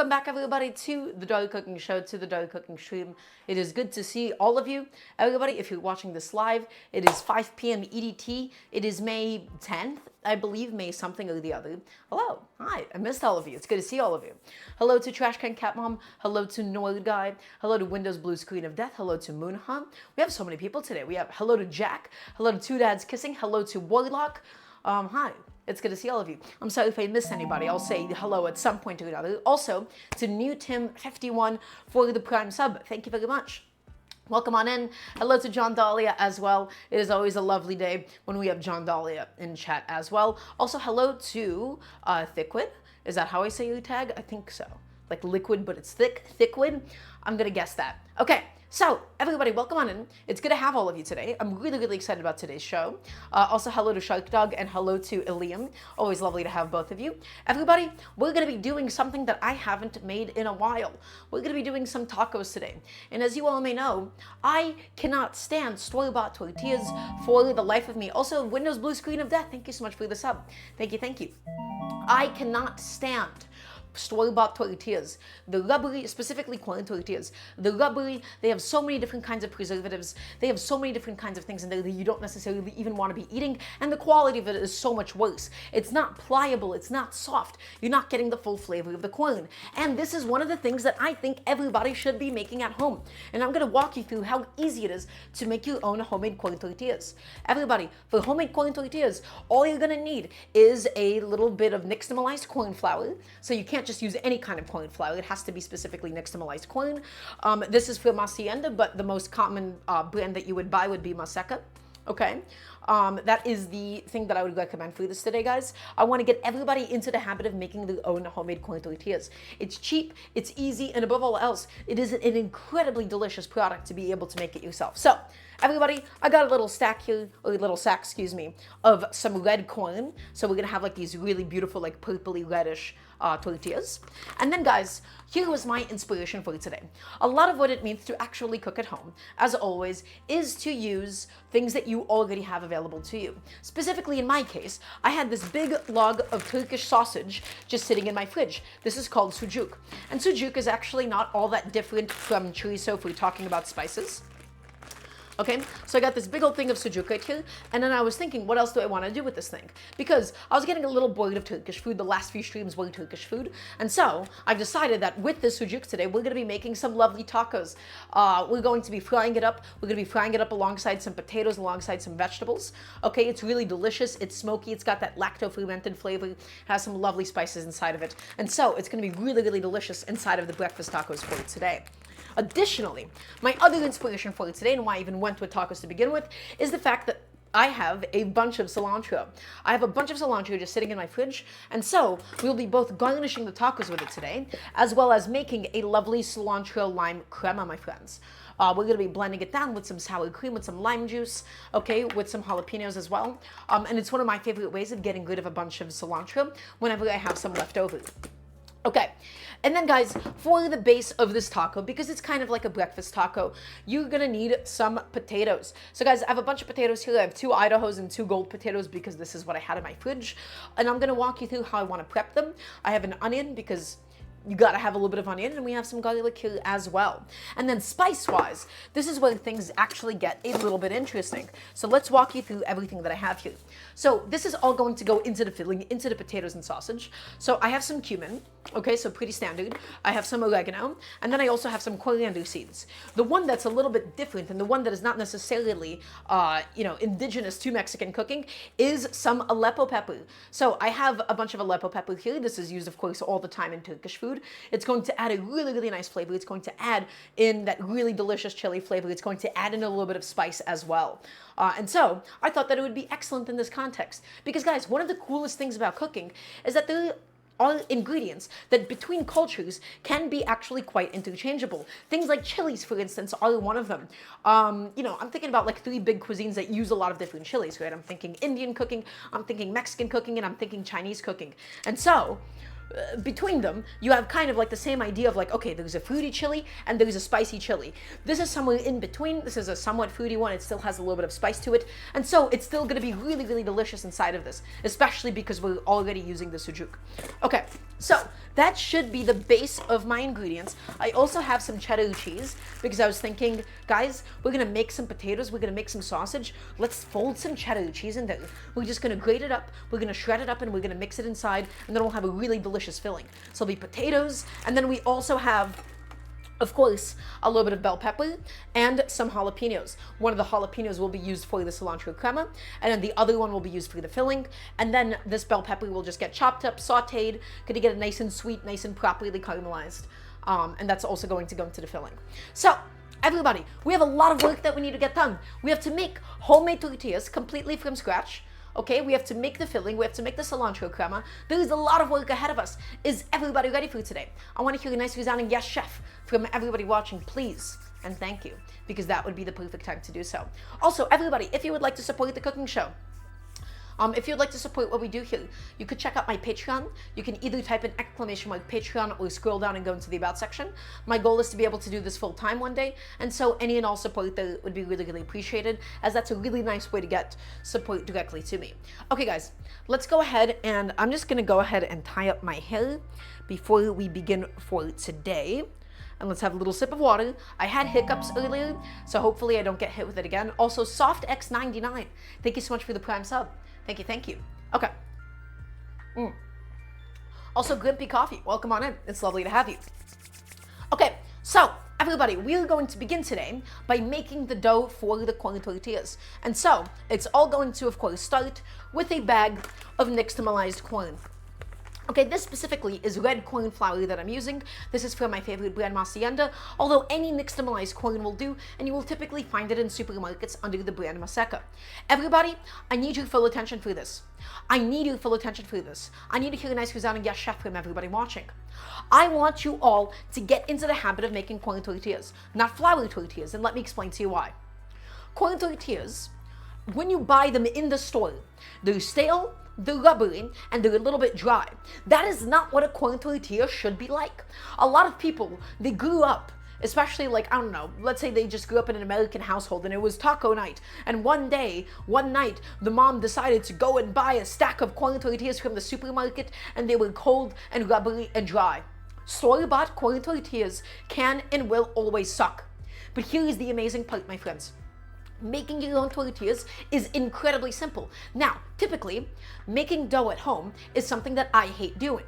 Welcome back, everybody, to the Daily Cooking Show, to the Daily Cooking Stream. It is good to see all of you. Everybody, if you're watching this live, it is 5 p.m. EDT. It is May 10th, I believe, May something or the other. Hello. Hi. I missed all of you. It's good to see all of you. Hello to Trash Can Cat Mom. Hello to Nord Guy. Hello to Windows Blue Screen of Death. Hello to Moonha. We have so many people today. We have hello to Jack. Hello to Two Dads Kissing. Hello to Warlock. Hi. It's good to see all of you. I'm sorry if I missed anybody. I'll say hello at some point or another. Also, to New Tim 51 for the Prime sub. Thank you very much. Welcome on in. Hello to John Dahlia as well. It is always a lovely day when we have John Dahlia in chat as well. Also, hello to Thickwid. Is that how I say your tag? I think so. Like liquid, but it's thick. Thickwid. I'm going to guess that. Okay. So, everybody, welcome on in. It's good to have all of you today. I'm really, really excited about today's show. Also, hello to Shark Dog and hello to Ilium. Always lovely to have both of you. Everybody, we're going to be doing something that I haven't made in a while. We're going to be doing some tacos today. And as you all may know, I cannot stand store-bought tortillas for the life of me. Also, Windows Blue Screen of Death, thank you so much for the sub. Thank you, thank you. I cannot stand store-bought tortillas, the rubbery, specifically corn tortillas, the rubbery, they have so many different kinds of preservatives, they have so many different kinds of things in there that you don't necessarily even want to be eating, and the quality of it is so much worse. It's not pliable, it's not soft, you're not getting the full flavor of the corn. And this is one of the things that I think everybody should be making at home. And I'm going to walk you through how easy it is to make your own homemade corn tortillas. Everybody, for homemade corn tortillas, all you're going to need is a little bit of nixtamalized corn flour. So you can't just use any kind of corn flour. It has to be specifically nixtamalized corn. This is from Hacienda, but the most common brand that you would buy would be Maseca. Okay, that is the thing that I would recommend for this today, guys. I want to get everybody into the habit of making their own homemade corn tortillas. It's cheap, it's easy, and above all else, it is an incredibly delicious product to be able to make it yourself. So, everybody, I got a little stack here, or a little sack, excuse me, of some red corn. So we're gonna have like these really beautiful, like purpley reddish tortillas. And then, guys, here was my inspiration for today. A lot of what it means to actually cook at home, as always, is to use things that you already have available to you. Specifically, in my case, I had this big log of Turkish sausage just sitting in my fridge. This is called Sujuk. And Sujuk is actually not all that different from chorizo if we're talking about spices. Okay, so I got this big old thing of sujuk right here, and then I was thinking, what else do I want to do with this thing? Because I was getting a little bored of Turkish food. The last few streams were Turkish food, and so I decided that with this sujuk today, we're going to be making some lovely tacos. We're going to be frying it up. We're going to be frying it up alongside some potatoes, alongside some vegetables. Okay, it's really delicious. It's smoky. It's got that lacto-fermented flavor. It has some lovely spices inside of it, and so it's going to be really, really delicious inside of the breakfast tacos for today. Additionally, my other inspiration for today, and why I even went with tacos to begin with, is the fact that I have a bunch of cilantro. I have a bunch of cilantro just sitting in my fridge, and so we'll be both garnishing the tacos with it today, as well as making a lovely cilantro lime crema, my friends. We're going to be blending it down with some sour cream, with some lime juice, okay, with some jalapenos as well. And it's one of my favorite ways of getting rid of a bunch of cilantro whenever I have some left over. Okay, and then, guys, for the base of this taco, because it's kind of like a breakfast taco, you're gonna need some potatoes. So, guys, I have a bunch of potatoes here. I have 2 Idahos and 2 gold potatoes because this is what I had in my fridge. And I'm gonna walk you through how I wanna prep them. I have an onion because you gotta have a little bit of onion, and we have some garlic here as well. And then spice-wise, this is where things actually get a little bit interesting. So let's walk you through everything that I have here. So this is all going to go into the filling, into the potatoes and sausage. So I have some cumin, okay, so pretty standard. I have some oregano, and then I also have some coriander seeds. The one that's a little bit different, and the one that is not necessarily, indigenous to Mexican cooking, is some Aleppo pepper. So I have a bunch of Aleppo pepper here. This is used, of course, all the time in Turkish food. It's going to add a really, really nice flavor. It's going to add in that really delicious chili flavor. It's going to add in a little bit of spice as well. And so I thought that it would be excellent in this context. Because, guys, one of the coolest things about cooking is that there are ingredients that between cultures can be actually quite interchangeable. Things like chilies, for instance, are one of them. I'm thinking about like 3 big cuisines that use a lot of different chilies, right? I'm thinking Indian cooking, I'm thinking Mexican cooking, and I'm thinking Chinese cooking. And so between them, you have kind of like the same idea of like, okay, there's a fruity chili and there's a spicy chili. This is somewhere in between. This is a somewhat fruity one. It still has a little bit of spice to it. And so it's still going to be really, really delicious inside of this, especially because we're already using the sujuk. Okay, so that should be the base of my ingredients. I also have some cheddar cheese because I was thinking, guys, we're gonna make some potatoes, we're gonna make some sausage. Let's fold some cheddar cheese in there. We're just gonna grate it up, we're gonna shred it up, and we're gonna mix it inside, and then we'll have a really delicious filling. So it'll be potatoes, and then we also have, of course, a little bit of bell pepper and some jalapenos. One of the jalapenos will be used for the cilantro crema, and then the other one will be used for the filling. And then this bell pepper will just get chopped up, sauteed, gonna get it nice and sweet, nice and properly caramelized. And that's also going to go into the filling. So, everybody, we have a lot of work that we need to get done. We have to make homemade tortillas completely from scratch. Okay, we have to make the filling, we have to make the cilantro crema. There's a lot of work ahead of us. Is everybody ready for today? I want to hear a nice resounding yes, chef, from everybody watching, please. And thank you, because that would be the perfect time to do so. Also, everybody, if you would like to support the cooking show, if you'd like to support what we do here, you could check out my Patreon. You can either type in exclamation Patreon or scroll down and go into the About section. My goal is to be able to do this full time one day, and so any and all support there would be really, really appreciated, as that's a really nice way to get support directly to me. Okay, guys, let's go ahead, and I'm just gonna go ahead and tie up my hair before we begin for today. And let's have a little sip of water. I had hiccups earlier, so hopefully I don't get hit with it again. Also, Soft X99, thank you so much for the Prime sub. Thank you, thank you. Okay. Also, Grimpy Coffee, welcome on in. It's lovely to have you. Okay, so everybody, we're going to begin today by making the dough for the corn tortillas. And so, it's all going to, of course, start with a bag of nixtamalized corn. Okay, this specifically is red corn flour that I'm using. This is from my favorite brand, Hacienda, although any nixtamalized corn will do, and you will typically find it in supermarkets under the brand Maseca. Everybody, I need your full attention for this. I need your full attention for this. I need to hear a nice resounding yes, chef, from everybody watching. I want you all to get into the habit of making corn tortillas, not flour tortillas, and let me explain to you why. Corn tortillas, when you buy them in the store, they're stale, they're rubbery, and they're a little bit dry. That is not what a corn tortilla should be like. A lot of people, they grew up, especially like, I don't know, let's say they just grew up in an American household and it was taco night, and one night, the mom decided to go and buy a stack of corn tortillas from the supermarket, and they were cold and rubbery and dry. Store-bought corn tortillas can and will always suck. But here is the amazing part, my friends. Making your own tortillas is incredibly simple. Now, typically, making dough at home is something that I hate doing.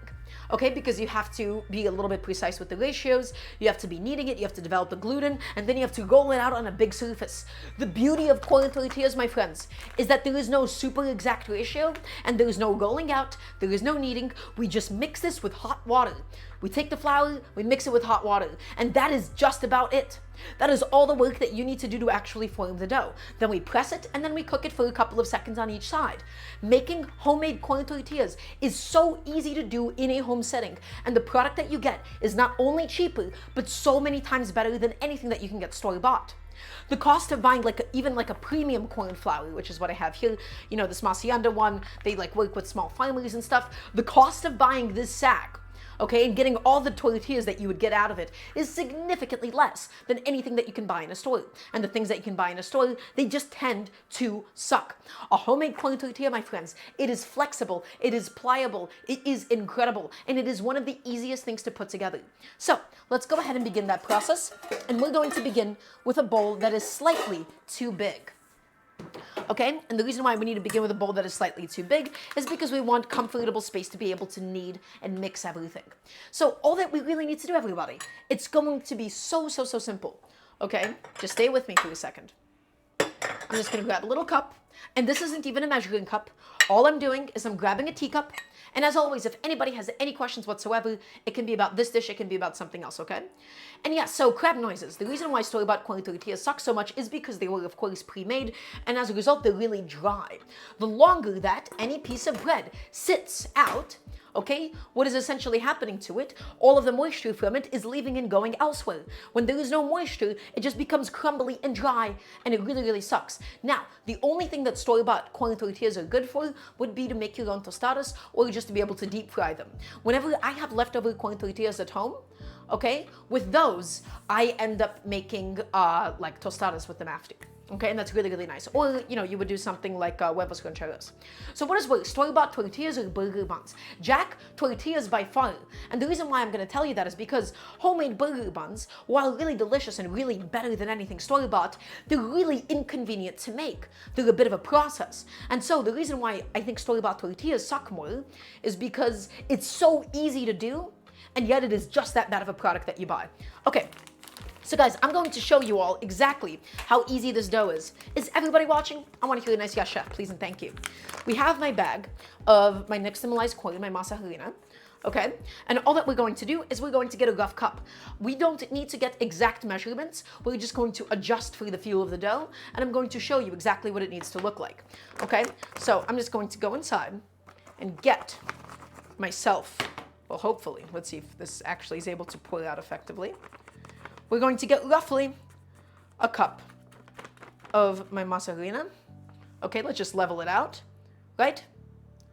Okay, because you have to be a little bit precise with the ratios, you have to be kneading it, you have to develop the gluten, and then you have to roll it out on a big surface. The beauty of corn tortillas, my friends, is that there is no super exact ratio, and there is no rolling out, there is no kneading. We just mix this with hot water. We take the flour, we mix it with hot water, and that is just about it. That is all the work that you need to do to actually form the dough. Then we press it, and then we cook it for a couple of seconds on each side. Making homemade corn tortillas is so easy to do in a home setting, and the product that you get is not only cheaper, but so many times better than anything that you can get store-bought. The cost of buying even a premium corn flour, which is what I have here, you know, this Hacienda one, they work with small farmers and stuff. The cost of buying this sack, okay, and getting all the tortillas that you would get out of it is significantly less than anything that you can buy in a store. And the things that you can buy in a store, they just tend to suck. A homemade corn tortilla, my friends, it is flexible, it is pliable, it is incredible, and it is one of the easiest things to put together. So let's go ahead and begin that process. And we're going to begin with a bowl that is slightly too big. Okay, and the reason why we need to begin with a bowl that is slightly too big is because we want comfortable space to be able to knead and mix everything. So all that we really need to do, everybody, it's going to be so simple. Okay, just stay with me for a second. I'm just going to grab a little cup, and this isn't even a measuring cup. All I'm doing is I'm grabbing a teacup, and as always, if anybody has any questions whatsoever, it can be about this dish, it can be about something else, okay? And yeah, so crab noises. The reason why store-bought corn tortillas suck so much is because they were, of course, pre-made, and as a result, they're really dry. The longer that any piece of bread sits out, okay, what is essentially happening to it, all of the moisture from it is leaving and going elsewhere. When there is no moisture, it just becomes crumbly and dry, and it really sucks. Now, the only thing that store-bought corn tortillas are good for would be to make your own tostadas, or just to be able to deep fry them. Whenever I have leftover corn tortillas at home, okay, with those, I end up making tostadas with them after. Okay, and that's really, really nice. Or, you know, you would do something like huevos rancheros. So what is worse, store-bought tortillas or burger buns? Jack, tortillas by far. And the reason why I'm going to tell you that is because homemade burger buns, while really delicious and really better than anything store-bought, they're really inconvenient to make. They're a bit of a process. And so the reason why I think store-bought tortillas suck more is because it's so easy to do, and yet it is just that bad of a product that you buy. Okay. So guys, I'm going to show you all exactly how easy this dough is. Is everybody watching? I want to hear a nice yes chef, please and thank you. We have my bag of my nixtamalized corn, my masa harina, okay? And all that we're going to do is we're going to get a rough cup. We don't need to get exact measurements. We're just going to adjust for the feel of the dough, and I'm going to show you exactly what it needs to look like, okay? So I'm just going to go inside and get myself, well, hopefully, let's see if this actually is able to pour out effectively. We're going to get roughly a cup of my masa harina. Okay, let's just level it out, right?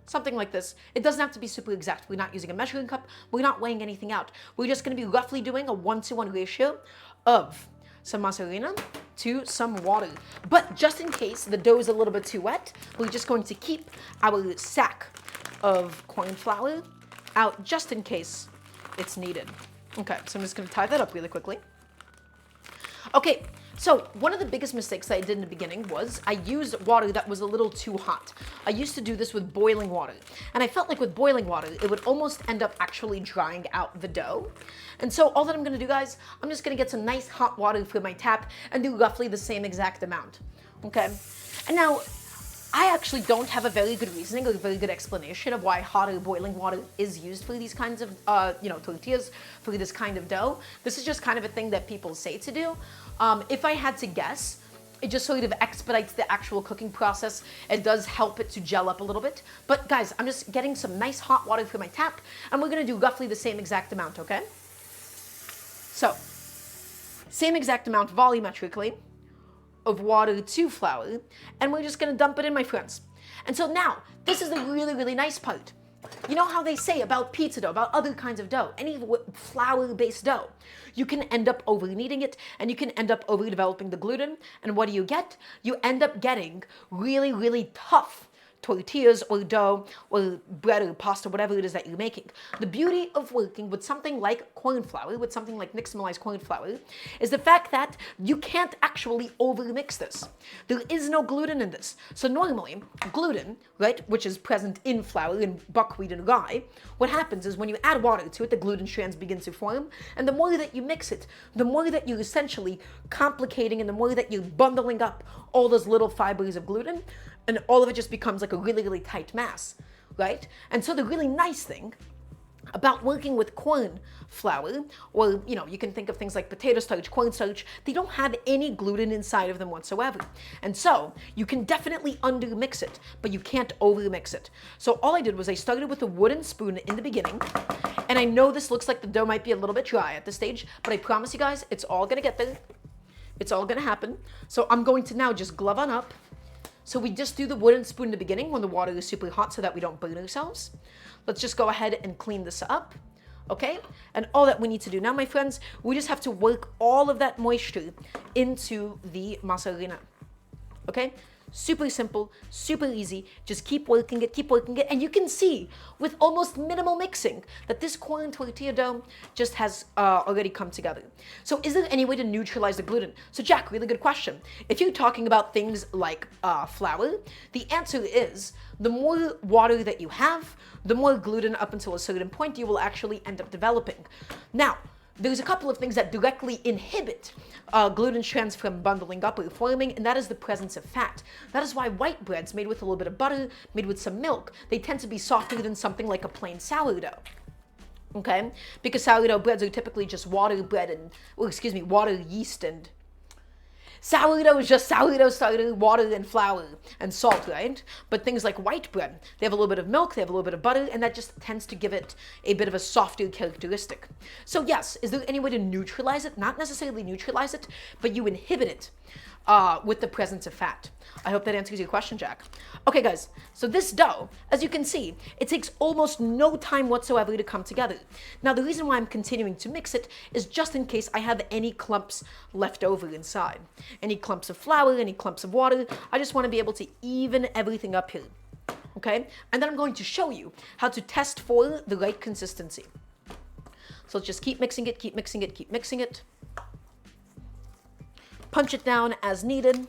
Something like this. It doesn't have to be super exact. We're not using a measuring cup. We're not weighing anything out. We're just going to be roughly doing a 1-to-1 ratio of some masa harina to some water. But just in case the dough is a little bit too wet, we're just going to keep our sack of corn flour out just in case it's needed. Okay, so I'm just going to tie that up really quickly. Okay, so one of the biggest mistakes that I did in the beginning was I used water that was a little too hot. I used to do this with boiling water, and I felt like with boiling water, it would almost end up actually drying out the dough. And so all that I'm gonna do, guys, I'm just gonna get some nice hot water for my tap and do roughly the same exact amount, okay? And now, I actually don't have a very good reasoning or a very good explanation of why hot or boiling water is used for these kinds of, tortillas, for this kind of dough. This is just kind of a thing that people say to do. If I had to guess, it just sort of expedites the actual cooking process. It does help it to gel up a little bit. But guys, I'm just getting some nice hot water for my tap, and we're gonna do roughly the same exact amount, okay? So, same exact amount volumetrically of water to flour, and we're just gonna dump it in, my friends. And so now, this is the really, really nice part. You know how they say about pizza dough, about other kinds of dough, any flour-based dough, you can end up over-kneading it, and you can end up overdeveloping the gluten, and what do you get? You end up getting really, really tough tortillas or dough or bread or pasta, whatever it is that you're making. The beauty of working with something like corn flour, with something like nixtamalized corn flour, is the fact that you can't actually overmix this. There is no gluten in this. So normally, gluten, right, which is present in flour, in buckwheat and rye, what happens is when you add water to it, the gluten strands begin to form, and the more that you mix it, the more that you're essentially complicating and the more that you're bundling up all those little fibers of gluten, and all of it just becomes like a really, really tight mass, right? And so the really nice thing about working with corn flour, or, you can think of things like potato starch, cornstarch, they don't have any gluten inside of them whatsoever. And so you can definitely undermix it, but you can't overmix it. So all I did was I started with a wooden spoon in the beginning, and I know this looks like the dough might be a little bit dry at this stage, but I promise you guys, it's all gonna get there. It's all gonna happen. So I'm going to now just glove on up. So we just do the wooden spoon in the beginning when the water is super hot so that we don't burn ourselves. Let's just go ahead and clean this up, okay? And all that we need to do now, my friends, we just have to work all of that moisture into the masa harina, okay? Super simple, super easy. Just keep working it, and you can see with almost minimal mixing that this corn tortilla dough just has already come together. So is there any way to neutralize the gluten? So Jack, really good question. If you're talking about things like flour, the answer is the more water that you have, the more gluten up until a certain point you will actually end up developing. Now, there's a couple of things that directly inhibit gluten strands from bundling up or forming, and that is the presence of fat. That is why white breads made with a little bit of butter, made with some milk, they tend to be softer than something like a plain sourdough. Okay? Because sourdough breads are typically just water bread and, water, yeast, and sourdough is just sourdough starter, water and flour and salt, right? But things like white bread, they have a little bit of milk, they have a little bit of butter, and that just tends to give it a bit of a softer characteristic. So yes, is there any way to neutralize it? Not necessarily neutralize it, but you inhibit it with the presence of fat. I hope that answers your question, Jack. Okay, guys, so this dough, as you can see, it takes almost no time whatsoever to come together. Now, the reason why I'm continuing to mix it is just in case I have any clumps left over inside. Any clumps of flour, any clumps of water. I just want to be able to even everything up here. Okay? And then I'm going to show you how to test for the right consistency. So let's just keep mixing it, keep mixing it, keep mixing it. Punch it down as needed.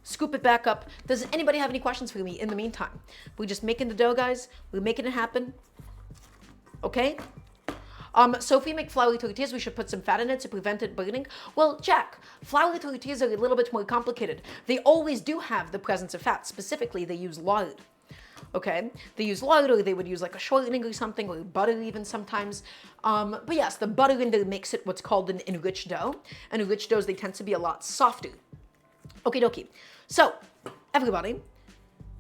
Scoop it back up. Does anybody have any questions for me in the meantime? We're just making the dough, guys. We're making it happen. Okay? So if we make floury tortillas, we should put some fat in it to prevent it burning. Well, Jack, floury tortillas are a little bit more complicated. They always do have the presence of fat. Specifically, they use lard. Okay? They use lard, or they would use like a shortening or something, or butter even sometimes. But yes, the butter in there makes it what's called an enriched dough. And enriched doughs, they tend to be a lot softer. Okie dokie. So, everybody,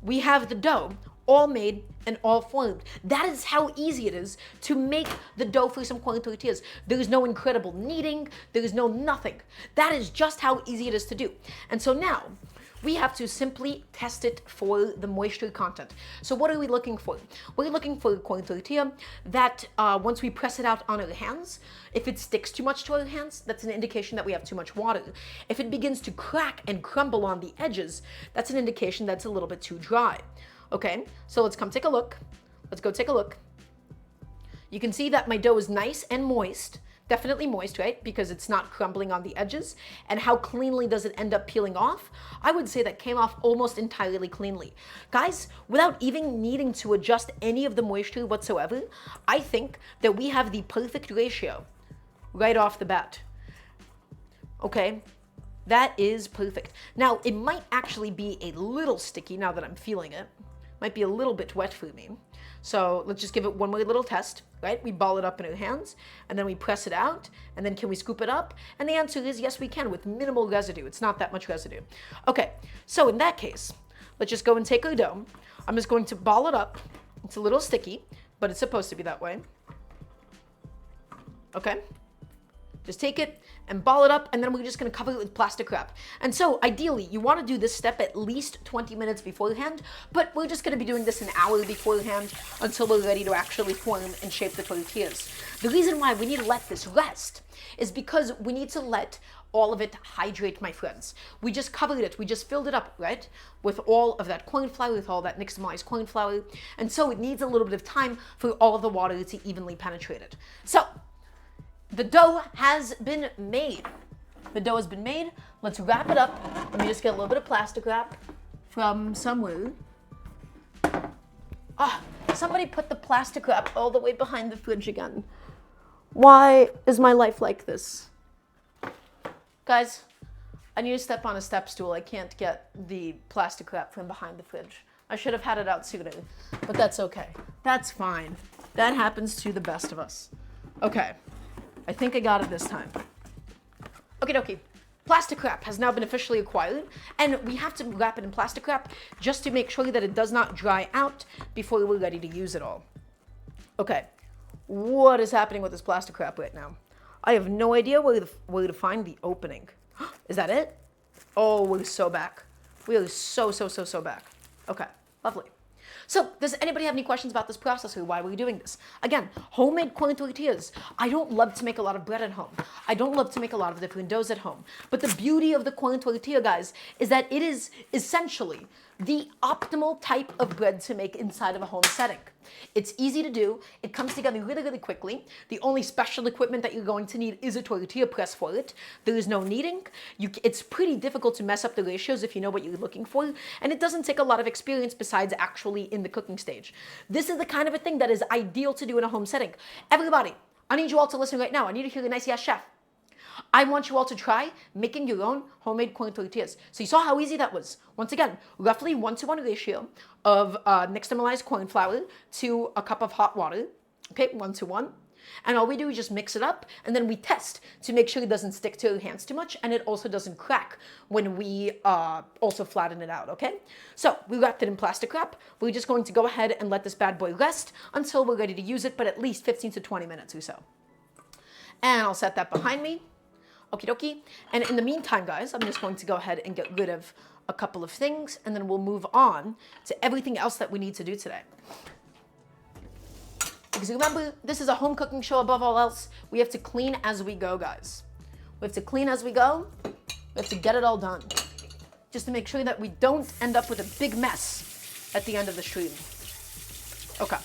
we have the dough all made and all formed. That is how easy it is to make the dough for some corn tortillas. There is no incredible kneading. There is no nothing. That is just how easy it is to do. And so now, we have to simply test it for the moisture content. So what are we looking for? We're looking for a corn tortilla that once we press it out on our hands, if it sticks too much to our hands, that's an indication that we have too much water. If it begins to crack and crumble on the edges, that's an indication that's a little bit too dry. Okay, so let's come take a look. Let's go take a look. You can see that my dough is nice and moist. Definitely moist, right? Because it's not crumbling on the edges. And how cleanly does it end up peeling off? I would say that came off almost entirely cleanly. Guys, without even needing to adjust any of the moisture whatsoever, I think that we have the perfect ratio right off the bat. Okay? That is perfect. Now, it might actually be a little sticky now that I'm feeling it. Might be a little bit wet for me. So let's just give it one more little test, right? We ball it up in our hands, and then we press it out, and then can we scoop it up? And the answer is yes, we can, with minimal residue. It's not that much residue. Okay, so in that case, let's just go and take our dough. I'm just going to ball it up. It's a little sticky, but it's supposed to be that way. Okay? Just take it and ball it up, and then we're just gonna cover it with plastic wrap. And so ideally, you wanna do this step at least 20 minutes beforehand, but we're just gonna be doing this an hour beforehand until we're ready to actually form and shape the tortillas. The reason why we need to let this rest is because we need to let all of it hydrate, my friends. We just covered it, we just filled it up, right? With all of that corn flour, with all that nixtamalized corn flour. And so it needs a little bit of time for all of the water to evenly penetrate it. So, the dough has been made. The dough has been made. Let's wrap it up. Let me just get a little bit of plastic wrap from somewhere. Ah, somebody put the plastic wrap all the way behind the fridge again. Why is my life like this? Guys, I need to step on a step stool. I can't get the plastic wrap from behind the fridge. I should have had it out sooner, but that's okay. That's fine. That happens to the best of us. Okay. I think I got it this time. Okie dokie. Plastic wrap has now been officially acquired, and we have to wrap it in plastic wrap just to make sure that it does not dry out before we're ready to use it all. Okay, what is happening with this plastic wrap right now? I have no idea where to find the opening. Is that it? Oh, we're so back. We are so back. Okay, lovely. So, does anybody have any questions about this process or why we're doing this? Again, homemade corn tortillas. I don't love to make a lot of bread at home. I don't love to make a lot of different doughs at home. But the beauty of the corn tortilla, guys, is that it is essentially the optimal type of bread to make inside of a home setting. It's easy to do. It comes together really quickly. The only special equipment that you're going to need is a tortilla press for it. There is no kneading. It's pretty difficult to mess up the ratios if you know what you're looking for, and it doesn't take a lot of experience besides actually in the cooking stage. This is the kind of a thing that is ideal to do in a home setting. Everybody, I need you all to listen right now. I need to hear a nice yes, chef. I want you all to try making your own homemade corn tortillas. So you saw how easy that was. Once again, roughly 1-to-1 ratio of nixtamalized corn flour to a cup of hot water. Okay, 1-to-1. And all we do is just mix it up, and then we test to make sure it doesn't stick to our hands too much, and it also doesn't crack when we also flatten it out, okay? So we wrapped it in plastic wrap. We're just going to go ahead and let this bad boy rest until we're ready to use it, but at least 15 to 20 minutes or so. And I'll set that behind me. Okie dokie. And in the meantime, guys, I'm just going to go ahead and get rid of a couple of things, and then we'll move on to everything else that we need to do today. Because remember, this is a home cooking show above all else. We have to clean as we go, guys. We have to clean as we go. We have to get it all done. Just to make sure that we don't end up with a big mess at the end of the stream. Okay.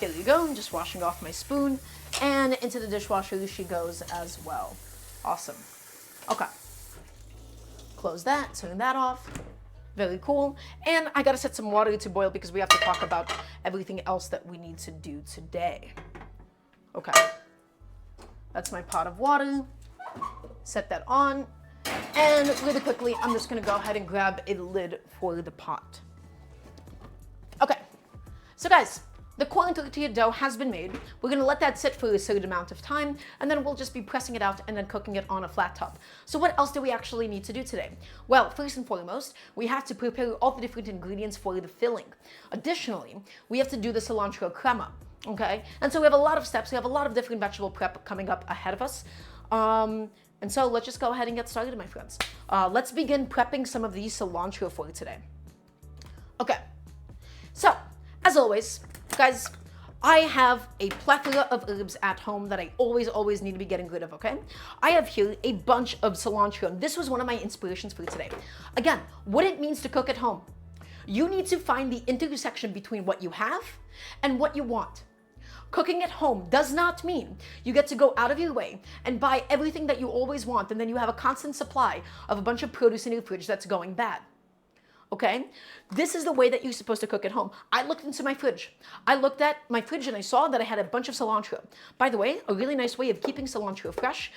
Here you go. I'm just washing off my spoon. And into the dishwasher she goes as well. Awesome. Okay. Close that, turn that off. Very cool. And I gotta set some water to boil because we have to talk about everything else that we need to do today. Okay. That's my pot of water. Set that on. And really quickly, I'm just gonna go ahead and grab a lid for the pot. Okay. So guys, the corn tortilla dough has been made. We're gonna let that sit for a certain amount of time, and then we'll just be pressing it out and then cooking it on a flat top. So what else do we actually need to do today? Well, first and foremost, we have to prepare all the different ingredients for the filling. Additionally, we have to do the cilantro crema, okay? And so we have a lot of steps. We have a lot of different vegetable prep coming up ahead of us. And so let's just go ahead and get started, my friends. Let's begin prepping some of these cilantro for today. Okay, so as always, guys, I have a plethora of herbs at home that I always need to be getting rid of, okay? I have here a bunch of cilantro, and this was one of my inspirations for today. Again, what it means to cook at home. You need to find the intersection between what you have and what you want. Cooking at home does not mean you get to go out of your way and buy everything that you always want, and then you have a constant supply of a bunch of produce in your fridge that's going bad. Okay? This is the way that you're supposed to cook at home. I looked into my fridge. I looked at my fridge and I saw that I had a bunch of cilantro. By the way, a really nice way of keeping cilantro fresh,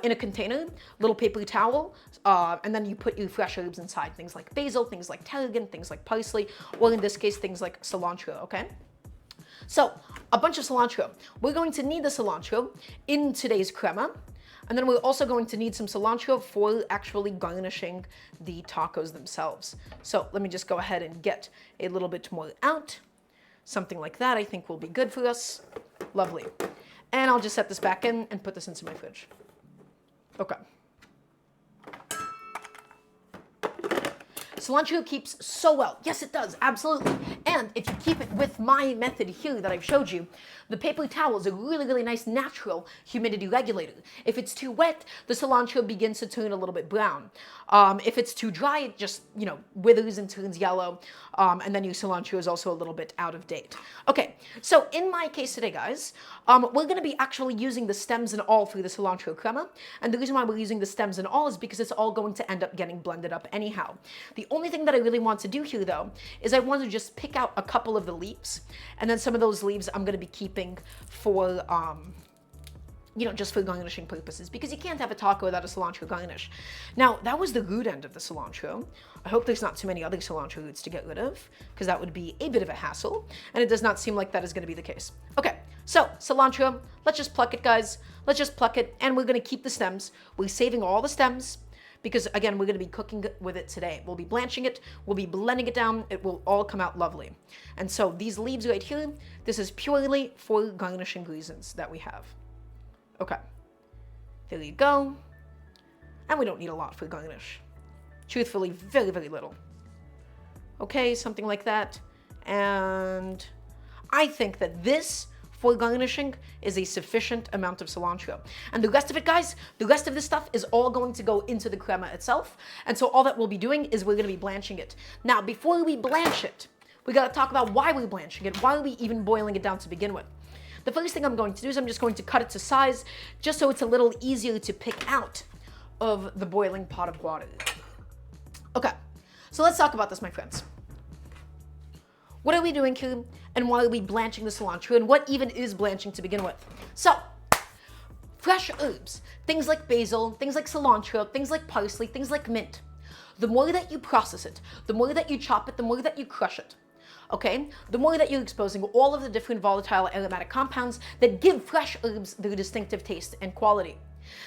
in a container, little paper towel, and then you put your fresh herbs inside. Things like basil, things like tarragon, things like parsley, or in this case, things like cilantro, okay? So, a bunch of cilantro. We're going to need the cilantro in today's crema. And then we're also going to need some cilantro for actually garnishing the tacos themselves. So let me just go ahead and get a little bit more out. Something like that I think will be good for us. Lovely. And I'll just set this back in and put this into my fridge. Okay. Cilantro keeps so well. Yes, it does, absolutely. And if you keep it with my method here that I've showed you, the paper towel is a really nice natural humidity regulator. If it's too wet, the cilantro begins to turn a little bit brown. If it's too dry, it just, withers and turns yellow. And then your cilantro is also a little bit out of date. Okay, so in my case today, guys, we're gonna be actually using the stems and all for the cilantro crema. And the reason why we're using the stems and all is because it's all going to end up getting blended up anyhow. The only thing that I really want to do here, though, is I want to just pick out a couple of the leaves, and then some of those leaves I'm going to be keeping for, just for garnishing purposes, because you can't have a taco without a cilantro garnish. Now, that was the root end of the cilantro. I hope there's not too many other cilantro roots to get rid of, because that would be a bit of a hassle, and it does not seem like that is going to be the case. Okay, so cilantro, let's just pluck it, guys. Let's just pluck it, and we're going to keep the stems. We're saving all the stems, because again, we're going to be cooking with it today. We'll be blanching it, we'll be blending it down, it will all come out lovely. And so these leaves right here, this is purely for garnishing reasons that we have. Okay, there you go. And we don't need a lot for garnish. Truthfully, very little. Okay, something like that. And I think that this, for garnishing, is a sufficient amount of cilantro. And the rest of it, guys, the rest of this stuff is all going to go into the crema itself. And so all that we'll be doing is we're gonna be blanching it. Now, before we blanch it, we gotta talk about why we're blanching it. Why are we even boiling it down to begin with? The first thing I'm going to do is I'm just going to cut it to size, just so it's a little easier to pick out of the boiling pot of water. Okay, so let's talk about this, my friends. What are we doing here, and why are we blanching the cilantro, and what even is blanching to begin with? So, fresh herbs, things like basil, things like cilantro, things like parsley, things like mint. The more that you process it, the more that you chop it, the more that you crush it, okay? The more that you're exposing all of the different volatile aromatic compounds that give fresh herbs their distinctive taste and quality.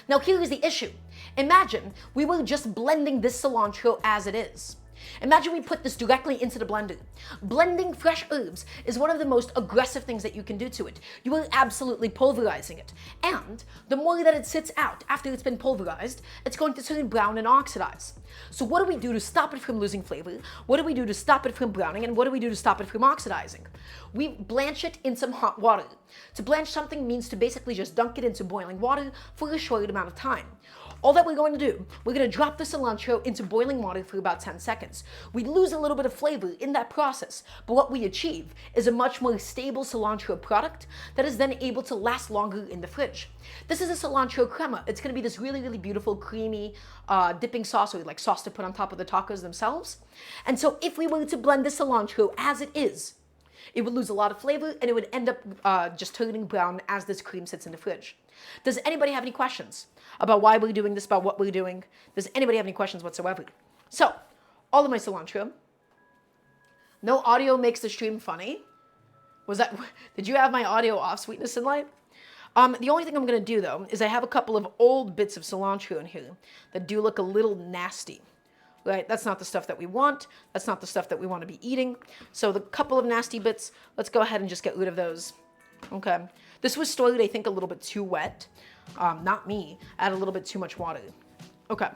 Now here is the issue. Imagine we were just blending this cilantro as it is. Imagine we put this directly into the blender. Blending fresh herbs is one of the most aggressive things that you can do to it. You are absolutely pulverizing it. And the more that it sits out after it's been pulverized, it's going to turn brown and oxidize. So what do we do to stop it from losing flavor? What do we do to stop it from browning? And what do we do to stop it from oxidizing? We blanch it in some hot water. To blanch something means to basically just dunk it into boiling water for a short amount of time. All that we're going to do, we're going to drop the cilantro into boiling water for about 10 seconds. We lose a little bit of flavor in that process, but what we achieve is a much more stable cilantro product that is then able to last longer in the fridge. This is a cilantro crema. It's going to be this really, really beautiful, creamy dipping sauce, or like sauce to put on top of the tacos themselves. And so if we were to blend the cilantro as it is, it would lose a lot of flavor and it would end up just turning brown as this cream sits in the fridge. Does anybody have any questions about why we're doing this, about what we're doing? Does anybody have any questions whatsoever? So, all of my cilantro. No audio makes the stream funny. Did you have my audio off, Sweetness and Light? The only thing I'm going to do, though, is I have a couple of old bits of cilantro in here that do look a little nasty. Right? That's not the stuff that we want. That's not the stuff that we want to be eating. So the couple of nasty bits, let's go ahead and just get rid of those. Okay. This was stored, I think, a little bit too wet. Not me. Add a little bit too much water. Okay.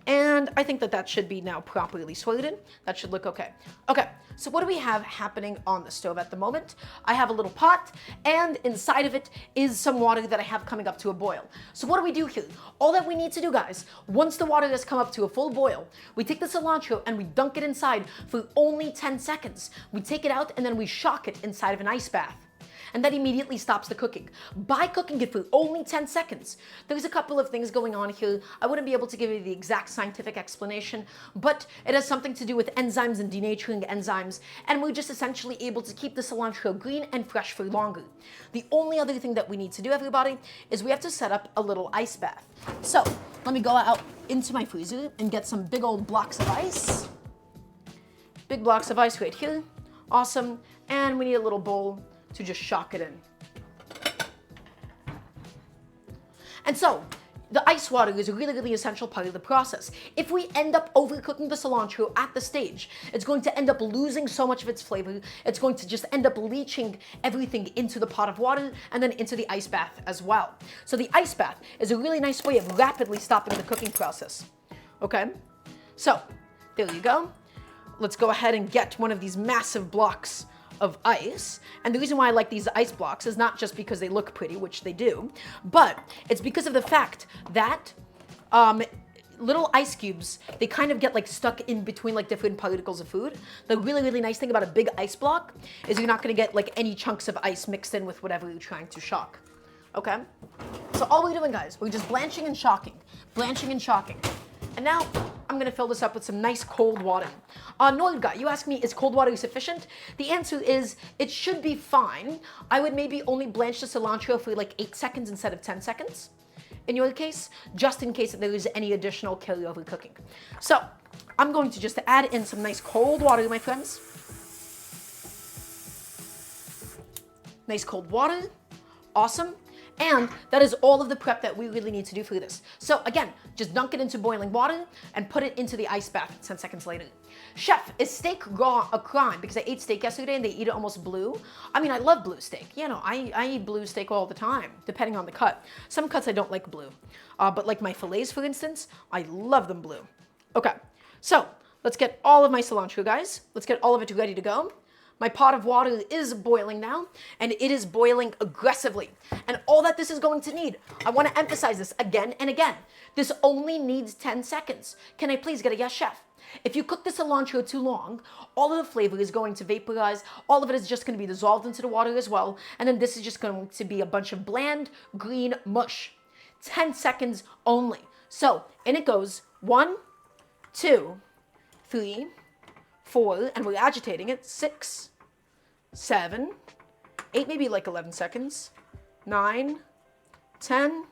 And I think that should be now properly sorted. That should look okay. Okay, so what do we have happening on the stove at the moment? I have a little pot, and inside of it is some water that I have coming up to a boil. So what do we do here? All that we need to do, guys, once the water has come up to a full boil, we take the cilantro and we dunk it inside for only 10 seconds. We take it out and then we shock it inside of an ice bath. And that immediately stops the cooking. By cooking it for only 10 seconds, there's a couple of things going on here. I wouldn't be able to give you the exact scientific explanation, but it has something to do with enzymes and denaturing enzymes, and we're just essentially able to keep the cilantro green and fresh for longer. The only other thing that we need to do, everybody, is we have to set up a little ice bath. So let me go out into my freezer and get some big old blocks of ice. Big blocks of ice right here. Awesome. And we need a little bowl to just shock it in. And so, the ice water is a really, really essential part of the process. If we end up overcooking the cilantro at the stage, it's going to end up losing so much of its flavor. It's going to just end up leaching everything into the pot of water and then into the ice bath as well. So the ice bath is a really nice way of rapidly stopping the cooking process. Okay? So, there you go. Let's go ahead and get one of these massive blocks of ice. And the reason why I like these ice blocks is not just because they look pretty, which they do, but it's because of the fact that little ice cubes, they kind of get like stuck in between like different particles of food. The really, really nice thing about a big ice block is you're not going to get like any chunks of ice mixed in with whatever you're trying to shock. Okay? So all we're doing, guys, we're just blanching and shocking. Blanching and shocking. And now I'm going to fill this up with some nice cold water. Nordga, you ask me, is cold water sufficient? The answer is, it should be fine. I would maybe only blanch the cilantro for like 8 seconds instead of 10 seconds. In your case, just in case there is any additional carryover cooking. So, I'm going to just add in some nice cold water, my friends. Nice cold water. Awesome. And that is all of the prep that we really need to do for this. So again, just dunk it into boiling water and put it into the ice bath 10 seconds later. Chef, is steak raw a crime? Because I ate steak yesterday and they eat it almost blue. I mean, I love blue steak. You know, I eat blue steak all the time, depending on the cut. Some cuts I don't like blue. But like my fillets, for instance, I love them blue. Okay, so let's get all of my cilantro, guys. Let's get all of it ready to go. My pot of water is boiling now, and it is boiling aggressively. And all that this is going to need, I want to emphasize this again and again, this only needs 10 seconds. Can I please get a yes, chef? If you cook the cilantro too long, all of the flavor is going to vaporize, all of it is just going to be dissolved into the water as well, and then this is just going to be a bunch of bland, green mush. 10 seconds only. So, in it goes, 1, 2, 3, 4, and we're agitating it, 6, 7, 8, maybe like 11 seconds, 9, 10,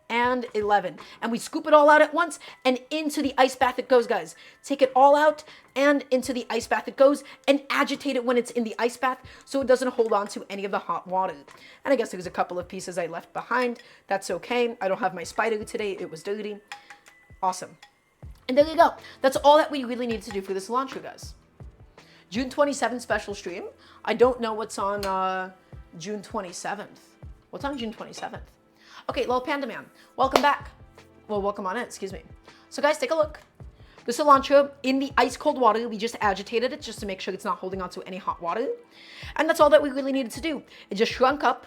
and 11. And we scoop it all out at once, and into the ice bath it goes, guys. Take it all out, and into the ice bath it goes, and agitate it when it's in the ice bath so it doesn't hold on to any of the hot water. And I guess there's a couple of pieces I left behind. That's okay. I don't have my spider today. It was dirty. Awesome. And there you go. That's all that we really need to do for the cilantro, guys. June 27th special stream. I don't know what's on June 27th. What's on June 27th? Okay, Little Panda Man, welcome back. Well, welcome on in, excuse me. So guys, take a look. The cilantro in the ice cold water, we just agitated it just to make sure it's not holding on to any hot water. And that's all that we really needed to do. It just shrunk up.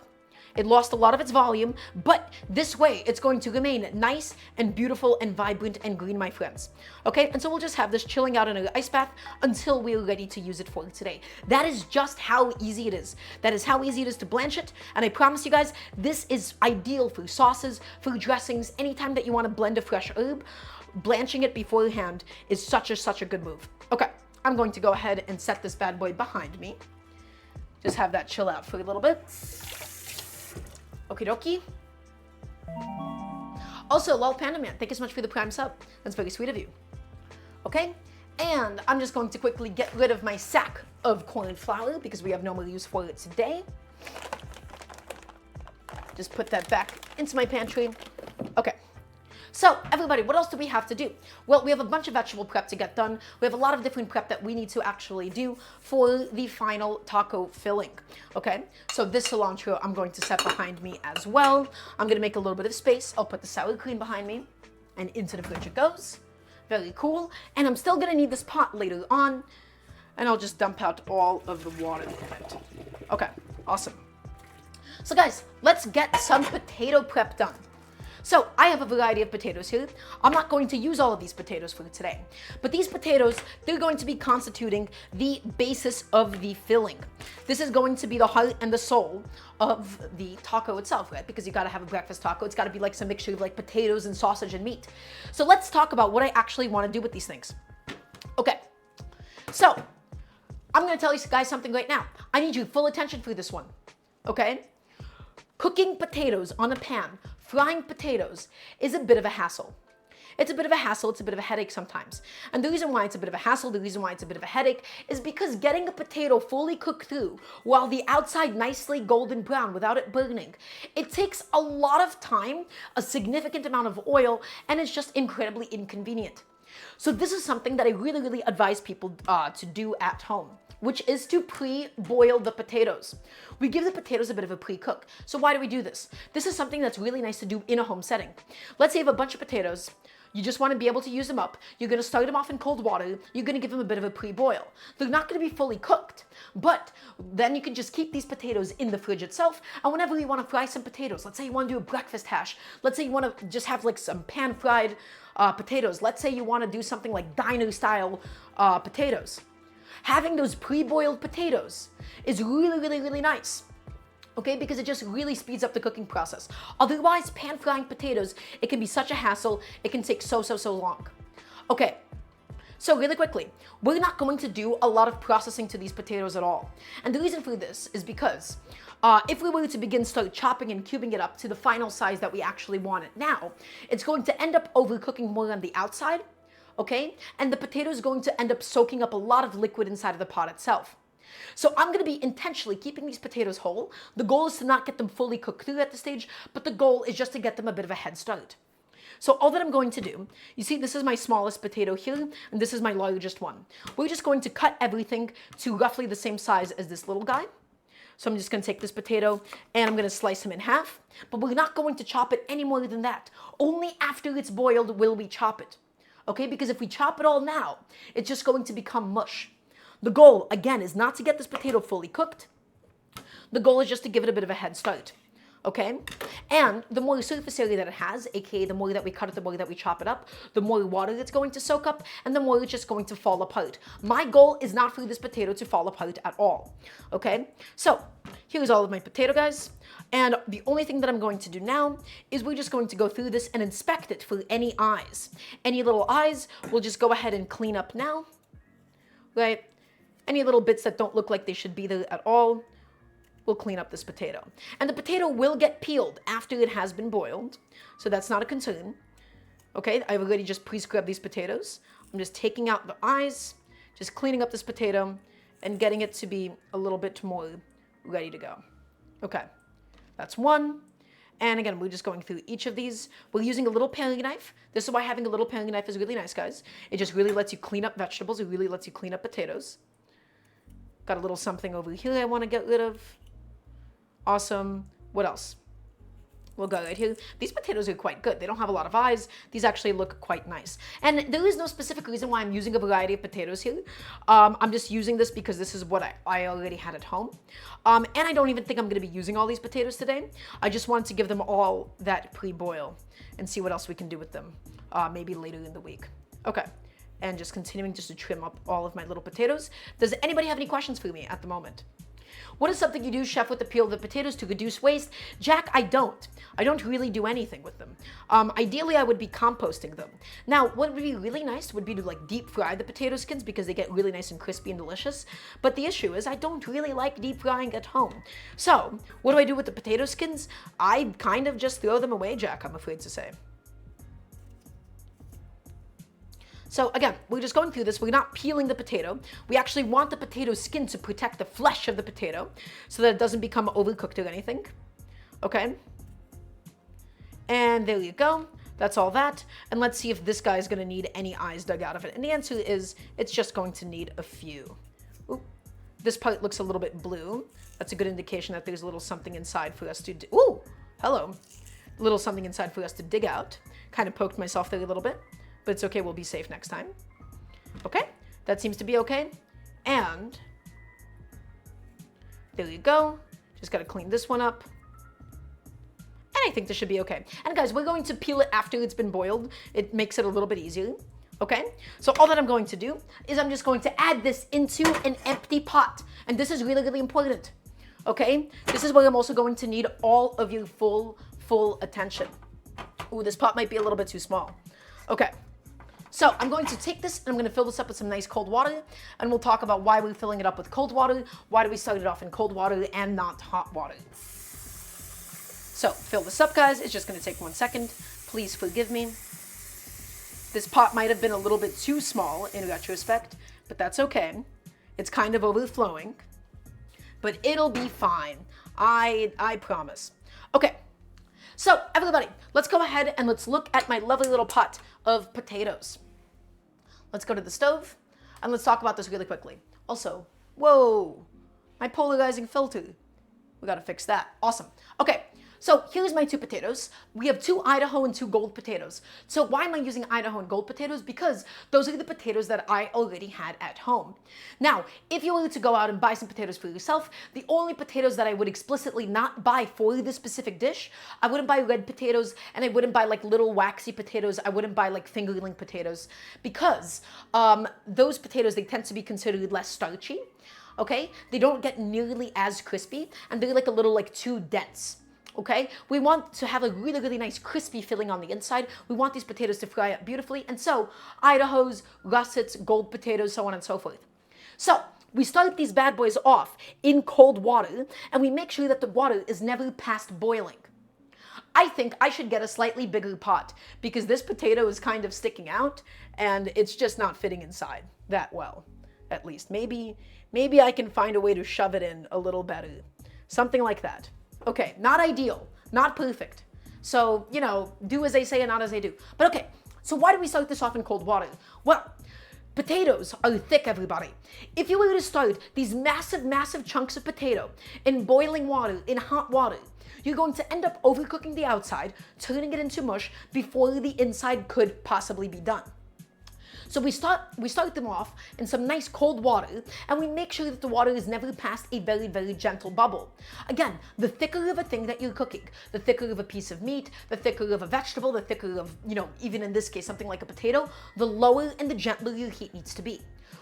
It lost a lot of its volume, but this way it's going to remain nice and beautiful and vibrant and green, my friends. Okay, and so we'll just have this chilling out in an ice bath until we're ready to use it for today. That is just how easy it is. That is how easy it is to blanch it, and I promise you guys, this is ideal for sauces, for dressings, anytime that you want to blend a fresh herb. Blanching it beforehand is such a good move. Okay, I'm going to go ahead and set this bad boy behind me. Just have that chill out for a little bit. Okie dokie. Also, Lol Panda Man, thank you so much for the prime sub. That's very sweet of you. Okay, and I'm just going to quickly get rid of my sack of corn flour because we have no more use for it today. Just put that back into my pantry. Okay. So, everybody, what else do we have to do? Well, we have a bunch of vegetable prep to get done. We have a lot of different prep that we need to actually do for the final taco filling, okay? So this cilantro I'm going to set behind me as well. I'm going to make a little bit of space. I'll put the sour cream behind me, and into the fridge it goes. Very cool. And I'm still going to need this pot later on, and I'll just dump out all of the water in it. Okay, awesome. So, guys, let's get some potato prep done. So I have a variety of potatoes here. I'm not going to use all of these potatoes for today, but these potatoes, they're going to be constituting the basis of the filling. This is going to be the heart and the soul of the taco itself, right? Because you gotta have a breakfast taco. It's gotta be like some mixture of like potatoes and sausage and meat. So let's talk about what I actually wanna do with these things. Okay, so I'm gonna tell you guys something right now. I need your full attention for this one, okay? Cooking potatoes on a pan, frying potatoes is a bit of a hassle. It's a bit of a hassle, it's a bit of a headache sometimes. And the reason why it's a bit of a hassle, the reason why it's a bit of a headache is because getting a potato fully cooked through while the outside nicely golden brown without it burning, it takes a lot of time, a significant amount of oil, and it's just incredibly inconvenient. So this is something that I really advise people to do at home, which is to pre-boil the potatoes. We give the potatoes a bit of a pre-cook. So why do we do this? This is something that's really nice to do in a home setting. Let's say you have a bunch of potatoes, you just want to be able to use them up, you're going to start them off in cold water, you're going to give them a bit of a pre-boil. They're not going to be fully cooked, but then you can just keep these potatoes in the fridge itself, and whenever you want to fry some potatoes, let's say you want to do a breakfast hash, let's say you want to just have like some pan-fried potatoes, let's say you want to do something like diner-style potatoes. Having those pre-boiled potatoes is really nice, okay? Because it just really speeds up the cooking process. Otherwise, pan-frying potatoes, it can be such a hassle. It can take so long. Okay, so really quickly, we're not going to do a lot of processing to these potatoes at all. And the reason for this is because if we were to start chopping and cubing it up to the final size that we actually want it now, it's going to end up overcooking more on the outside, okay? And the potato is going to end up soaking up a lot of liquid inside of the pot itself. So I'm going to be intentionally keeping these potatoes whole. The goal is to not get them fully cooked through at this stage, but the goal is just to get them a bit of a head start. So all that I'm going to do, you see this is my smallest potato here, and this is my largest one. We're just going to cut everything to roughly the same size as this little guy. So I'm just going to take this potato and I'm going to slice him in half, but we're not going to chop it any more than that. Only after it's boiled will we chop it. Okay, because if we chop it all now, it's just going to become mush. The goal, again, is not to get this potato fully cooked. The goal is just to give it a bit of a head start, okay? And the more surface area that it has, aka the more that we cut it, the more that we chop it up, the more water it's going to soak up, and the more it's just going to fall apart. My goal is not for this potato to fall apart at all, okay? So, here's all of my potato, guys. And the only thing that I'm going to do now is we're just going to go through this and inspect it for any eyes. Any little eyes, we'll just go ahead and clean up now, right? Any little bits that don't look like they should be there at all, we'll clean up this potato. And the potato will get peeled after it has been boiled, so that's not a concern. Okay, I've already just pre-scrubbed these potatoes. I'm just taking out the eyes, just cleaning up this potato, and getting it to be a little bit more ready to go. Okay, that's one. And again, we're just going through each of these. We're using a little paring knife. This is why having a little paring knife is really nice, guys. It just really lets you clean up vegetables. It really lets you clean up potatoes. Got a little something over here I want to get rid of. Awesome. What else? We'll go right here. These potatoes are quite good. They don't have a lot of eyes. These actually look quite nice. And there is no specific reason why I'm using a variety of potatoes here. I'm just using this because this is what I already had at home. And I don't even think I'm going to be using all these potatoes today. I just wanted to give them all that pre-boil and see what else we can do with them maybe later in the week. Okay. And just continuing just to trim up all of my little potatoes. Does anybody have any questions for me at the moment? What is something you do, chef, with the peel of the potatoes to reduce waste? Jack, I don't. I don't really do anything with them. Ideally, I would be composting them. Now, what would be really nice would be to like deep fry the potato skins because they get really nice and crispy and delicious. But the issue is I don't really like deep frying at home. So, what do I do with the potato skins? I kind of just throw them away, Jack, I'm afraid to say. So again, we're just going through this. We're not peeling the potato. We actually want the potato skin to protect the flesh of the potato so that it doesn't become overcooked or anything. Okay. And there you go. That's all that. And let's see if this guy is going to need any eyes dug out of it. And the answer is it's just going to need a few. Ooh, this part looks a little bit blue. That's a good indication that there's a little something inside for us to do. Ooh, hello. A little something inside for us to dig out. Kind of poked myself there a little bit. But it's okay, we'll be safe next time. Okay, that seems to be okay. And there you go. Just gotta clean this one up. And I think this should be okay. And guys, we're going to peel it after it's been boiled. It makes it a little bit easier. Okay, so all that I'm going to do is I'm just going to add this into an empty pot. And this is really, really important. Okay, this is where I'm also going to need all of your full attention. Ooh, this pot might be a little bit too small. Okay. So I'm going to take this and I'm going to fill this up with some nice cold water, and we'll talk about why we're filling it up with cold water, why do we start it off in cold water and not hot water. So fill this up, guys. It's just going to take 1 second. Please forgive me. This pot might have been a little bit too small in retrospect, but that's okay. It's kind of overflowing, but it'll be fine. I promise. Okay. So everybody, let's go ahead and let's look at my lovely little pot of potatoes. Let's go to the stove and let's talk about this really quickly. Also, whoa, my polarizing filter. We gotta fix that. Awesome. Okay, so here's my 2 potatoes. We have 2 Idaho and 2 gold potatoes. So why am I using Idaho and gold potatoes? Because those are the potatoes that I already had at home. Now, if you were to go out and buy some potatoes for yourself, the only potatoes that I would explicitly not buy for this specific dish, I wouldn't buy red potatoes, and I wouldn't buy like little waxy potatoes. I wouldn't buy like fingerling potatoes because those potatoes, they tend to be considered less starchy. Okay, they don't get nearly as crispy, and they're like a little like too dense. Okay, we want to have a really, really nice crispy filling on the inside. We want these potatoes to fry up beautifully. And so Idaho's, russets, gold potatoes, so on and so forth. So we start these bad boys off in cold water, and we make sure that the water is never past boiling. I think I should get a slightly bigger pot because this potato is kind of sticking out and it's just not fitting inside that well, at least. Maybe I can find a way to shove it in a little better. Something like that. Okay, not ideal, not perfect. So, you know, do as they say and not as they do. But okay, so why do we start this off in cold water? Well, potatoes are thick, everybody. If you were to start these massive, massive chunks of potato in boiling water, in hot water, you're going to end up overcooking the outside, turning it into mush before the inside could possibly be done. So we start them off in some nice cold water, and we make sure that the water is never past a very, very gentle bubble. Again, the thicker of a thing that you're cooking, the thicker of a piece of meat, the thicker of a vegetable, the thicker of, you know, even in this case, something like a potato, the lower and the gentler your heat needs to be.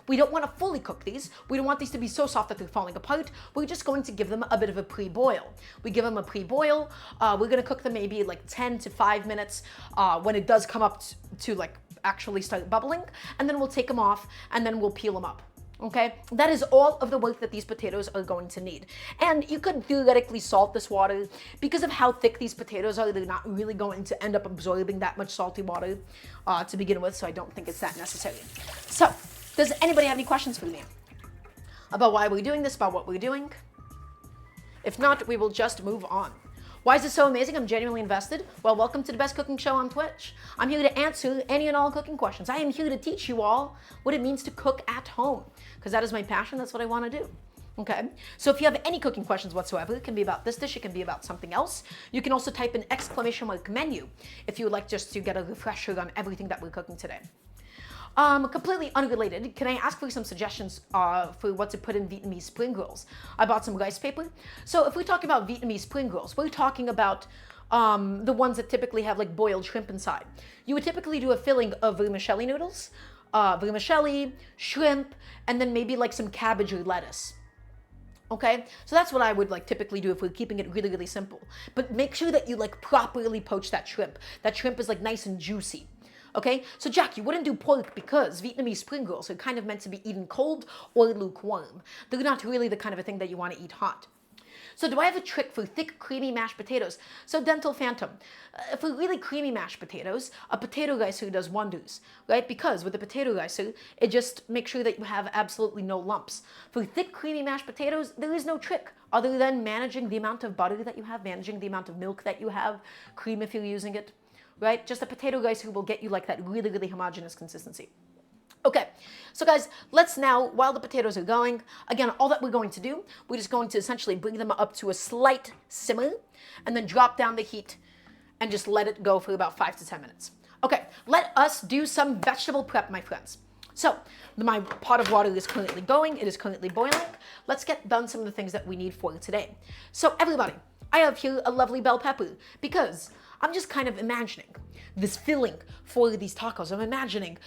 We don't want to fully cook these. We don't want these to be so soft that they're falling apart. We're just going to give them a bit of a pre-boil. We give them a pre-boil. We're going to cook them maybe like 10 to 5 minutes when it does come up to like actually start bubbling, and then we'll take them off and then we'll peel them up. Okay, that is all of the work that these potatoes are going to need. And you could theoretically salt this water. Because of how thick these potatoes are, they're not really going to end up absorbing that much salty water to begin with, so I don't think it's that necessary. So, does anybody have any questions for me about why we're doing this, about what we're doing? If not, we will just move on. Why is this so amazing? I'm genuinely invested. Well, welcome to the best cooking show on Twitch. I'm here to answer any and all cooking questions. I am here to teach you all what it means to cook at home, because that is my passion. That's what I want to do. Okay, so if you have any cooking questions whatsoever, it can be about this dish, it can be about something else. You can also type in !menu if you would like just to get a refresher on everything that we're cooking today. Completely unrelated, can I ask for some suggestions for what to put in Vietnamese spring rolls? I bought some rice paper. So if we're talking about Vietnamese spring rolls, we're talking about the ones that typically have like boiled shrimp inside. You would typically do a filling of vermicelli noodles, vermicelli, shrimp, and then maybe like some cabbage or lettuce. Okay, so that's what I would like typically do if we're keeping it really, really simple. But make sure that you like properly poach that shrimp. That shrimp is like nice and juicy. Okay, so Jack, you wouldn't do pork because Vietnamese spring rolls are kind of meant to be eaten cold or lukewarm. They're not really the kind of a thing that you want to eat hot. So do I have a trick for thick, creamy mashed potatoes? So Dental Phantom, for really creamy mashed potatoes, a potato ricer does wonders, right? Because with the potato ricer, it just makes sure that you have absolutely no lumps. For thick, creamy mashed potatoes, there is no trick other than managing the amount of butter that you have, managing the amount of milk that you have, cream if you're using it. Right? Just a potato ricer will get you like that really, really homogeneous consistency. Okay, so guys, let's now, while the potatoes are going, again, all that we're going to do, we're just going to essentially bring them up to a slight simmer and then drop down the heat and just let it go for about 5 to 10 minutes. Okay, let us do some vegetable prep, my friends. So, my pot of water is currently going, it is currently boiling. Let's get done some of the things that we need for today. So everybody, I have here a lovely bell pepper because I'm just kind of imagining this filling for these tacos. I'm imagining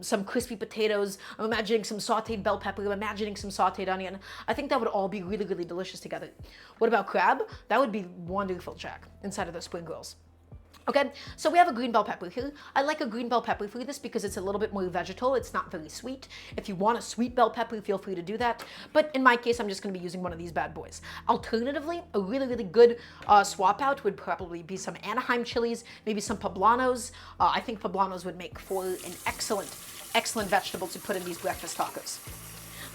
some crispy potatoes. I'm imagining some sauteed bell pepper. I'm imagining some sauteed onion. I think that would all be really, really delicious together. What about crab? That would be wonderful, Jack, inside of those spring rolls. Okay, so we have a green bell pepper here. I like a green bell pepper for this because it's a little bit more vegetal. It's not very sweet. If you want a sweet bell pepper, feel free to do that. But in my case, I'm just going to be using one of these bad boys. Alternatively, a really, really good swap out would probably be some Anaheim chilies, maybe some poblanos. I think poblanos would make for an excellent, excellent vegetable to put in these breakfast tacos.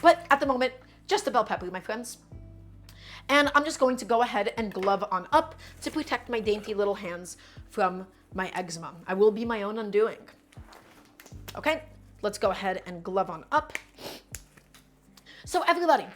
But at the moment, just a bell pepper, my friends. And I'm just going to go ahead and glove on up to protect my dainty little hands from my eczema. I will be my own undoing. Okay, let's go ahead and glove on up. So everybody,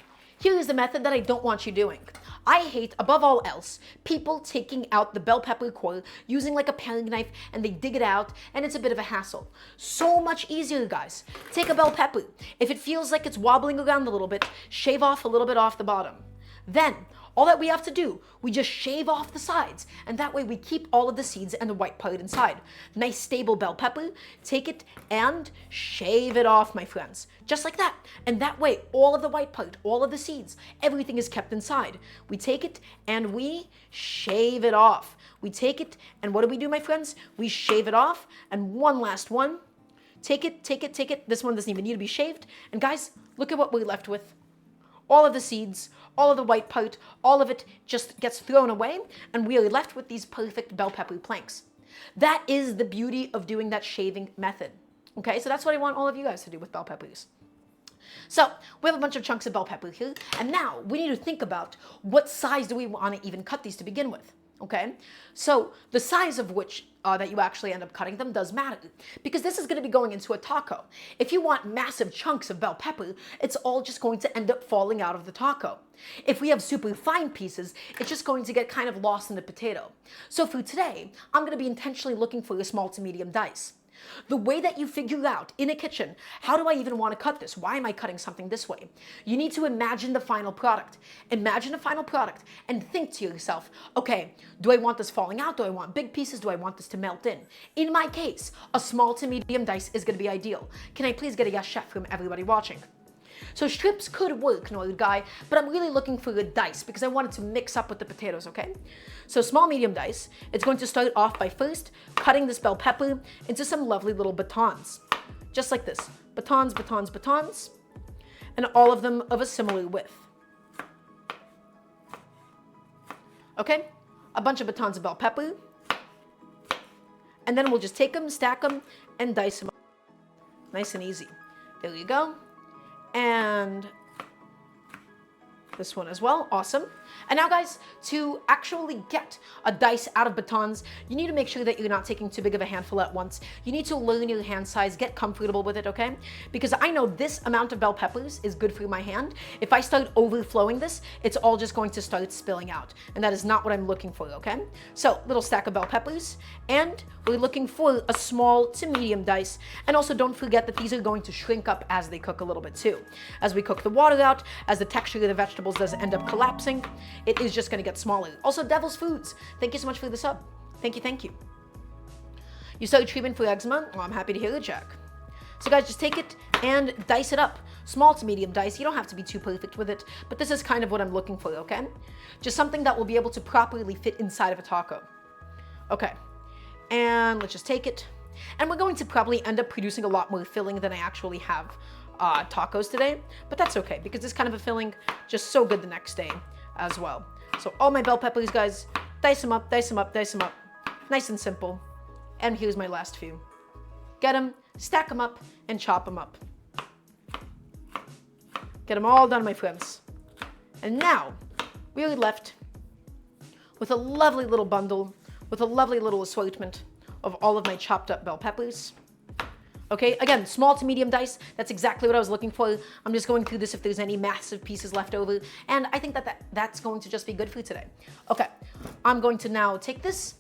here is the method that I don't want you doing. I hate, above all else, people taking out the bell pepper core, using like a paring knife, and they dig it out, and it's a bit of a hassle. So much easier, guys. Take a bell pepper. If it feels like it's wobbling around a little bit, shave off a little bit off the bottom. Then, all that we have to do, we just shave off the sides, and that way we keep all of the seeds and the white part inside. Nice stable bell pepper, take it and shave it off, my friends. Just like that. And that way, all of the white part, all of the seeds, everything is kept inside. We take it and we shave it off. We take it, and what do we do, my friends? We shave it off, and one last one. Take it, take it, take it. This one doesn't even need to be shaved. And guys, look at what we're left with. All of the seeds, all of the white part, all of it just gets thrown away, and we are left with these perfect bell pepper planks. That is the beauty of doing that shaving method. Okay, so that's what I want all of you guys to do with bell peppers. So we have a bunch of chunks of bell pepper here, and now we need to think about what size do we want to even cut these to begin with. Okay, so the size of which that you actually end up cutting them does matter, because this is going to be going into a taco. If you want massive chunks of bell pepper, it's all just going to end up falling out of the taco. If we have super fine pieces, it's just going to get kind of lost in the potato. So for today, I'm going to be intentionally looking for a small to medium dice. The way that you figure out in a kitchen, how do I even want to cut this? Why am I cutting something this way? You need to imagine the final product. Imagine the final product and think to yourself, okay, do I want this falling out? Do I want big pieces? Do I want this to melt in? In my case, a small to medium dice is going to be ideal. Can I please get a yes chef from everybody watching? So strips could work, Noid Guy, but I'm really looking for a dice because I want it to mix up with the potatoes, okay? So small, medium dice. It's going to start off by first cutting this bell pepper into some lovely little batons. Just like this. Batons, batons, batons. And all of them of a similar width. Okay? A bunch of batons of bell pepper. And then we'll just take them, stack them, and dice them up. Nice and easy. There you go. And This one as well, awesome. And now guys, to actually get a dice out of batons, you need to make sure that you're not taking too big of a handful at once. You need to learn your hand size, get comfortable with it, okay? Because I know this amount of bell peppers is good for my hand. If I start overflowing this, it's all just going to start spilling out. And that is not what I'm looking for, okay? So, little stack of bell peppers, and we're looking for a small to medium dice. And also don't forget that these are going to shrink up as they cook a little bit too. As we cook the water out, as the texture of the vegetables does end up collapsing, it is just going to get smaller. Also, Devil's Foods, thank you so much for the sub. Thank you, thank you. You started treatment for eczema? Well, I'm happy to hear it, Jack. So guys, just take it and dice it up. Small to medium dice. You don't have to be too perfect with it, but this is kind of what I'm looking for, okay? Just something that will be able to properly fit inside of a taco. Okay, and let's just take it. And we're going to probably end up producing a lot more filling than I actually have tacos today, but that's okay because this kind of a filling just so good the next day as well. So all my bell peppers, guys, dice them up, dice them up, dice them up. Nice and simple. And here's my last few. Get them, stack them up, and chop them up. Get them all done, my friends. And now we are left with a lovely little bundle, with a lovely little assortment of all of my chopped up bell peppers. Okay, again, small to medium dice. That's exactly what I was looking for. I'm just going through this if there's any massive pieces left over. And I think that's going to just be good for today. Okay, I'm going to now take this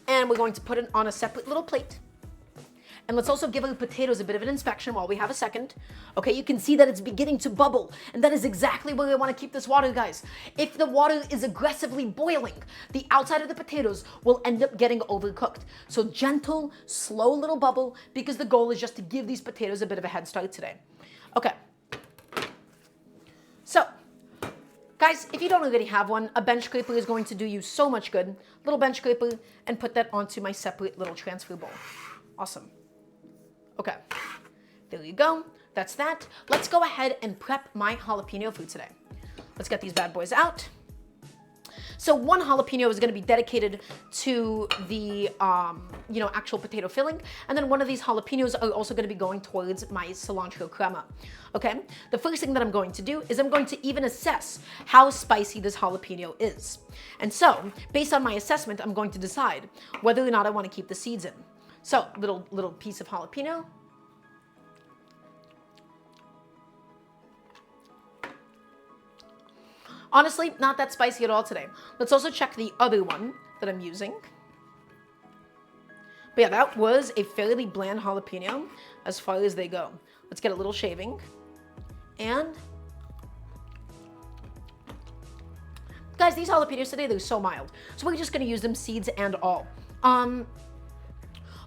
and we're going to put it on a separate little plate. And let's also give our potatoes a bit of an inspection while we have a second. Okay, you can see that it's beginning to bubble. And that is exactly where I want to keep this water, guys. If the water is aggressively boiling, the outside of the potatoes will end up getting overcooked. So gentle, slow little bubble, because the goal is just to give these potatoes a bit of a head start today. Okay. So, guys, if you don't already have one, a bench scraper is going to do you so much good. Little bench scraper, and put that onto my separate little transfer bowl. Awesome. Okay, there you go. That's that. Let's go ahead and prep my jalapeno food today. Let's get these bad boys out. So one jalapeno is going to be dedicated to the, actual potato filling. And then one of these jalapenos are also going to be going towards my cilantro crema. Okay, the first thing that I'm going to do is I'm going to even assess how spicy this jalapeno is. And so, based on my assessment, I'm going to decide whether or not I want to keep the seeds in. So, little piece of jalapeno. Honestly, not that spicy at all today. Let's also check the other one that I'm using. But yeah, that was a fairly bland jalapeno as far as they go. Let's get a little shaving. And guys, these jalapenos today, they're so mild. So we're just gonna use them seeds and all.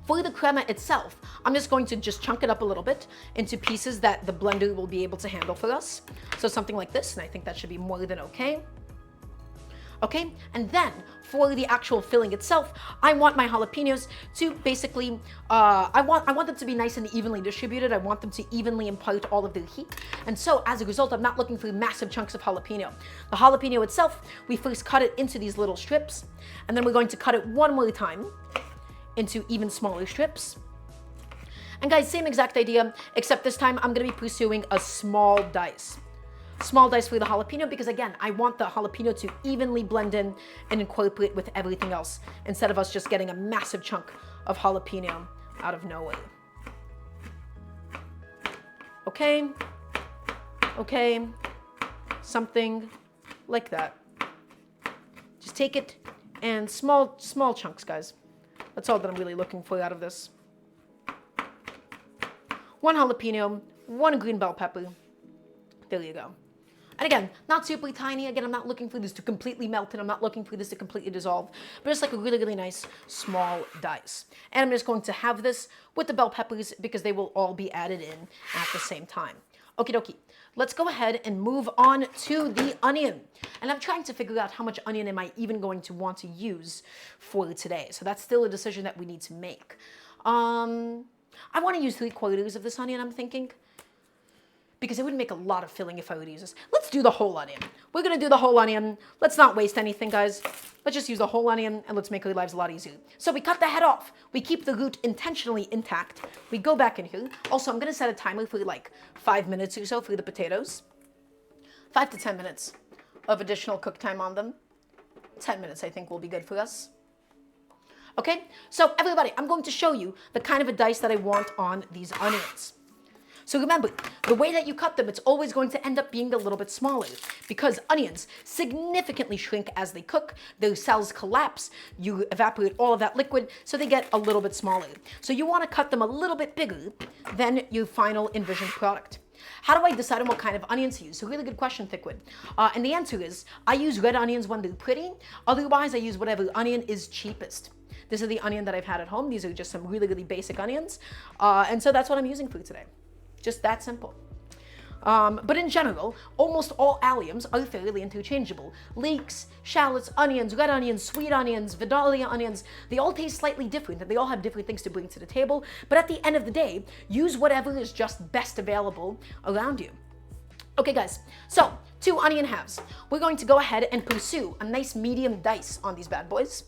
For the crema itself, I'm just going to chunk it up a little bit into pieces that the blender will be able to handle for us. So something like this, and I think that should be more than okay. Okay, and then for the actual filling itself, I want my jalapenos to basically, I want them to be nice and evenly distributed. I want them to evenly impart all of their heat. And so as a result, I'm not looking for massive chunks of jalapeno. The jalapeno itself, we first cut it into these little strips, and then we're going to cut it one more time into even smaller strips. And guys, same exact idea, except this time I'm gonna be pursuing a small dice. Small dice for the jalapeno because again, I want the jalapeno to evenly blend in and incorporate with everything else instead of us just getting a massive chunk of jalapeno out of nowhere. Okay, something like that. Just take it and small chunks, guys. That's all that I'm really looking for out of this. One jalapeno, one green bell pepper. There you go. And again, not super tiny. Again, I'm not looking for this to completely melt and I'm not looking for this to completely dissolve, but just like a really, really nice small dice. And I'm just going to have this with the bell peppers because they will all be added in at the same time. Okie dokie. Let's go ahead and move on to the onion. And I'm trying to figure out how much onion am I even going to want to use for today. So that's still a decision that we need to make. I want to use 3/4 of this onion, I'm thinking, because it would make a lot of filling if I would use this. Let's do the whole onion. We're going to do the whole onion. Let's not waste anything, guys. Let's just use the whole onion and let's make our lives a lot easier. So we cut the head off. We keep the root intentionally intact. We go back in here. Also, I'm going to set a timer for like 5 minutes or so for the potatoes. 5 to 10 minutes. of additional cook time on them. 10 minutes, I think, will be good for us. Okay, so everybody, I'm going to show you the kind of a dice that I want on these onions. So remember, the way that you cut them, it's always going to end up being a little bit smaller because onions significantly shrink as they cook. Their cells collapse. You evaporate all of that liquid, so they get a little bit smaller. So you want to cut them a little bit bigger than your final envisioned product. How do I decide on what kind of onions to use? So really good question, Thickwit. And the answer is, I use red onions when they're pretty. Otherwise, I use whatever onion is cheapest. This is the onion that I've had at home. These are just some really, really basic onions. And so that's what I'm using for today. Just that simple. But in general, almost all alliums are fairly interchangeable. Leeks, shallots, onions, red onions, sweet onions, Vidalia onions, they all taste slightly different and they all have different things to bring to the table. But at the end of the day, use whatever is just best available around you. Okay guys, so 2 onion halves. We're going to go ahead and pursue a nice medium dice on these bad boys.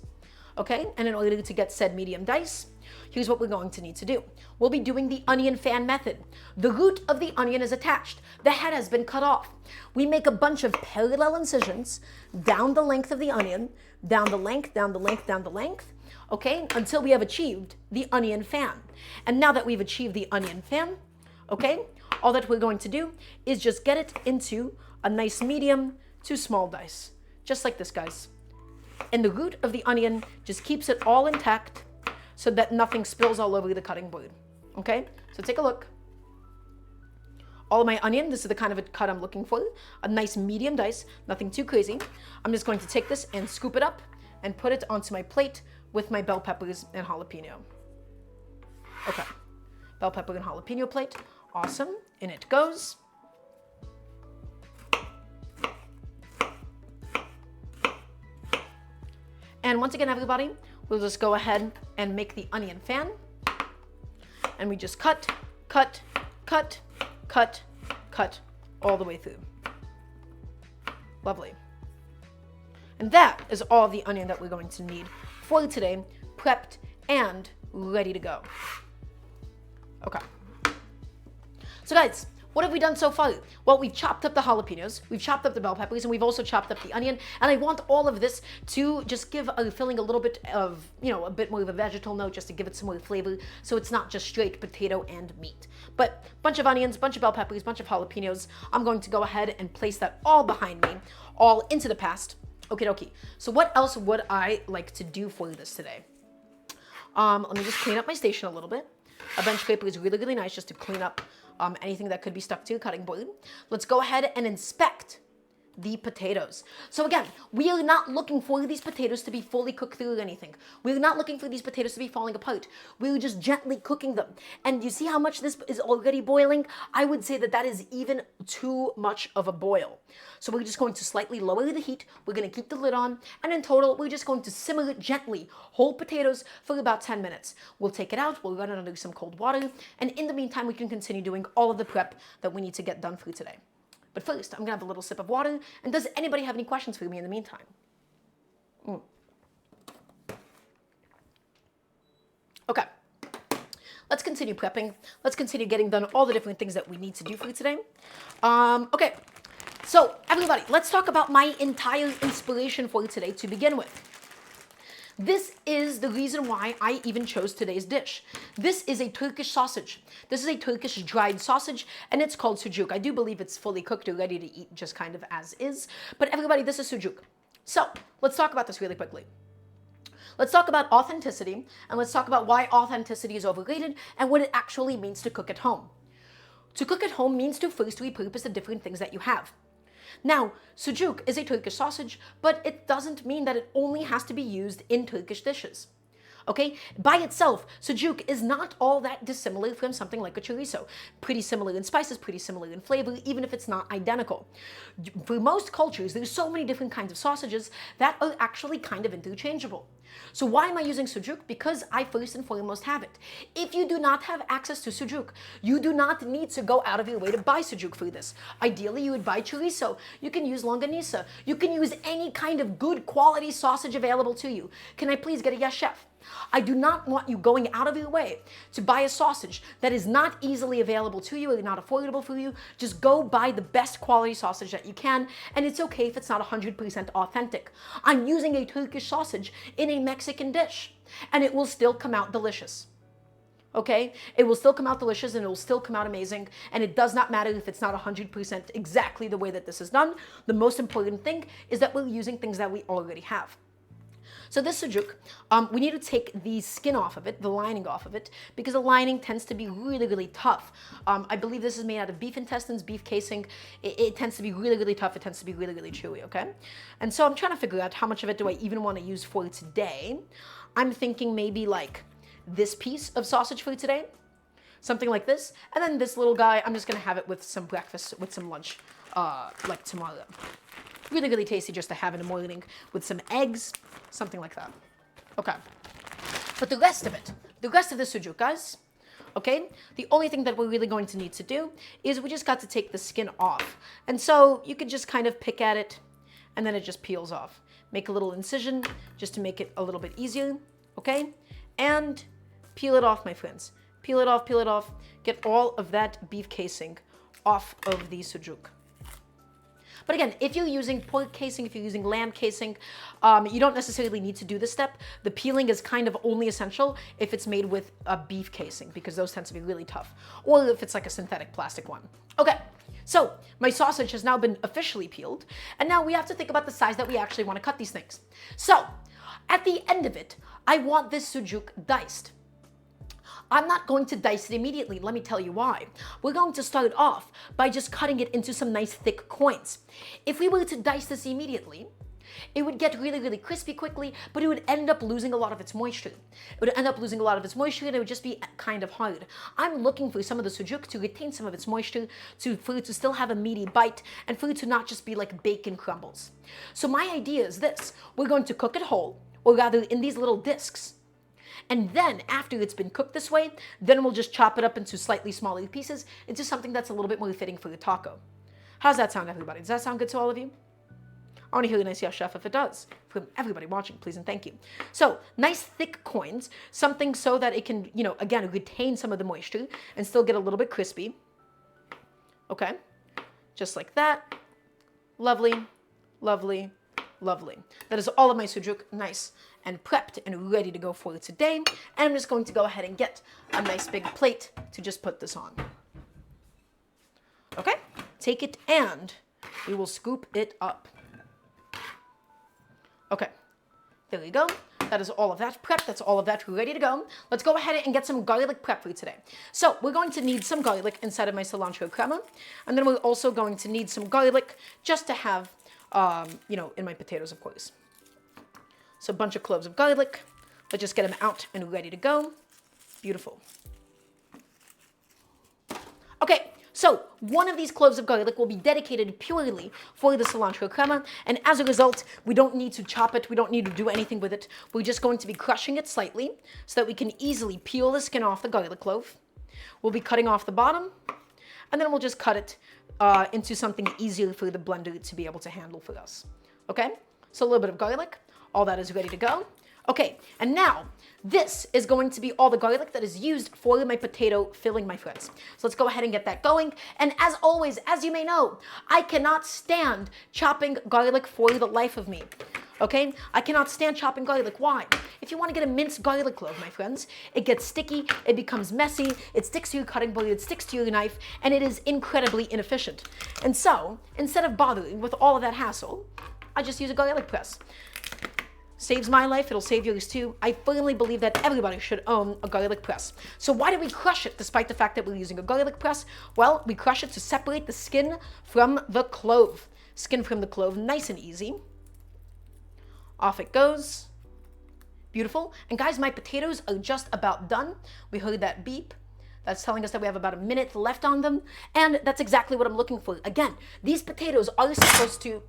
Okay, and in order to get said medium dice, here's what we're going to need to do. We'll be doing the onion fan method. The root of the onion is attached. The head has been cut off. We make a bunch of parallel incisions down the length of the onion, down the length, down the length, down the length, okay, until we have achieved the onion fan. And now that we've achieved the onion fan, okay, all that we're going to do is just get it into a nice medium to small dice. Just like this, guys. And the root of the onion just keeps it all intact so that nothing spills all over the cutting board. Okay, so take a look. All of my onion, this is the kind of a cut I'm looking for. A nice medium dice, nothing too crazy. I'm just going to take this and scoop it up and put it onto my plate with my bell peppers and jalapeno. Okay, bell pepper and jalapeno plate. Awesome, in it goes. And once again, everybody, we'll just go ahead and make the onion fan. And we just cut, cut, cut, cut, cut all the way through. Lovely. And that is all the onion that we're going to need for today, prepped and ready to go. Okay. So guys, what have we done so far? Well, we've chopped up the jalapenos, we've chopped up the bell peppers, and we've also chopped up the onion. And I want all of this to just give a filling a little bit of, a bit more of a vegetal note, just to give it some more flavor, so it's not just straight potato and meat. But bunch of onions, bunch of bell peppers, bunch of jalapenos. I'm going to go ahead and place that all behind me, all into the past. Okie dokie. So what else would I like to do for this today? Let me just clean up my station a little bit. A bench scraper is really, really nice just to clean up anything that could be stuck to a cutting board. Let's go ahead and inspect the potatoes. So again, we are not looking for these potatoes to be fully cooked through or anything. We're not looking for these potatoes to be falling apart. We're just gently cooking them. And you see how much this is already boiling? I would say that that is even too much of a boil. So we're just going to slightly lower the heat. We're going to keep the lid on. And in total, we're just going to simmer it gently, whole potatoes, for about 10 minutes. We'll take it out. We'll run it under some cold water. And in the meantime, we can continue doing all of the prep that we need to get done for today. But first, I'm going to have a little sip of water. And does anybody have any questions for me in the meantime? Okay. Let's continue prepping. Let's continue getting done all the different things that we need to do for today. Okay. So, everybody, let's talk about my entire inspiration for today to begin with. This is the reason why I even chose today's dish. This is a Turkish sausage. This is a Turkish dried sausage, and it's called sujuk. I do believe it's fully cooked or ready to eat, just kind of as is. But everybody, this is sujuk. So, let's talk about this really quickly. Let's talk about authenticity, and let's talk about why authenticity is overrated and what it actually means to cook at home. To cook at home means to first repurpose the different things that you have. Now, sujuk is a Turkish sausage, but it doesn't mean that it only has to be used in Turkish dishes. Okay? By itself, sujuk is not all that dissimilar from something like a chorizo. Pretty similar in spices, pretty similar in flavor, even if it's not identical. For most cultures, there's so many different kinds of sausages that are actually kind of interchangeable. So why am I using sujuk? Because I first and foremost have it. If you do not have access to sujuk, you do not need to go out of your way to buy sujuk for this. Ideally, you would buy chorizo. You can use longanisa. You can use any kind of good quality sausage available to you. Can I please get a yes, chef? I do not want you going out of your way to buy a sausage that is not easily available to you or not affordable for you. Just go buy the best quality sausage that you can, and it's okay if it's not 100% authentic. I'm using a Turkish sausage in a Mexican dish, and it will still come out delicious. Okay? It will still come out delicious, and it will still come out amazing, and it does not matter if it's not 100% exactly the way that this is done. The most important thing is that we're using things that we already have. So this sujuk, we need to take the skin off of it, the lining off of it, because the lining tends to be really, really tough. I believe this is made out of beef intestines, beef casing. It tends to be really, really tough. It tends to be really, really chewy, okay? And so I'm trying to figure out how much of it do I even want to use for today. I'm thinking maybe like this piece of sausage for today, something like this. And then this little guy, I'm just going to have it with some breakfast, with some lunch, like tomorrow. Really, really tasty just to have in the morning with some eggs, something like that. Okay. But the rest of it, the rest of the sujuk, guys, okay, the only thing that we're really going to need to do is we just got to take the skin off. And so you could just kind of pick at it, and then it just peels off. Make a little incision just to make it a little bit easier, okay? And peel it off, my friends. Peel it off, get all of that beef casing off of the sujuk. But again, if you're using pork casing, if you're using lamb casing, you don't necessarily need to do this step. The peeling is kind of only essential if it's made with a beef casing, because those tend to be really tough, or if it's like a synthetic plastic one. Okay, so my sausage has now been officially peeled, and now we have to think about the size that we actually want to cut these things. So at the end of it, I want this sujuk diced. I'm not going to dice it immediately. Let me tell you why. We're going to start off by just cutting it into some nice thick coins. If we were to dice this immediately, it would get really, really crispy quickly, but it would end up losing a lot of its moisture. It would end up losing a lot of its moisture, and it would just be kind of hard. I'm looking for some of the sujuk to retain some of its moisture, for it to still have a meaty bite, and for it to not just be like bacon crumbles. So my idea is this. We're going to cook it whole, or rather in these little discs. And then after it's been cooked this way, then we'll just chop it up into slightly smaller pieces into something that's a little bit more fitting for the taco. How's that sound, everybody? Does that sound good to all of you? I want to hear a nice yes, chef, if it does. From everybody watching, please and thank you. So nice thick coins, something so that it can, again, retain some of the moisture and still get a little bit crispy. Okay, just like that. Lovely, lovely, lovely. That is all of my sujuk, nice and prepped and ready to go for today. And I'm just going to go ahead and get a nice big plate to just put this on. Okay, take it and we will scoop it up. Okay, there we go. That is all of that prepped. That's all of that ready to go. Let's go ahead and get some garlic prep for today. So we're going to need some garlic inside of my cilantro crema. And then we're also going to need some garlic just to have, in my potatoes, of course. So a bunch of cloves of garlic. Let's just get them out and ready to go. Beautiful. Okay, so one of these cloves of garlic will be dedicated purely for the cilantro crema. And as a result, we don't need to chop it. We don't need to do anything with it. We're just going to be crushing it slightly so that we can easily peel the skin off the garlic clove. We'll be cutting off the bottom. And then we'll just cut it into something easier for the blender to be able to handle for us. Okay, so a little bit of garlic. All that is ready to go. Okay, and now this is going to be all the garlic that is used for my potato filling, my friends. So let's go ahead and get that going. And as always, as you may know, I cannot stand chopping garlic for the life of me. Okay, I cannot stand chopping garlic. Why? If you want to get a minced garlic clove, my friends, it gets sticky, it becomes messy, it sticks to your cutting board, it sticks to your knife, and it is incredibly inefficient. And so, instead of bothering with all of that hassle, I just use a garlic press. Saves my life, it'll save yours too. I firmly believe that everybody should own a garlic press. So why do we crush it despite the fact that we're using a garlic press? Well, we crush it to separate the skin from the clove. Skin from the clove, nice and easy. Off it goes. Beautiful. And guys, my potatoes are just about done. We heard that beep. That's telling us that we have about a minute left on them. And that's exactly what I'm looking for. Again, these potatoes are supposed to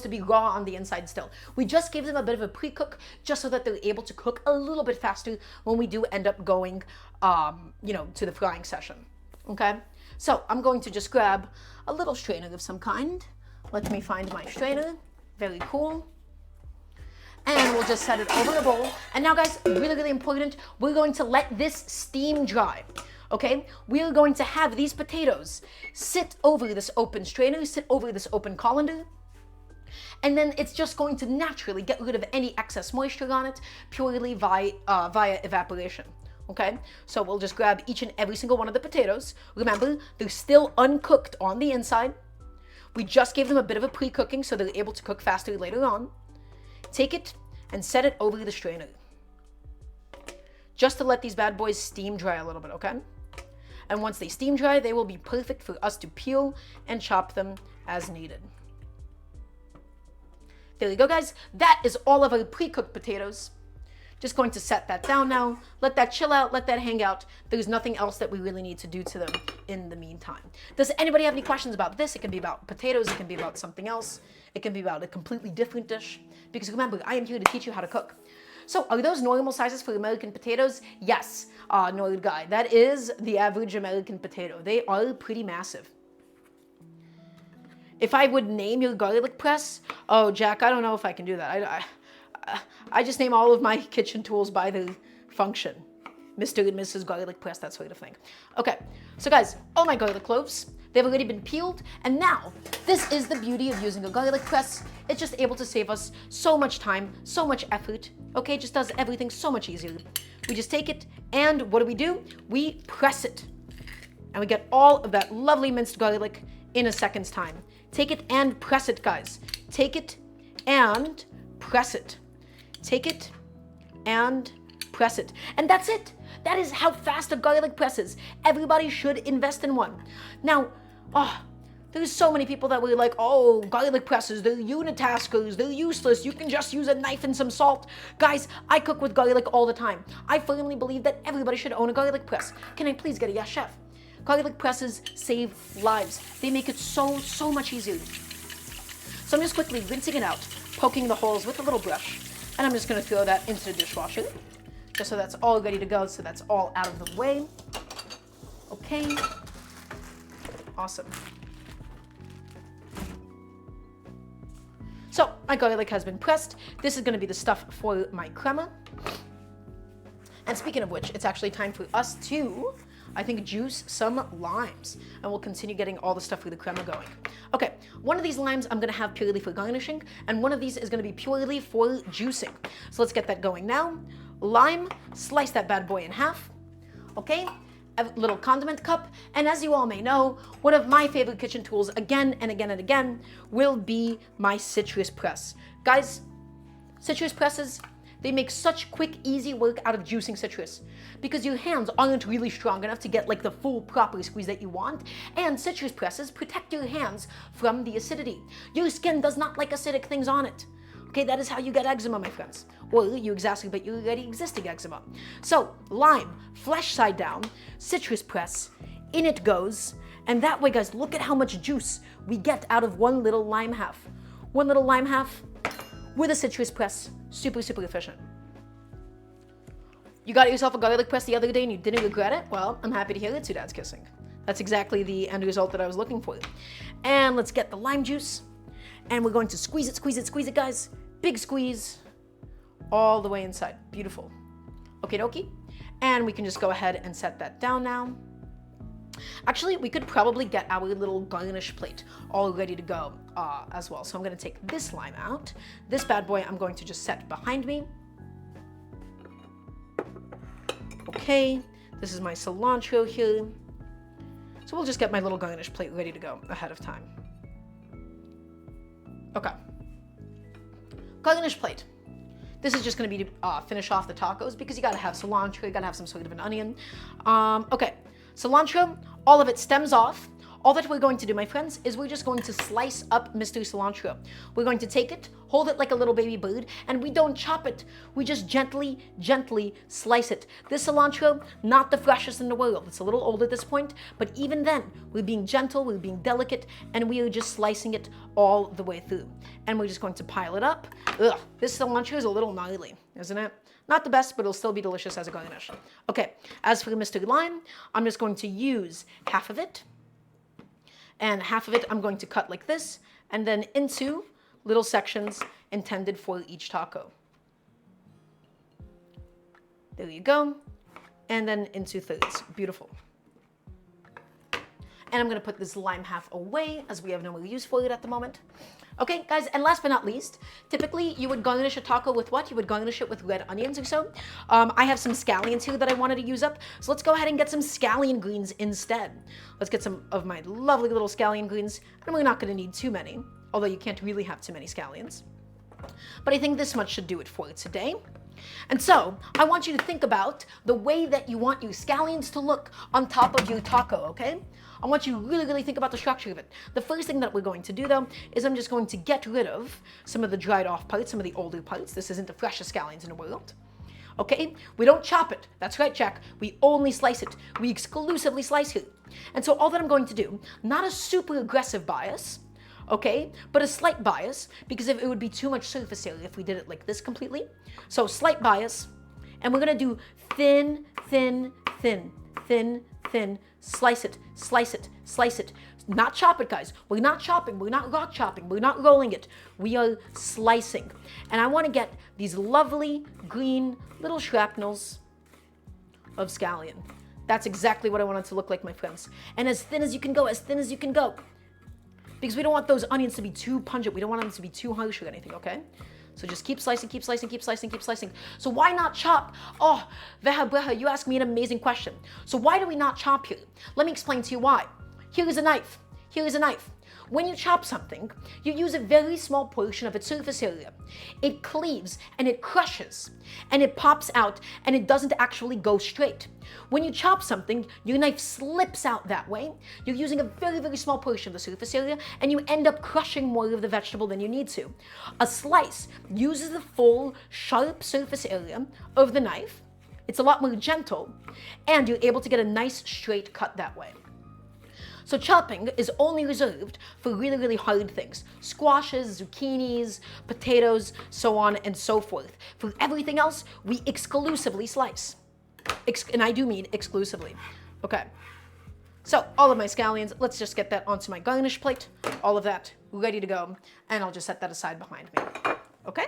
be raw on the inside still. We just gave them a bit of a pre-cook just so that they're able to cook a little bit faster when we do end up going, to the frying session. Okay? So I'm going to just grab a little strainer of some kind. Let me find my strainer. Very cool. And we'll just set it over the bowl. And now guys, really, really important, we're going to let this steam dry. Okay, we're going to have these potatoes sit over this open strainer, sit over this open colander, and then it's just going to naturally get rid of any excess moisture on it purely via evaporation. Okay, so we'll just grab each and every single one of the potatoes. Remember, they're still uncooked on the inside. We just gave them a bit of a pre-cooking so they're able to cook faster later on. Take it and set it over the strainer. Just to let these bad boys steam dry a little bit, okay? And once they steam dry, they will be perfect for us to peel and chop them as needed. There you go, guys. That is all of our pre-cooked potatoes. Just going to set that down now. Let that chill out. Let that hang out. There's nothing else that we really need to do to them in the meantime. Does anybody have any questions about this? It can be about potatoes. It can be about something else. It can be about a completely different dish. Because remember, I am here to teach you how to cook. So are those normal sizes for American potatoes? Yes, Nord Guy. That is the average American potato. They are pretty massive. If I would name your garlic press, oh, Jack, I don't know if I can do that. I just name all of my kitchen tools by their function. Mr. and Mrs. Garlic Press, that sort of thing. Okay, so guys, all my garlic cloves, they've already been peeled, and now, this is the beauty of using a garlic press. It's just able to save us so much time, so much effort, okay? It just does everything so much easier. We just take it, and what do? We press it. And we get all of that lovely minced garlic in a second's time. Take it and press it, guys. Take it and press it. Take it and press it. And that's it. That is how fast a garlic press is. Everybody should invest in one. Now, there's so many people that were like, oh, garlic presses, they're unitaskers, they're useless, you can just use a knife and some salt. Guys, I cook with garlic all the time. I firmly believe that everybody should own a garlic press. Can I please get a yes, chef? Garlic presses save lives. They make it so much easier. So I'm just quickly rinsing it out, poking the holes with a little brush, and I'm just gonna throw that into the dishwasher, just so that's all ready to go, so that's all out of the way. Okay, awesome. So my garlic has been pressed. This is gonna be the stuff for my crema. And speaking of which, it's actually time for us to, I think, juice some limes, and we'll continue getting all the stuff for the crema going. Okay, one of these limes I'm gonna have purely for garnishing, and one of these is gonna be purely for juicing. So let's get that going now. Lime, slice that bad boy in half. Okay, a little condiment cup, and as you all may know, one of my favorite kitchen tools again and again and again will be my citrus press. Guys, citrus presses, they make such quick, easy work out of juicing citrus because your hands aren't really strong enough to get like the full proper squeeze that you want, and citrus presses protect your hands from the acidity. Your skin does not like acidic things on it. Okay, that is how you get eczema, my friends. Or you exacerbate your already existing eczema. So, lime, flesh side down, citrus press, in it goes, and that way, guys, look at how much juice we get out of one little lime half. One little lime half with a citrus press, super efficient. You got yourself a garlic press the other day and you didn't regret it? Well, I'm happy to hear it, two dads kissing. That's exactly the end result that I was looking for. And let's get the lime juice, and we're going to squeeze it, guys. Big squeeze all the way inside. Beautiful. Okie dokie. And we can just go ahead and set that down now. Actually, we could probably get our little garnish plate all ready to go as well. So I'm going to take this lime out. This bad boy I'm going to just set behind me. Okay, this is my cilantro here. So we'll just get my little garnish plate ready to go ahead of time. Okay. Garnish plate. This is just going to be to finish off the tacos because you got to have cilantro, you got to have some sort of an onion. Okay, cilantro, all of it stems off. All that we're going to do, my friends, is we're just going to slice up Mr. Cilantro. We're going to take it, hold it like a little baby bird, and we don't chop it. We just gently slice it. This cilantro, not the freshest in the world. It's a little old at this point, but even then, we're being gentle, we're being delicate, and we are just slicing it all the way through. And we're just going to pile it up. Ugh, this cilantro is a little gnarly, isn't it? Not the best, but it'll still be delicious as a garnish. Okay, as for Mr. Lime, I'm just going to use half of it. And half of it I'm going to cut like this, and then into little sections intended for each taco. There you go. And then into thirds. Beautiful. And I'm gonna put this lime half away as we have no more use for it at the moment. Okay, guys, and last but not least, typically you would garnish a taco with what? You would garnish it with red onions or so. I have some scallions here that I wanted to use up, so let's go ahead and get some scallion greens instead. Let's get some of my lovely little scallion greens, and we're not gonna need too many, although you can't really have too many scallions. But I think this much should do it for today. And so, I want you to think about the way that you want your scallions to look on top of your taco, okay? I want you to really think about the structure of it. The first thing that we're going to do though, is I'm just going to get rid of some of the dried off parts, some of the older parts. This isn't the freshest scallions in the world. Okay? We don't chop it. That's right, Jack. We only slice it. We exclusively slice it. And so all that I'm going to do, not a super aggressive bias, okay, but a slight bias, because it would be too much surface area if we did it like this completely. So slight bias, and we're gonna do thin, thin, thin, thin, thin, slice it, slice it, slice it. Not chop it, guys. We're not chopping, we're not raw chopping, we're not rolling it. We are slicing. And I wanna get these lovely green little shrapnels of scallion. That's exactly what I want it to look like, my friends. And as thin as you can go, as thin as you can go. Because we don't want those onions to be too pungent. We don't want them to be too harsh or anything, okay? So just keep slicing, keep slicing, keep slicing, keep slicing. So why not chop? Oh, Veha, you asked me an amazing question. So why do we not chop here? Let me explain to you why. Here is a knife. Here is a knife. When you chop something, you use a very small portion of its surface area. It cleaves and it crushes and it pops out and it doesn't actually go straight. When you chop something, your knife slips out that way. You're using a very small portion of the surface area and you end up crushing more of the vegetable than you need to. A slice uses the full, sharp surface area of the knife. It's a lot more gentle and you're able to get a nice straight cut that way. So chopping is only reserved for really hard things. Squashes, zucchinis, potatoes, so on and so forth. For everything else, we exclusively slice. And I do mean exclusively. Okay. So all of my scallions, let's just get that onto my garnish plate. All of that ready to go. And I'll just set that aside behind me. Okay?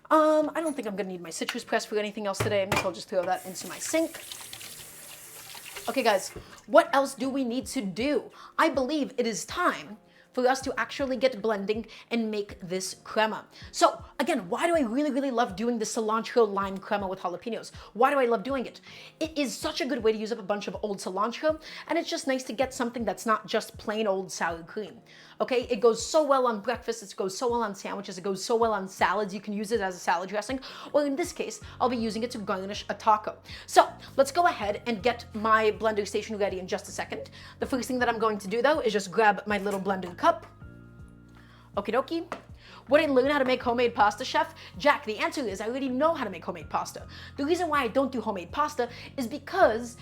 I don't think I'm gonna need my citrus press for anything else today, so I'll just throw that into my sink. Okay guys, what else do we need to do? I believe it is time for us to actually get blending and make this crema. So again, why do I really love doing the cilantro lime crema with jalapenos? Why do I love doing it? It is such a good way to use up a bunch of old cilantro, and it's just nice to get something that's not just plain old sour cream. Okay, it goes so well on breakfast, it goes so well on sandwiches, it goes so well on salads. You can use it as a salad dressing, or in this case, I'll be using it to garnish a taco. So let's go ahead and get my blender station ready in just a second. The first thing that I'm going to do though is just grab my little blender cup. Okie dokie. Would I learn how to make homemade pasta, chef? Jack, the answer is I already know how to make homemade pasta. The reason why I don't do homemade pasta is because,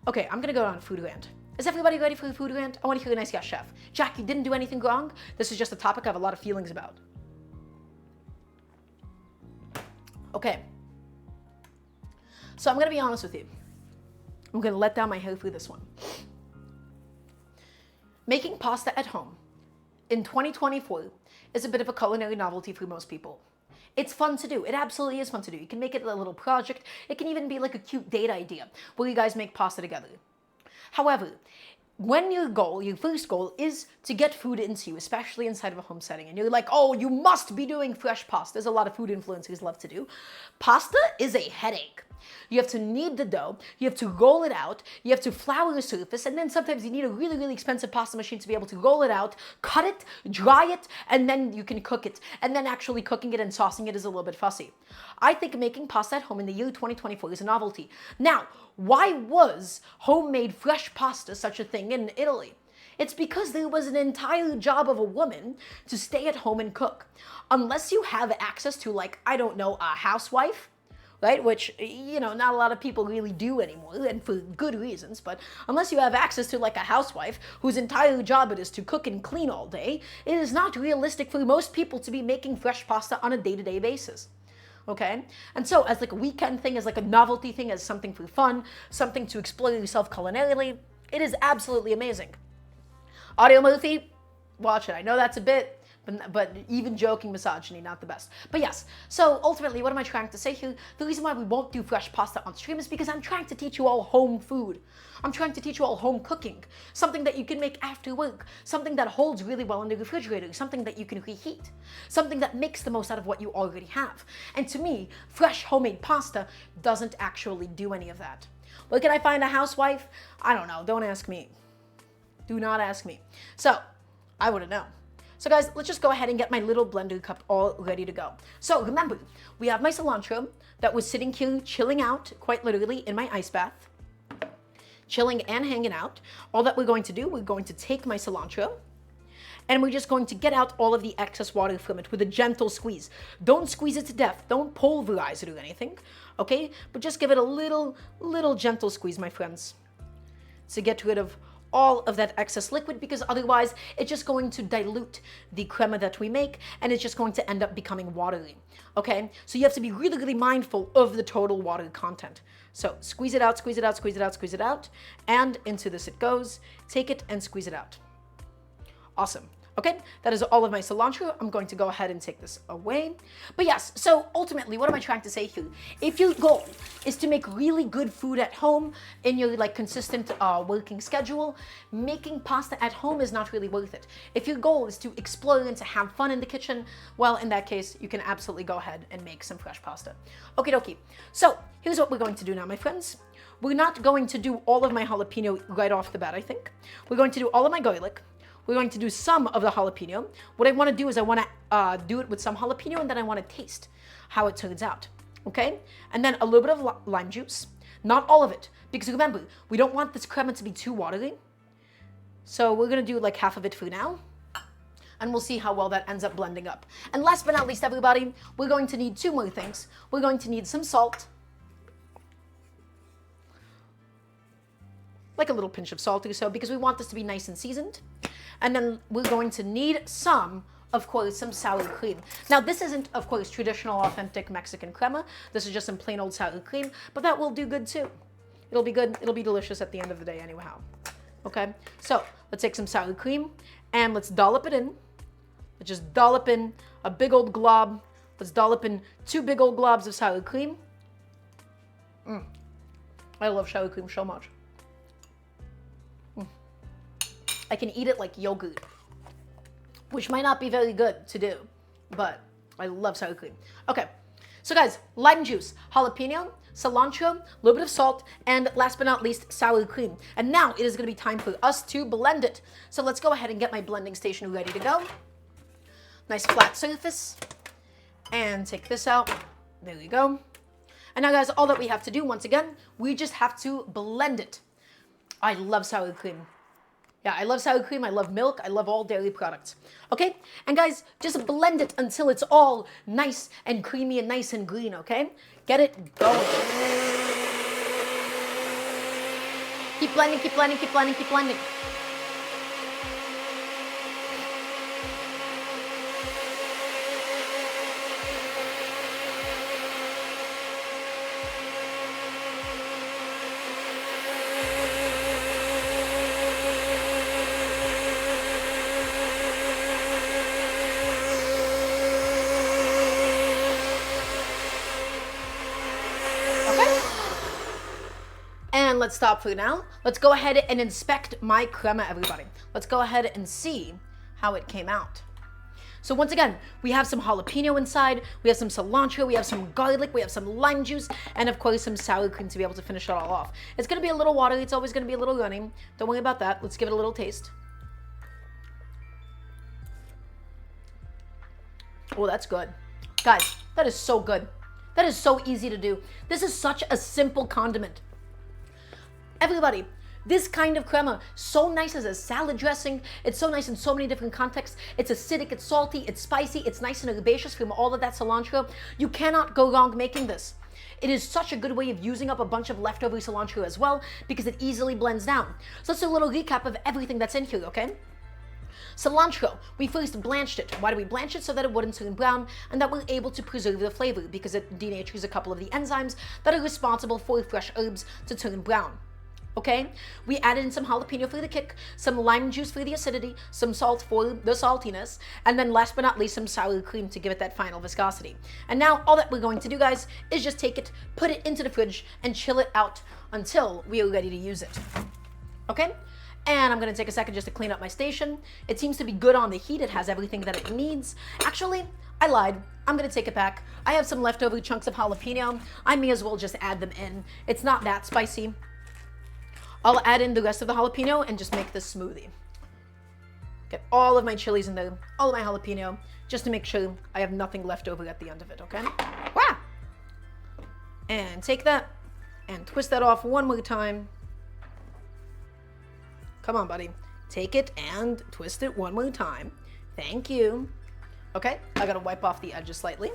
okay, I'm gonna go on food rant. Is everybody ready for the food rant? I want to hear a nice yes, chef. Jack, you didn't do anything wrong. This is just a topic I have a lot of feelings about. Okay. So I'm gonna be honest with you. I'm gonna let down my hair for this one. Making pasta at home in 2024 is a bit of a culinary novelty for most people. It's fun to do. It absolutely is fun to do. You can make it a little project. It can even be like a cute date idea where you guys make pasta together. However, when your first goal is to get food into you, especially inside of a home setting, and you're like, oh, you must be doing fresh pasta, as a lot of food influencers love to do, pasta is a headache. You have to knead the dough, you have to roll it out, you have to flour the surface, and then sometimes you need a really expensive pasta machine to be able to roll it out, cut it, dry it, and then you can cook it. And then actually cooking it and saucing it is a little bit fussy. I think making pasta at home in the year 2024 is a novelty. Now, why was homemade fresh pasta such a thing in Italy? It's because there was an entire job of a woman to stay at home and cook. Unless you have access to, like, I don't know, a housewife, right? Which, you know, not a lot of people really do anymore, and for good reasons, but unless you have access to like a housewife whose entire job it is to cook and clean all day, it is not realistic for most people to be making fresh pasta on a day-to-day basis. Okay? And so as like a weekend thing, as like a novelty thing, as something for fun, something to explore yourself culinarily, it is absolutely amazing. Audio Murphy, watch it. I know that's a bit but even joking misogyny, not the best. But yes, so ultimately, what am I trying to say here? The reason why we won't do fresh pasta on stream is because I'm trying to teach you all home food. I'm trying to teach you all home cooking, something that you can make after work, something that holds really well in the refrigerator, something that you can reheat, something that makes the most out of what you already have. And to me, fresh homemade pasta doesn't actually do any of that. Where can I find a housewife? I don't know. Don't ask me. Do not ask me. So, I wouldn't know. So guys, let's just go ahead and get my little blender cup all ready to go. So remember, we have my cilantro that was sitting here chilling out, quite literally, in my ice bath. Chilling and hanging out. All that we're going to do, we're going to take my cilantro and we're just going to get out all of the excess water from it with a gentle squeeze. Don't squeeze it to death. Don't pulverize it or anything, okay? But just give it a little gentle squeeze, my friends, to get rid of all of that excess liquid, because otherwise it's just going to dilute the crema that we make and it's just going to end up becoming watery, okay? So you have to be really mindful of the total water content. So squeeze it out, squeeze it out, squeeze it out, squeeze it out, and into this it goes. Take it and squeeze it out. Awesome. Okay, that is all of my cilantro. I'm going to go ahead and take this away. But yes, so ultimately, what am I trying to say here? If your goal is to make really good food at home in your like consistent working schedule, making pasta at home is not really worth it. If your goal is to explore and to have fun in the kitchen, well, in that case, you can absolutely go ahead and make some fresh pasta. Okie dokie. So here's what we're going to do now, my friends. We're not going to do all of my jalapeno right off the bat, I think. We're going to do all of my garlic. We're going to do some of the jalapeno. What I want to do is I want to do it with some jalapeno, and then I want to taste how it turns out, okay? And then a little bit of lime juice, not all of it, because remember, we don't want this crema to be too watery. So we're going to do like half of it for now, and we'll see how well that ends up blending up. And last but not least, everybody, we're going to need two more things. We're going to need some salt, like a little pinch of salt or so, because we want this to be nice and seasoned. And then we're going to need some, of course, some sour cream. Now, this isn't, of course, traditional, authentic Mexican crema. This is just some plain old sour cream, but that will do good too. It'll be good. It'll be delicious at the end of the day anyhow. Okay, so let's take some sour cream and let's dollop it in. Let's just dollop in a big old glob. Let's dollop in 2 big old globs of sour cream. I love sour cream so much. I can eat it like yogurt, which might not be very good to do, but I love sour cream. Okay, so guys, lime juice, jalapeno, cilantro, a little bit of salt, and last but not least, sour cream. And now it is going to be time for us to blend it. So let's go ahead and get my blending station ready to go. Nice flat surface. And take this out. There we go. And now guys, all that we have to do, once again, we just have to blend it. I love sour cream. Yeah, I love sour cream, I love milk, I love all dairy products. Okay? And guys, just blend it until it's all nice and creamy and nice and green, okay? Get it going. Keep blending, keep blending, keep blending, keep blending. Let's stop for now. Let's go ahead and inspect my crema, everybody. Let's go ahead and see how it came out. So once again, we have some jalapeno inside, we have some cilantro, we have some garlic, we have some lime juice, and of course some sour cream to be able to finish it all off. It's gonna be a little watery, it's always gonna be a little runny. Don't worry about that. Let's give it a little taste. Oh, that's good. Guys, that is so good. That is so easy to do. This is such a simple condiment. Everybody, this kind of crema, so nice as a salad dressing. It's so nice in so many different contexts. It's acidic, it's salty, it's spicy, it's nice and herbaceous from all of that cilantro. You cannot go wrong making this. It is such a good way of using up a bunch of leftover cilantro as well, because it easily blends down. So let's do a little recap of everything that's in here, okay? Cilantro, we first blanched it. Why do we blanch it? So that it wouldn't turn brown and that we're able to preserve the flavor, because it denatures a couple of the enzymes that are responsible for fresh herbs to turn brown. Okay, we added in some jalapeno for the kick, some lime juice for the acidity, some salt for the saltiness, and then last but not least, some sour cream to give it that final viscosity. And now all that we're going to do, guys, is just take it, put it into the fridge, and chill it out until we are ready to use it. Okay? And I'm gonna take a second just to clean up my station. It seems to be good on the heat. It has everything that it needs. Actually, I lied. I'm gonna take it back. I have some leftover chunks of jalapeno. I may as well just add them in. It's not that spicy. I'll add in the rest of the jalapeno and just make this smoothie. Get all of my chilies in there, all of my jalapeno, just to make sure I have nothing left over at the end of it, okay? Wow! And take that and twist that off one more time. Come on, buddy. Take it and twist it one more time. Thank you. Okay, I gotta wipe off the edges slightly.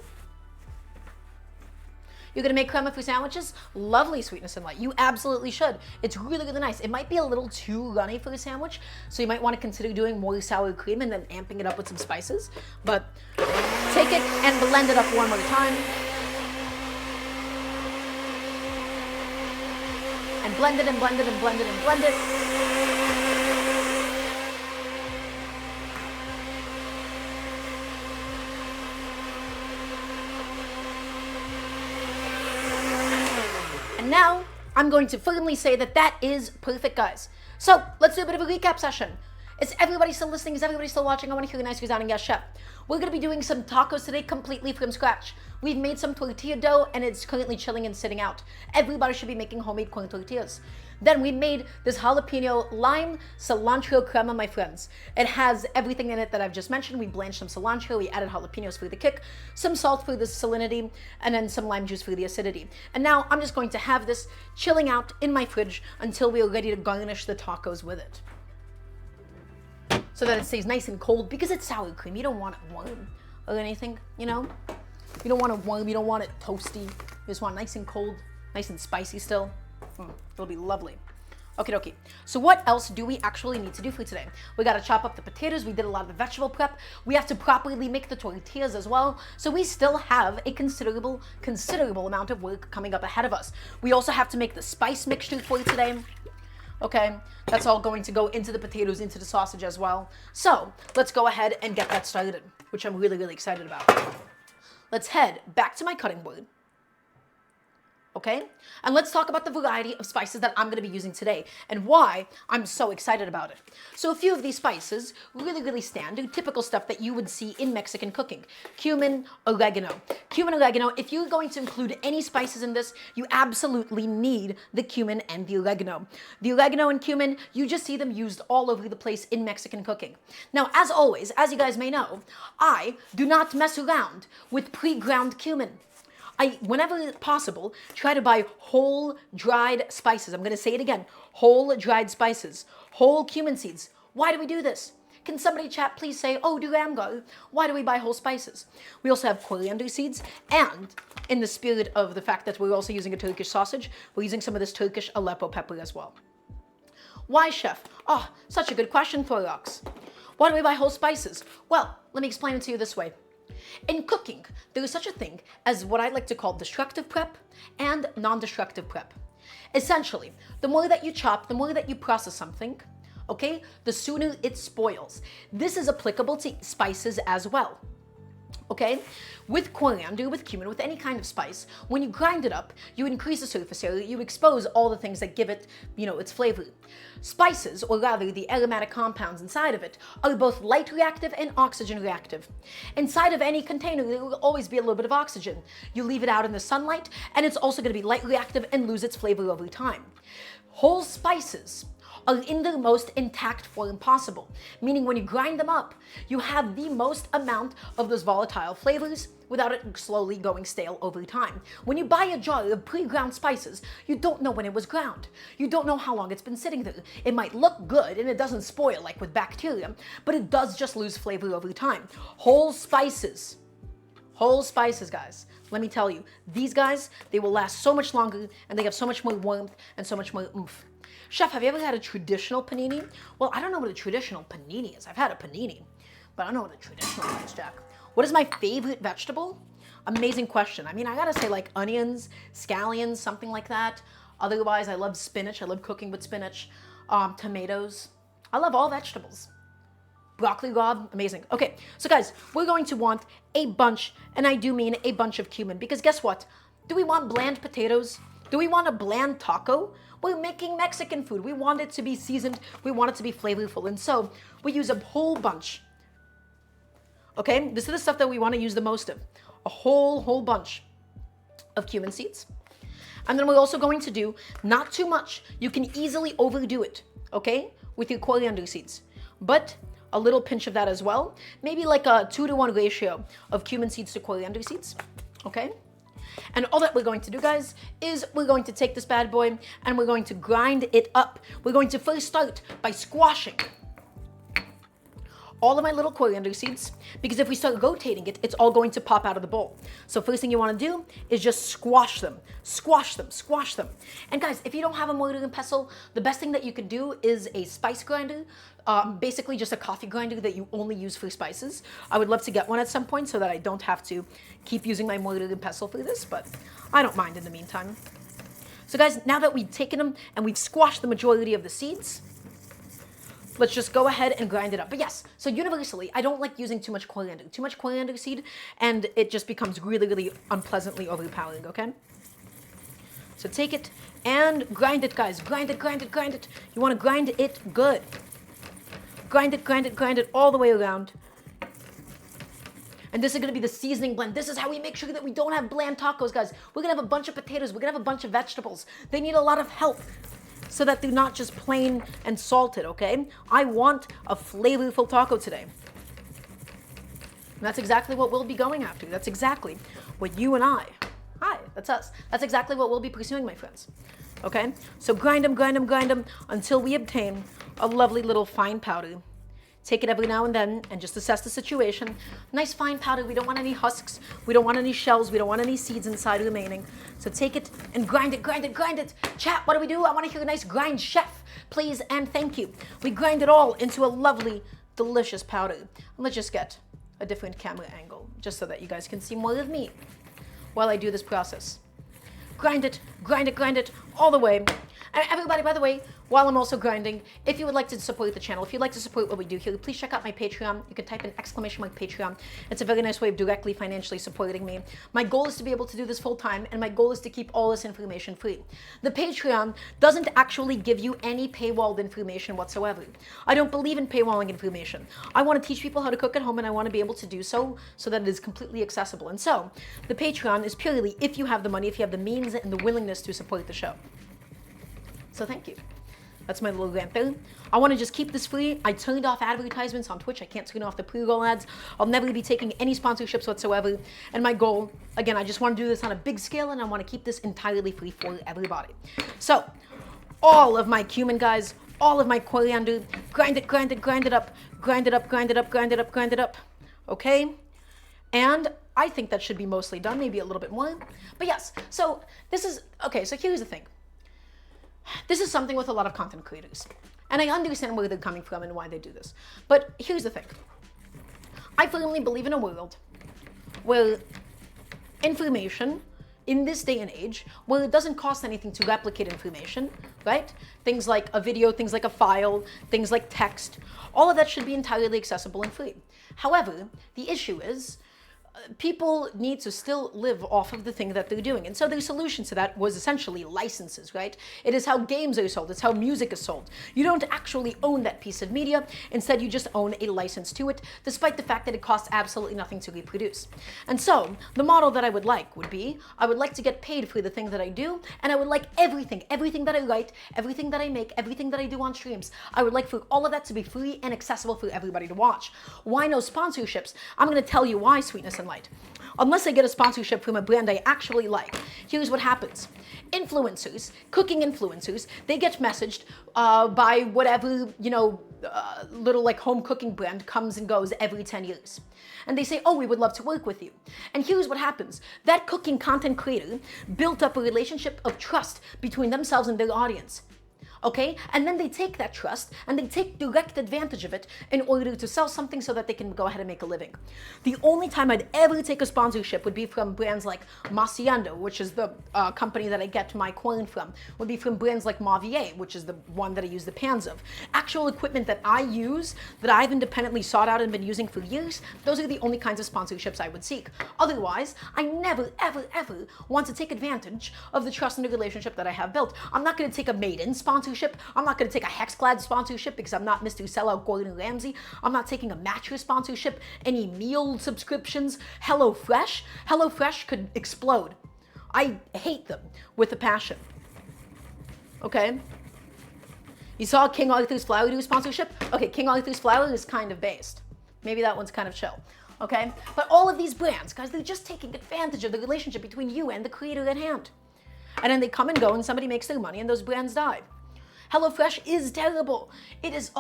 You're gonna make crema for sandwiches? Lovely sweetness and light. You absolutely should. It's really, really nice. It might be a little too runny for a sandwich, so you might want to consider doing more sour cream and then amping it up with some spices. But take it and blend it up one more time. And blend it and blend it and blend it and blend it. And now, I'm going to firmly say that that is perfect, guys. So, let's do a bit of a recap session. Is everybody still listening? Is everybody still watching? I want to hear a nice resounding yes, chef. We're going to be doing some tacos today completely from scratch. We've made some tortilla dough and it's currently chilling and sitting out. Everybody should be making homemade corn tortillas. Then we made this jalapeno lime cilantro crema, my friends. It has everything in it that I've just mentioned. We blanched some cilantro, we added jalapenos for the kick, some salt for the salinity, and then some lime juice for the acidity. And now I'm just going to have this chilling out in my fridge until we are ready to garnish the tacos with it. So that it stays nice and cold, because it's sour cream. You don't want it warm or anything, you know? You don't want it warm, you don't want it toasty. You just want it nice and cold, nice and spicy still. It'll be lovely. Okie dokie. So what else do we actually need to do for today? We gotta chop up the potatoes. We did a lot of the vegetable prep. We have to properly make the tortillas as well. So we still have a considerable amount of work coming up ahead of us. We also have to make the spice mixture for today. Okay, that's all going to go into the potatoes, into the sausage as well. So let's go ahead and get that started, which I'm really, really excited about. Let's head back to my cutting board. Okay? And let's talk about the variety of spices that I'm going to be using today and why I'm so excited about it. So a few of these spices, really, really standard, typical stuff that you would see in Mexican cooking. Cumin, oregano. Cumin, oregano, if you're going to include any spices in this, you absolutely need the cumin and the oregano. The oregano and cumin, you just see them used all over the place in Mexican cooking. Now, as always, as you guys may know, I do not mess around with pre-ground cumin. I, whenever possible, try to buy whole dried spices. I'm going to say it again. Whole dried spices. Whole cumin seeds. Why do we do this? Can somebody chat please say, oh, Daramgar, why do we buy whole spices? We also have coriander seeds, and in the spirit of the fact that we're also using a Turkish sausage, we're using some of this Turkish Aleppo pepper as well. Why, chef? Oh, such a good question, Thorax. Why do we buy whole spices? Well, let me explain it to you this way. In cooking, there is such a thing as what I like to call destructive prep and non-destructive prep. Essentially, the more that you chop, the more that you process something, okay, the sooner it spoils. This is applicable to spices as well. Okay, with coriander, with cumin, with any kind of spice, when you grind it up, you increase the surface area, you expose all the things that give it, you know, its flavor. Spices, or rather the aromatic compounds inside of it, are both light reactive and oxygen reactive. Inside of any container, there will always be a little bit of oxygen. You leave it out in the sunlight, and it's also going to be light reactive and lose its flavor over time. Whole spices are in their most intact form possible, meaning when you grind them up, you have the most amount of those volatile flavors without it slowly going stale over time. When you buy a jar of pre-ground spices, you don't know when it was ground. You don't know how long it's been sitting there. It might look good and it doesn't spoil like with bacteria, but it does just lose flavor over time. Whole spices, guys. Let me tell you, these guys, they will last so much longer and they have so much more warmth and so much more oomph. Chef, have you ever had a traditional panini? Well, I don't know what a traditional panini is. I've had a panini, but I don't know what a traditional is, Jack. What is my favorite vegetable? Amazing question. I mean, I gotta say like onions, scallions, something like that. Otherwise, I love spinach. I love cooking with spinach, tomatoes. I love all vegetables. Broccoli raw, amazing. Okay, so guys, we're going to want a bunch, and I do mean a bunch of cumin, because guess what? Do we want bland potatoes? Do we want a bland taco? We're making Mexican food. We want it to be seasoned. We want it to be flavorful. And so we use a whole bunch. Okay, this is the stuff that we want to use the most of. A whole bunch of cumin seeds. And then we're also going to do, not too much. You can easily overdo it, okay, with your coriander seeds. But a little pinch of that as well. Maybe like a 2-to-1 ratio of cumin seeds to coriander seeds, okay? And all that we're going to do, guys, is we're going to take this bad boy and we're going to grind it up. We're going to first start by squashing all of my little coriander seeds, because if we start rotating it, it's all going to pop out of the bowl. So first thing you want to do is just squash them, squash them, squash them. And guys, if you don't have a mortar and pestle, the best thing that you could do is a spice grinder, basically just a coffee grinder that you only use for spices. I would love to get one at some point so that I don't have to keep using my mortar and pestle for this, but I don't mind in the meantime. So guys, now that we've taken them and we've squashed the majority of the seeds, let's just go ahead and grind it up. But yes, so universally, I don't like using too much coriander seed, and it just becomes really, really unpleasantly overpowering, okay? So take it and grind it, guys. Grind it, grind it, grind it. You want to grind it good. Grind it, grind it, grind it all the way around. And this is going to be the seasoning blend. This is how we make sure that we don't have bland tacos, guys. We're going to have a bunch of potatoes. We're going to have a bunch of vegetables. They need a lot of help, so that they're not just plain and salted, okay? I want a flavorful taco today. And that's exactly what we'll be going after. That's exactly what you and hi, that's us. That's exactly what we'll be pursuing, my friends, okay? So grind them, grind them, grind them until we obtain a lovely little fine powder. Take it every now and then and just assess the situation. Nice fine powder. We don't want any husks. We don't want any shells. We don't want any seeds inside remaining. So take it and grind it, grind it, grind it. Chat, what do? I want to hear a nice grind, chef, please and thank you. We grind it all into a lovely, delicious powder. And let's just get a different camera angle just so that you guys can see more of me while I do this process. Grind it, grind it, grind it all the way. And everybody, by the way, while I'm also grinding, if you would like to support the channel, if you'd like to support what we do here, please check out my Patreon. You can type in ! Patreon. It's a very nice way of directly financially supporting me. My goal is to be able to do this full time, and my goal is to keep all this information free. The Patreon doesn't actually give you any paywalled information whatsoever. I don't believe in paywalling information. I want to teach people how to cook at home, and I want to be able to do so that it is completely accessible. And so, the Patreon is purely if you have the money, if you have the means and the willingness to support the show. So thank you. That's my little rant there. I want to just keep this free. I turned off advertisements on Twitch. I can't turn off the pre-roll ads. I'll never be taking any sponsorships whatsoever. And my goal, again, I just want to do this on a big scale, and I want to keep this entirely free for everybody. So, all of my cumin, guys, all of my coriander, grind it, grind it, grind it up, grind it up, grind it up, grind it up, grind it up. Okay? And I think that should be mostly done, maybe a little bit more. But yes, so this is, okay, so here's the thing. This is something with a lot of content creators, and I understand where they're coming from and why they do this. But here's the thing. I firmly believe in a world where information, in this day and age, where it doesn't cost anything to replicate information, right? Things like a video, things like a file, things like text, all of that should be entirely accessible and free. However, the issue is, people need to still live off of the thing that they're doing. And so their solution to that was essentially licenses, right? It is how games are sold. It's how music is sold. You don't actually own that piece of media. Instead, you just own a license to it, despite the fact that it costs absolutely nothing to reproduce. And so the model that I would like would be, I would like to get paid for the thing that I do, and I would like everything that I write, everything that I make, everything that I do on streams. I would like for all of that to be free and accessible for everybody to watch. Why no sponsorships? I'm going to tell you why, Sweetness and Light. Unless I get a sponsorship from a brand I actually like, here's what happens. Influencers, cooking influencers, they get messaged by whatever, little like home cooking brand comes and goes every 10 years. And they say, oh, we would love to work with you. And here's what happens. That cooking content creator built up a relationship of trust between themselves and their audience. okay? And then they take that trust and they take direct advantage of it in order to sell something so that they can go ahead and make a living. The only time I'd ever take a sponsorship would be from brands like Maciando, which is the company that I get my corn from, would be from brands like Mavier, which is the one that I use the pans of. Actual equipment that I use, that I've independently sought out and been using for years, those are the only kinds of sponsorships I would seek. Otherwise, I never, ever, ever want to take advantage of the trust and the relationship that I have built. I'm not going to take a made-in sponsorship. I'm not going to take a Hexclad sponsorship because I'm not Mr. Sellout Gordon Ramsay. I'm not taking a mattress sponsorship, any meal subscriptions. HelloFresh could explode. I hate them with a passion. Okay? You saw King Arthur's Flour do sponsorship? Okay, King Arthur's Flour is kind of based. Maybe that one's kind of chill. Okay? But all of these brands, guys, they're just taking advantage of the relationship between you and the creator at hand. And then they come and go and somebody makes their money and those brands die. HelloFresh is terrible. It is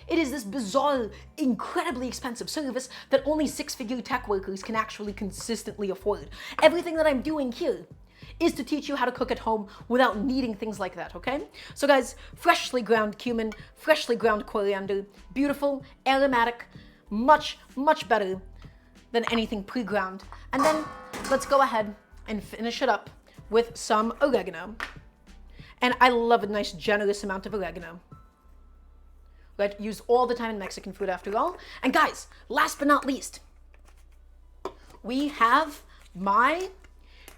this bizarre, incredibly expensive service that only six-figure tech workers can actually consistently afford. Everything that I'm doing here is to teach you how to cook at home without needing things like that, okay? So guys, freshly ground cumin, freshly ground coriander, beautiful, aromatic, much, much better than anything pre-ground. And then let's go ahead and finish it up with some oregano. And I love a nice generous amount of oregano. Right? Used all the time in Mexican food after all. And guys, last but not least, we have my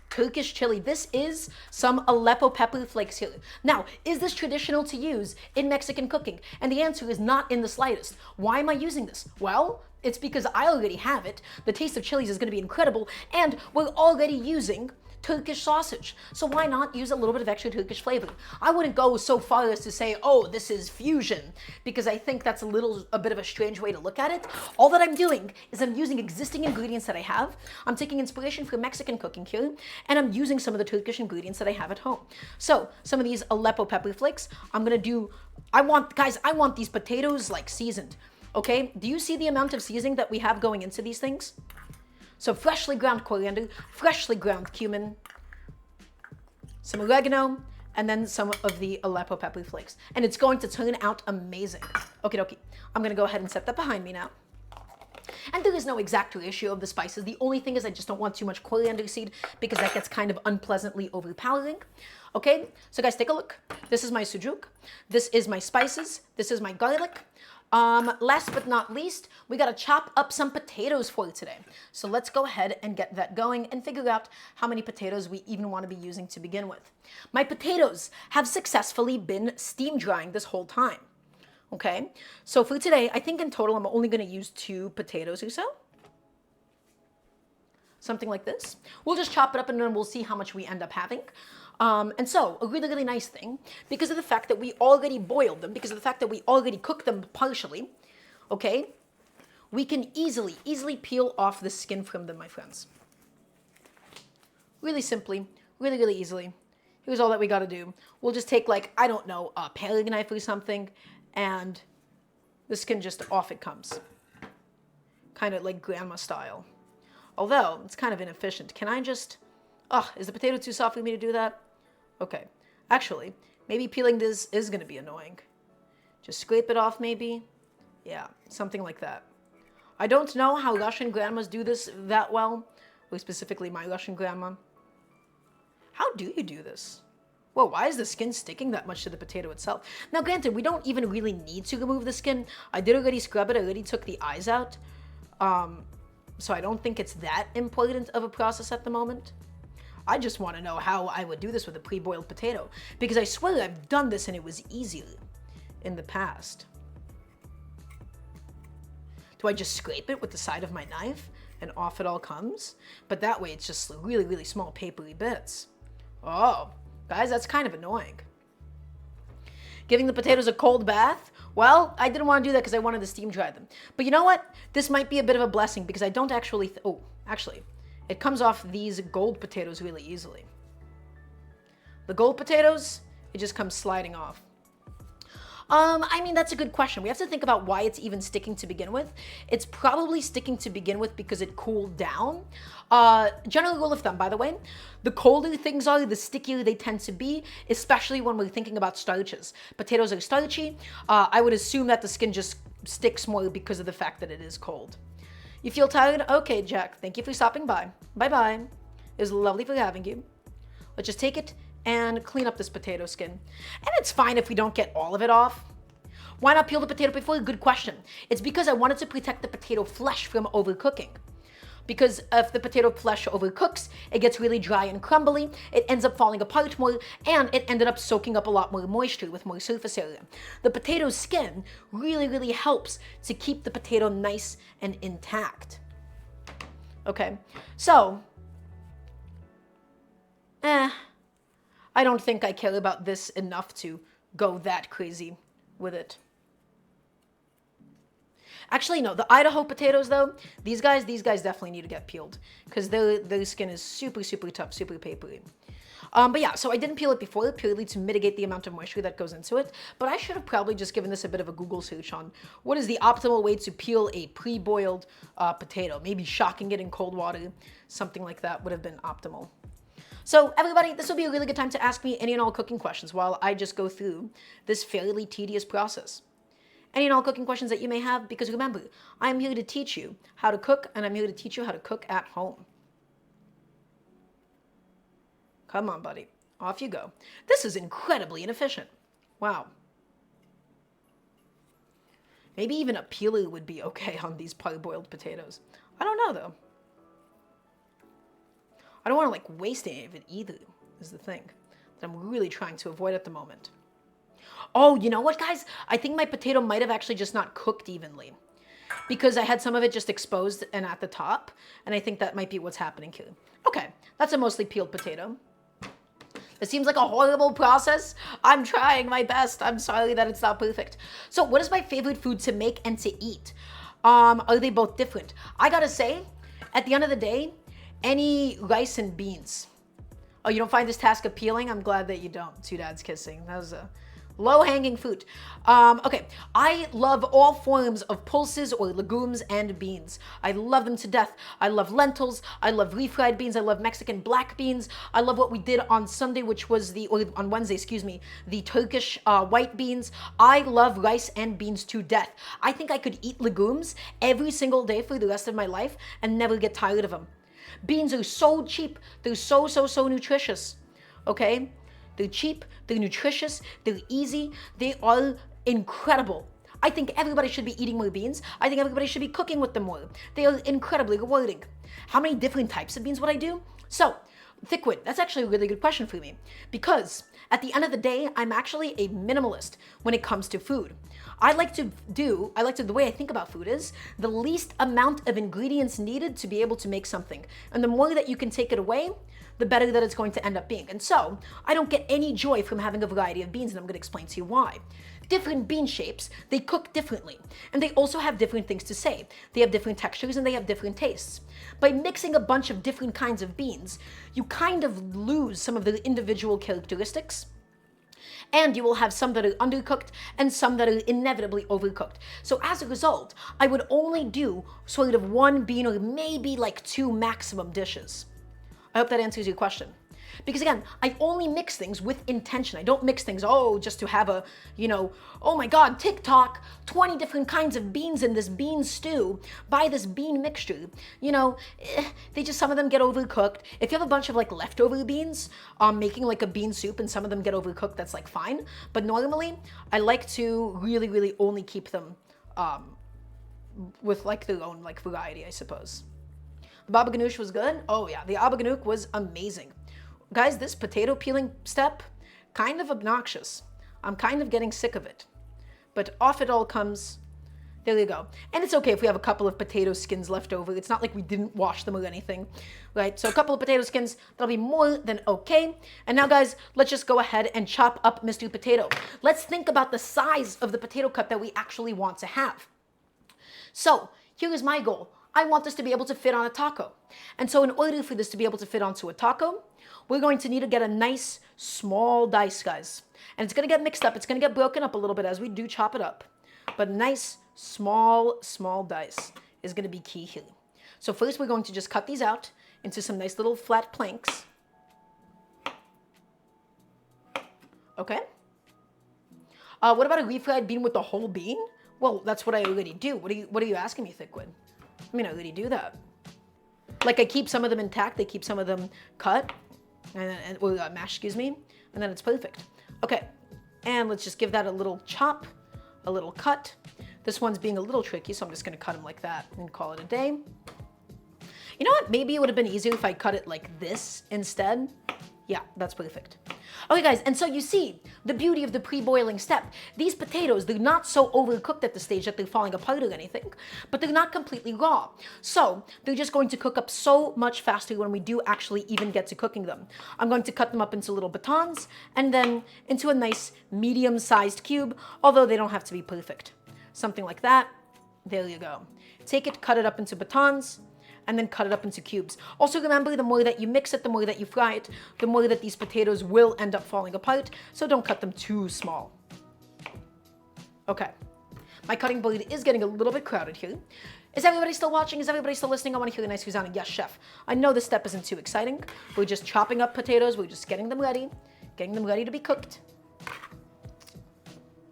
Turkish chili. This is some Aleppo pepper flakes here. Now, is this traditional to use in Mexican cooking? And the answer is not in the slightest. Why am I using this? Well, it's because I already have it. The taste of chilies is going to be incredible. And we're already using Turkish sausage. So why not use a little bit of extra Turkish flavor? I wouldn't go so far as to say, oh, this is fusion, because I think that's a bit of a strange way to look at it. All that I'm doing is I'm using existing ingredients that I have. I'm taking inspiration from Mexican cooking here, and I'm using some of the Turkish ingredients that I have at home. So some of these Aleppo pepper flakes, I want these potatoes like seasoned. Okay, do you see the amount of seasoning that we have going into these things? So freshly ground coriander, freshly ground cumin, some oregano, and then some of the Aleppo pepper flakes. And it's going to turn out amazing. Okie dokie. I'm going to go ahead and set that behind me now. And there is no exact ratio of the spices. The only thing is I just don't want too much coriander seed because that gets kind of unpleasantly overpowering. Okay, so guys, take a look. This is my sujuk. This is my spices. This is my garlic. Last but not least, we gotta chop up some potatoes for you today. So let's go ahead and get that going and figure out how many potatoes we even want to be using to begin with. My potatoes have successfully been steam drying this whole time. Okay, so for today, I think in total I'm only gonna use 2 potatoes or so. Something like this. We'll just chop it up and then we'll see how much we end up having. And so, a really, really nice thing, because of the fact that we already boiled them, because of the fact that we already cooked them partially, okay, we can easily peel off the skin from them, my friends. Really simply, really, really easily. Here's all that we gotta do. We'll just take, like, I don't know, a paring knife or something, and the skin just off it comes. Kind of like grandma style. Although, it's kind of inefficient. Can I just... is the potato too soft for me to do that? Okay. Actually, maybe peeling this is going to be annoying. Just scrape it off, maybe? Yeah, something like that. I don't know how Russian grandmas do this that well, or specifically my Russian grandma. How do you do this? Whoa, why is the skin sticking that much to the potato itself? Now, granted, we don't even really need to remove the skin. I did already scrub it. I already took the eyes out. So I don't think it's that important of a process at the moment. I just want to know how I would do this with a pre-boiled potato, because I swear I've done this and it was easier in the past. Do I just scrape it with the side of my knife and off it all comes? But that way it's just really, really small papery bits. Oh, guys, that's kind of annoying. Giving the potatoes a cold bath? Well, I didn't want to do that because I wanted to steam dry them. But you know what? This might be a bit of a blessing because I don't actually... actually... It comes off these gold potatoes really easily. The gold potatoes, it just comes sliding off. I mean, that's a good question. We have to think about why it's even sticking to begin with. It's probably sticking to begin with because it cooled down. General rule of thumb, by the way, the colder things are, the stickier they tend to be, especially when we're thinking about starches. Potatoes are starchy. I would assume that the skin just sticks more because of the fact that it is cold. You feel tired? Okay, Jack. Thank you for stopping by. Bye-bye. It was lovely for having you. Let's just take it and clean up this potato skin. And it's fine if we don't get all of it off. Why not peel the potato before? Good question. It's because I wanted to protect the potato flesh from overcooking. Because if the potato flesh overcooks, it gets really dry and crumbly, it ends up falling apart more, and it ended up soaking up a lot more moisture with more surface area. The potato skin really, really helps to keep the potato nice and intact. Okay, so, I don't think I care about this enough to go that crazy with it. Actually, no, the Idaho potatoes, though, these guys definitely need to get peeled because their skin is super, super tough, super papery. But yeah, so I didn't peel it before purely to mitigate the amount of moisture that goes into it, but I should have probably just given this a bit of a Google search on what is the optimal way to peel a pre-boiled potato. Maybe shocking it in cold water, something like that would have been optimal. So everybody, this will be a really good time to ask me any and all cooking questions while I just go through this fairly tedious process. Any and all cooking questions that you may have, because remember, I'm here to teach you how to cook, and I'm here to teach you how to cook at home. Come on, buddy. Off you go. This is incredibly inefficient. Wow. Maybe even a peeler would be okay on these parboiled potatoes. I don't know, though. I don't want to, waste any of it either, is the thing that I'm really trying to avoid at the moment. Oh, you know what, guys? I think my potato might have actually just not cooked evenly because I had some of it just exposed and at the top, and I think that might be what's happening here. Okay, that's a mostly peeled potato. It seems like a horrible process. I'm trying my best. I'm sorry that it's not perfect. So what is my favorite food to make and to eat? Are they both different? I gotta say, at the end of the day, any rice and beans. Oh, you don't find this task appealing? I'm glad that you don't. Two dads kissing. That was a low-hanging fruit. Okay, I love all forms of pulses or legumes and beans. I love them to death. I love lentils. I love refried beans. I love Mexican black beans. I love what we did on Sunday, which was on Wednesday, excuse me, the Turkish white beans. I love rice and beans to death. I think I could eat legumes every single day for the rest of my life and never get tired of them. Beans are so cheap. They're so nutritious. Okay? They're cheap, they're nutritious, they're easy, they are incredible. I think everybody should be eating more beans. I think everybody should be cooking with them more. They are incredibly rewarding. How many different types of beans would I do? So, thick-wood, that's actually a really good question for me because at the end of the day, I'm actually a minimalist when it comes to food. The way I think about food is the least amount of ingredients needed to be able to make something. And the more that you can take it away, the better that it's going to end up being. And so, I don't get any joy from having a variety of beans, and I'm going to explain to you why. Different bean shapes, they cook differently. And they also have different things to say. They have different textures and they have different tastes. By mixing a bunch of different kinds of beans, you kind of lose some of the individual characteristics. And you will have some that are undercooked and some that are inevitably overcooked. So as a result, I would only do sort of one bean or maybe two maximum dishes. I hope that answers your question. Because again, I only mix things with intention. I don't mix things, just to have a, oh my God, TikTok, 20 different kinds of beans in this bean stew. Buy this bean mixture. Some of them get overcooked. If you have a bunch of leftover beans, making a bean soup and some of them get overcooked, that's fine. But normally, I like to really, really only keep them with their own variety, I suppose. The baba ganoush was good. Oh yeah, the baba ganoush was amazing. Guys, this potato peeling step, kind of obnoxious. I'm kind of getting sick of it. But off it all comes. There you go. And it's okay if we have a couple of potato skins left over. It's not like we didn't wash them or anything, right? So a couple of potato skins, that'll be more than okay. And now, guys, let's just go ahead and chop up Mr. Potato. Let's think about the size of the potato cut that we actually want to have. So here is my goal. I want this to be able to fit on a taco. And so in order for this to be able to fit onto a taco, we're going to need to get a nice small dice, guys. And it's going to get mixed up. It's going to get broken up a little bit as we do chop it up. But nice small dice is going to be key here. So first we're going to just cut these out into some nice little flat planks. Okay. What about a refried bean with the whole bean? Well, that's what I already do. What are you asking me, Thickwin? I mean, I already do that. Like, I keep some of them intact. They keep some of them cut, or mashed, excuse me, and then it's perfect. Okay, and let's just give that a little chop, a little cut. This one's being a little tricky, so I'm just going to cut them like that and call it a day. You know what? Maybe it would have been easier if I cut it like this instead. Yeah, that's perfect. Okay, guys, and so you see the beauty of the pre-boiling step. These potatoes, they're not so overcooked at the stage that they're falling apart or anything, but they're not completely raw. So they're just going to cook up so much faster when we do actually even get to cooking them. I'm going to cut them up into little batons and then into a nice medium-sized cube, although they don't have to be perfect. Something like that. There you go. Take it, cut it up into batons, and then cut it up into cubes. Also remember, the more that you mix it, the more that you fry it, the more that these potatoes will end up falling apart, so don't cut them too small. Okay, my cutting board is getting a little bit crowded here. Is everybody still watching? Is everybody still listening? I want to hear a nice resounding yes, chef. I know this step isn't too exciting. We're just chopping up potatoes, we're just getting them ready to be cooked.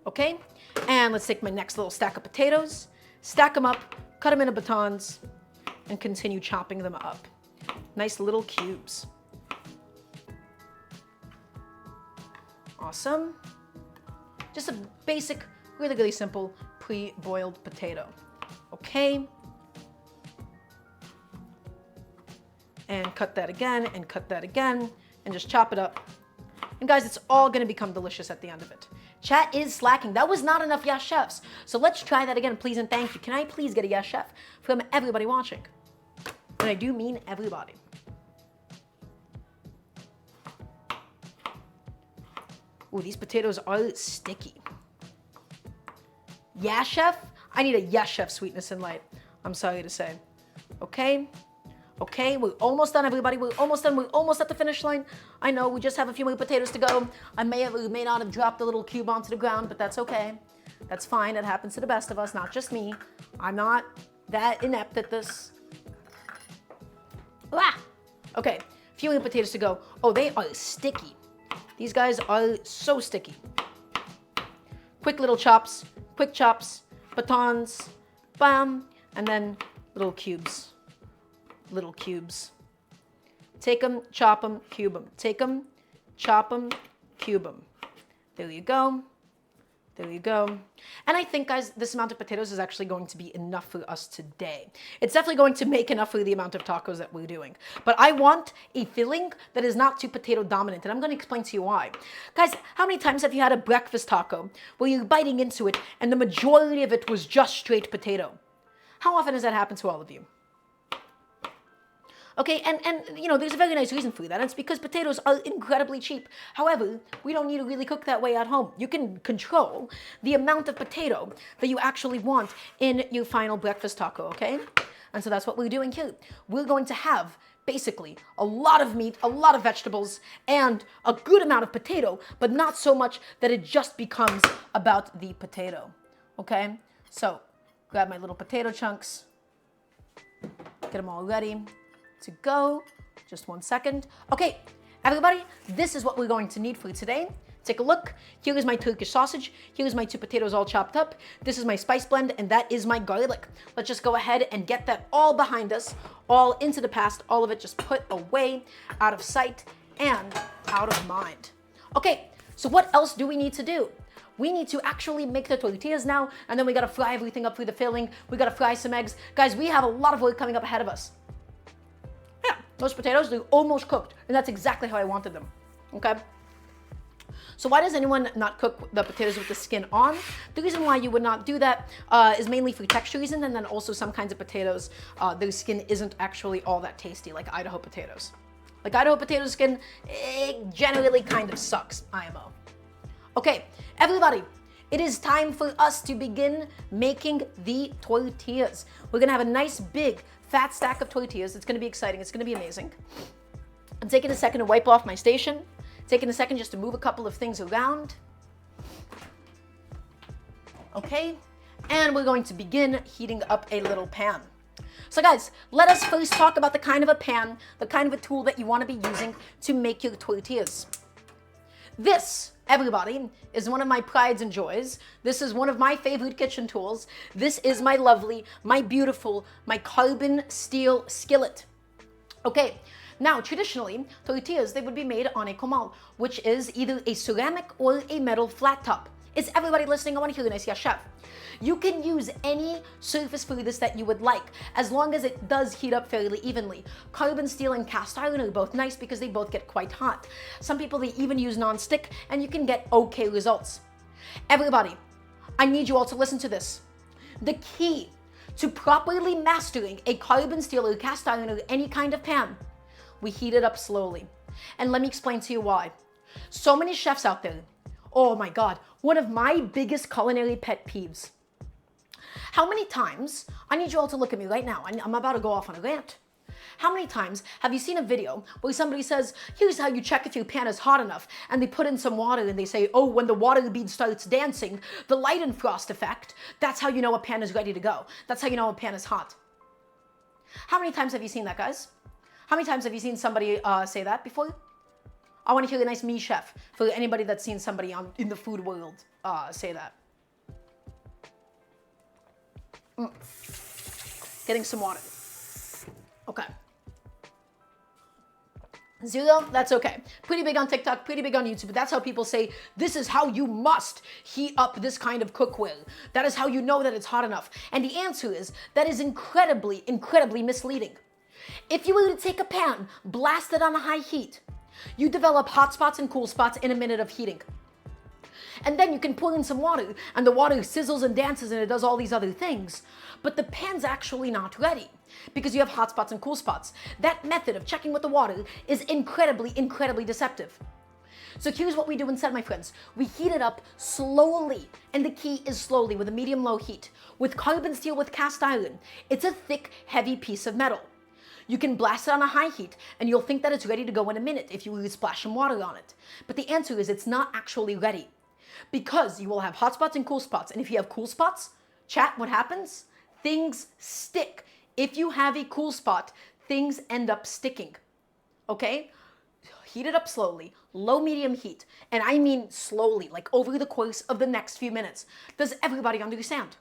Okay, and let's take my next little stack of potatoes, stack them up, cut them into batons, and continue chopping them up. Nice little cubes. Awesome. Just a basic, really simple pre-boiled potato. Okay. And cut that again, and cut that again, and just chop it up. And guys, it's all gonna become delicious at the end of it. Chat is slacking. That was not enough yes chefs. So let's try that again, please and thank you. Can I please get a yes chef from everybody watching? And I do mean everybody. Ooh, these potatoes are sticky. Yeah, chef? I need a yes, chef sweetness and light. I'm sorry to say. Okay. Okay, we're almost done, everybody. We're almost done. We're almost at the finish line. I know, we just have a few more potatoes to go. I may not have dropped the little cube onto the ground, but that's okay. That's fine. It happens to the best of us, not just me. I'm not that inept at this. Ah! Okay, a few more potatoes to go. Oh, they are sticky. These guys are so sticky. Quick little chops, quick chops, batons, bam, and then little cubes. Little cubes. Take them, chop them, cube them. Take them, chop them, cube them. There you go. There you go. And I think, guys, this amount of potatoes is actually going to be enough for us today. It's definitely going to make enough for the amount of tacos that we're doing. But I want a filling that is not too potato dominant, and I'm going to explain to you why. Guys, how many times have you had a breakfast taco where you're biting into it and the majority of it was just straight potato? How often has that happened to all of you? Okay, and you know, there's a very nice reason for that. It's because potatoes are incredibly cheap. However, we don't need to really cook that way at home. You can control the amount of potato that you actually want in your final breakfast taco, okay? And so that's what we're doing here. We're going to have basically a lot of meat, a lot of vegetables, and a good amount of potato, but not so much that it just becomes about the potato, okay? So, grab my little potato chunks, get them all ready to go. Just 1 second. Okay, everybody, this is what we're going to need for today. Take a look. Here is my Turkish sausage. Here is my 2 potatoes all chopped up. This is my spice blend, and that is my garlic. Let's just go ahead and get that all behind us, all into the past, all of it just put away, out of sight and out of mind. Okay, so what else do we need to do? We need to actually make the tortillas now, and then we gotta fry everything up for the filling. We gotta fry some eggs. Guys, we have a lot of work coming up ahead of us. Those potatoes, they're almost cooked, and that's exactly how I wanted them, okay? So why does anyone not cook the potatoes with the skin on? The reason why you would not do that is mainly for texture reason, and then also some kinds of potatoes, their skin isn't actually all that tasty, like Idaho potatoes. Like Idaho potato skin, it generally kind of sucks, IMO. Okay, everybody, it is time for us to begin making the tortillas. We're gonna have a nice big fat stack of tortillas. It's gonna be exciting, it's gonna be amazing. I'm taking a second to wipe off my station, taking a second just to move a couple of things around. Okay, and we're going to begin heating up a little pan. So guys, let us first talk about the kind of a pan, the kind of a tool that you want to be using to make your tortillas. This, everybody, is one of my prides and joys. This is one of my favorite kitchen tools. This is my lovely, my beautiful, my carbon steel skillet. Okay, now traditionally, tortillas, they would be made on a comal, which is either a ceramic or a metal flat top. Is everybody listening? I want to hear the nice yes, chef. You can use any surface for this that you would like, as long as it does heat up fairly evenly. Carbon steel and cast iron are both nice because they both get quite hot. Some people, they even use non-stick, and you can get okay results. Everybody, I need you all to listen to this. The key to properly mastering a carbon steel or cast iron or any kind of pan, we heat it up slowly. And let me explain to you why. So many chefs out there, oh my God, one of my biggest culinary pet peeves. How many times, I need you all to look at me right now, I'm about to go off on a rant. How many times have you seen a video where somebody says, here's how you check if your pan is hot enough, and they put in some water and they say, oh, when the water bead starts dancing, the Leidenfrost effect, that's how you know a pan is ready to go. That's how you know a pan is hot. How many times have you seen that, guys? How many times have you seen somebody say that before? I want to hear a nice me chef for anybody that's seen somebody in the food world say that. Getting some water. Okay. 0, that's okay. Pretty big on TikTok, pretty big on YouTube, but that's how people say, this is how you must heat up this kind of cookware. That is how you know that it's hot enough. And the answer is, that is incredibly, incredibly misleading. If you were to take a pan, blast it on a high heat, you develop hot spots and cool spots in a minute of heating. And then you can pour in some water, and the water sizzles and dances and it does all these other things. But the pan's actually not ready because you have hot spots and cool spots. That method of checking with the water is incredibly, incredibly deceptive. So here's what we do instead, my friends. We heat it up slowly, and the key is slowly with a medium-low heat. With carbon steel with cast iron, it's a thick, heavy piece of metal. You can blast it on a high heat, and you'll think that it's ready to go in a minute if you really splash some water on it. But the answer is it's not actually ready, because you will have hot spots and cool spots. And if you have cool spots, chat, what happens? Things stick. If you have a cool spot, things end up sticking. Okay? Heat it up slowly, low medium heat. And I mean slowly, like over the course of the next few minutes. Does everybody understand?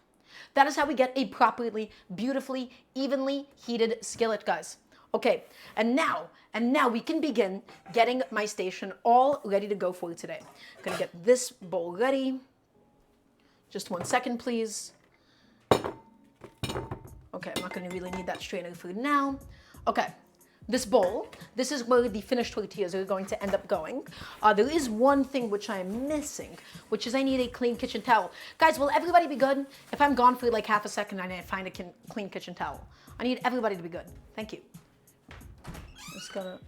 That is how we get a properly, beautifully, evenly heated skillet, guys. Okay, and now we can begin getting my station all ready to go for today. I'm gonna get this bowl ready. Just 1 second, please. Okay, I'm not gonna really need that strainer for now. Okay, this bowl, this is where the finished tortillas are going to end up going. There is one thing which I am missing, which is I need a clean kitchen towel. Guys, will everybody be good? If I'm gone for like half a second and I find a clean kitchen towel. I need everybody to be good. Thank you. Just gonna...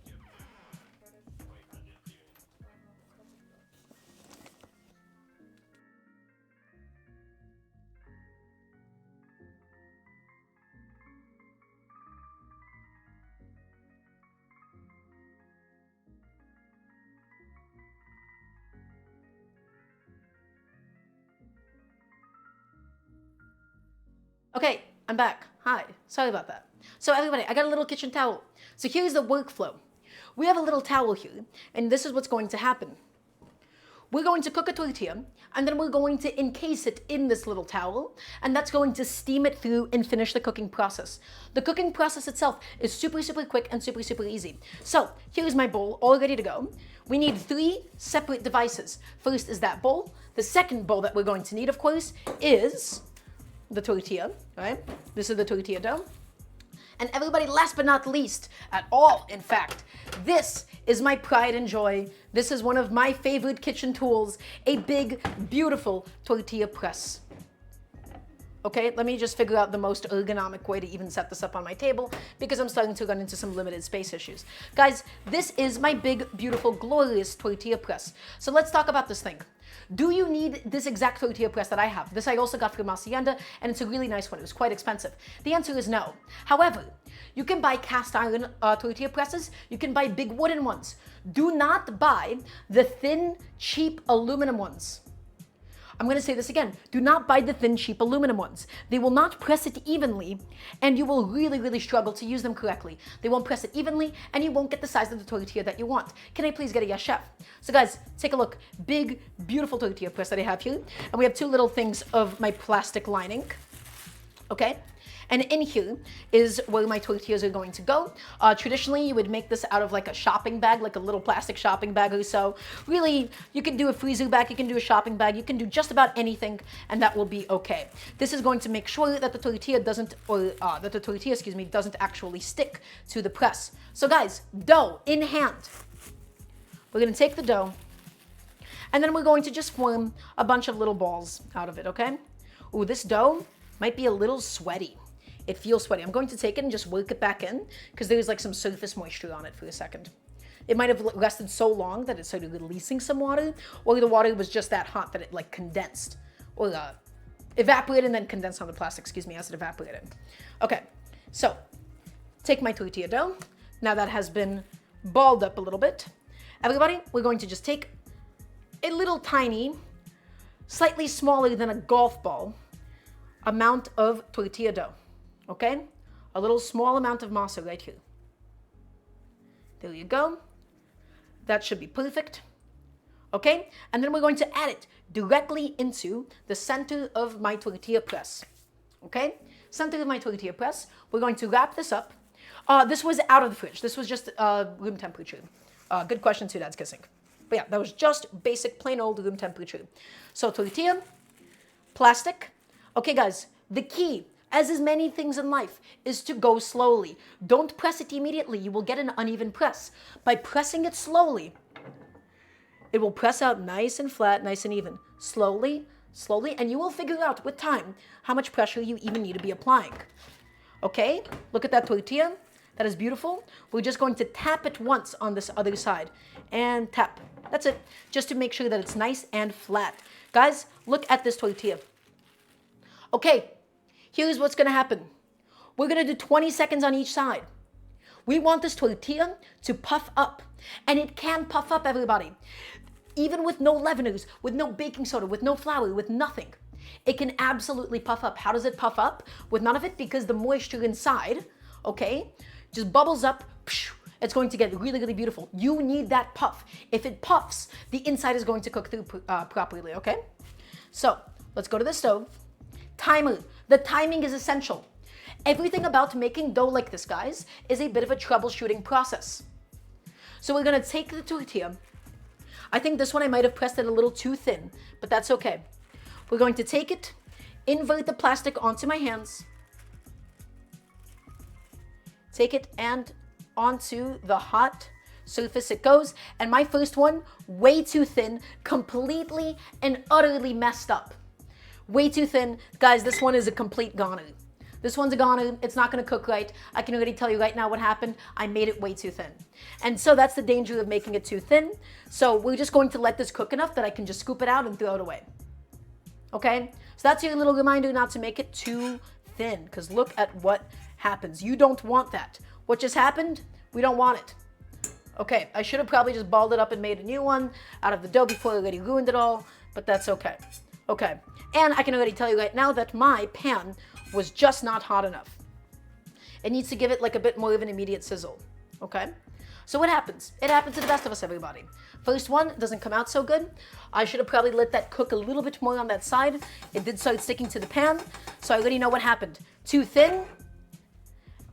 Okay, I'm back. Hi, sorry about that. So everybody, I got a little kitchen towel. So here's the workflow. We have a little towel here, and this is what's going to happen. We're going to cook a tortilla, and then we're going to encase it in this little towel, and that's going to steam it through and finish the cooking process. The cooking process itself is super, super quick and super, super easy. So here's my bowl all ready to go. We need 3 separate devices. First is that bowl. The second bowl that we're going to need, of course, is the tortilla, right? This is the tortilla dough. And everybody, last but not least at all, in fact, this is my pride and joy. This is one of my favorite kitchen tools, a big, beautiful tortilla press. Okay, let me just figure out the most ergonomic way to even set this up on my table because I'm starting to run into some limited space issues. Guys, this is my big, beautiful, glorious tortilla press. So let's talk about this thing. Do you need this exact tortilla press that I have? This I also got from Hacienda, and it's a really nice one. It was quite expensive. The answer is no. However, you can buy cast iron tortilla presses. You can buy big wooden ones. Do not buy the thin, cheap aluminum ones. I'm going to say this again. Do not buy the thin, cheap aluminum ones. They will not press it evenly, and you will really, really struggle to use them correctly. They won't press it evenly, and you won't get the size of the tortilla that you want. Can I please get a yes, chef? So guys, take a look. Big, beautiful tortilla press that I have here. And we have two little things of my plastic lining. Okay? And in here is where my tortillas are going to go. Traditionally, you would make this out of like a shopping bag, like a little plastic shopping bag or so. Really, you can do a freezer bag, you can do a shopping bag, you can do just about anything, and that will be okay. This is going to make sure that the tortilla doesn't, doesn't actually stick to the press. So guys, dough in hand. We're gonna take the dough, and then we're going to just form a bunch of little balls out of it, okay? Ooh, this dough might be a little sweaty. It feels sweaty. I'm going to take it and just work it back in because there's like some surface moisture on it for a second. It might have rested so long that it started releasing some water, or the water was just that hot that it like condensed, or evaporated and then condensed on the plastic, as it evaporated. Okay, so take my tortilla dough. Now that has been balled up a little bit. Everybody, we're going to just take a little tiny, slightly smaller than a golf ball amount of tortilla dough. Okay? A little small amount of masa right here. There you go. That should be perfect. Okay? And then we're going to add it directly into the center of my tortilla press. Okay? Center of my tortilla press. We're going to wrap this up. This was out of the fridge. This was just room temperature. Good question too, Dad's kissing. But yeah, that was just basic, plain old room temperature. So tortilla, plastic. Okay, guys, the key, as is many things in life, is to go slowly. Don't press it immediately. You will get an uneven press. By pressing it slowly, it will press out nice and flat, nice and even. Slowly, slowly, and you will figure out with time how much pressure you even need to be applying. Okay, look at that tortilla. That is beautiful. We're just going to tap it once on this other side. And tap. That's it. Just to make sure that it's nice and flat. Guys, look at this tortilla. Okay, here's what's going to happen. We're going to do 20 seconds on each side. We want this tortilla to puff up. And it can puff up, everybody. Even with no leaveners, with no baking soda, with no flour, with nothing. It can absolutely puff up. How does it puff up? With none of it, because the moisture inside, okay, just bubbles up. It's going to get really, really beautiful. You need that puff. If it puffs, the inside is going to cook through properly, okay? So, let's go to the stove. Timer. The timing is essential. Everything about making dough like this, guys, is a bit of a troubleshooting process. So we're going to take the tortilla. I think this one I might have pressed it a little too thin, but that's okay. We're going to take it, invert the plastic onto my hands, take it and onto the hot surface it goes. And my first one, way too thin, completely and utterly messed up. Way too thin. Guys, this one is a complete goner. This one's a goner. It's not going to cook right. I can already tell you right now what happened. I made it way too thin. And so that's the danger of making it too thin. So we're just going to let this cook enough that I can just scoop it out and throw it away. Okay? So that's your little reminder not to make it too thin, because look at what happens. You don't want that. What just happened? We don't want it. Okay, I should have probably just balled it up and made a new one out of the dough before I already ruined it all, but that's okay. Okay, and I can already tell you right now that my pan was just not hot enough. It needs to give it like a bit more of an immediate sizzle, okay? So what happens? It happens to the best of us, everybody. First one doesn't come out so good. I should have probably let that cook a little bit more on that side. It did start sticking to the pan, so I already know what happened. Too thin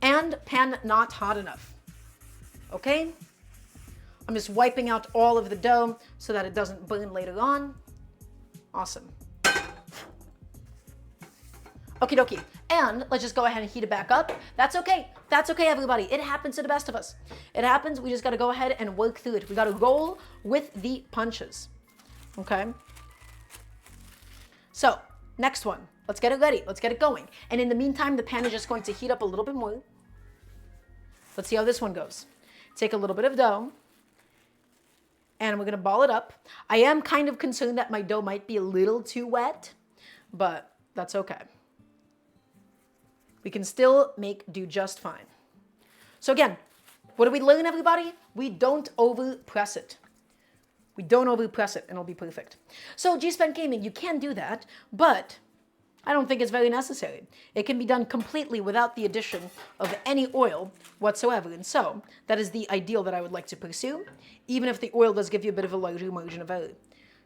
and pan not hot enough, okay? I'm just wiping out all of the dough so that it doesn't burn later on. Awesome. Okie dokie. And let's just go ahead and heat it back up. That's okay. That's okay, everybody. It happens to the best of us. It happens. We just got to go ahead and work through it. We got to roll with the punches. Okay? So, next one. Let's get it ready. Let's get it going. And in the meantime, the pan is just going to heat up a little bit more. Let's see how this one goes. Take a little bit of dough, and we're gonna ball it up. I am kind of concerned that my dough might be a little too wet, but that's okay. We can still do just fine. So again, what do we learn, everybody? We don't over-press it. We don't over-press it, and it'll be perfect. So G-Spend Gaming, you can do that, but I don't think it's very necessary. It can be done completely without the addition of any oil whatsoever. And so that is the ideal that I would like to pursue, even if the oil does give you a bit of a larger margin of error.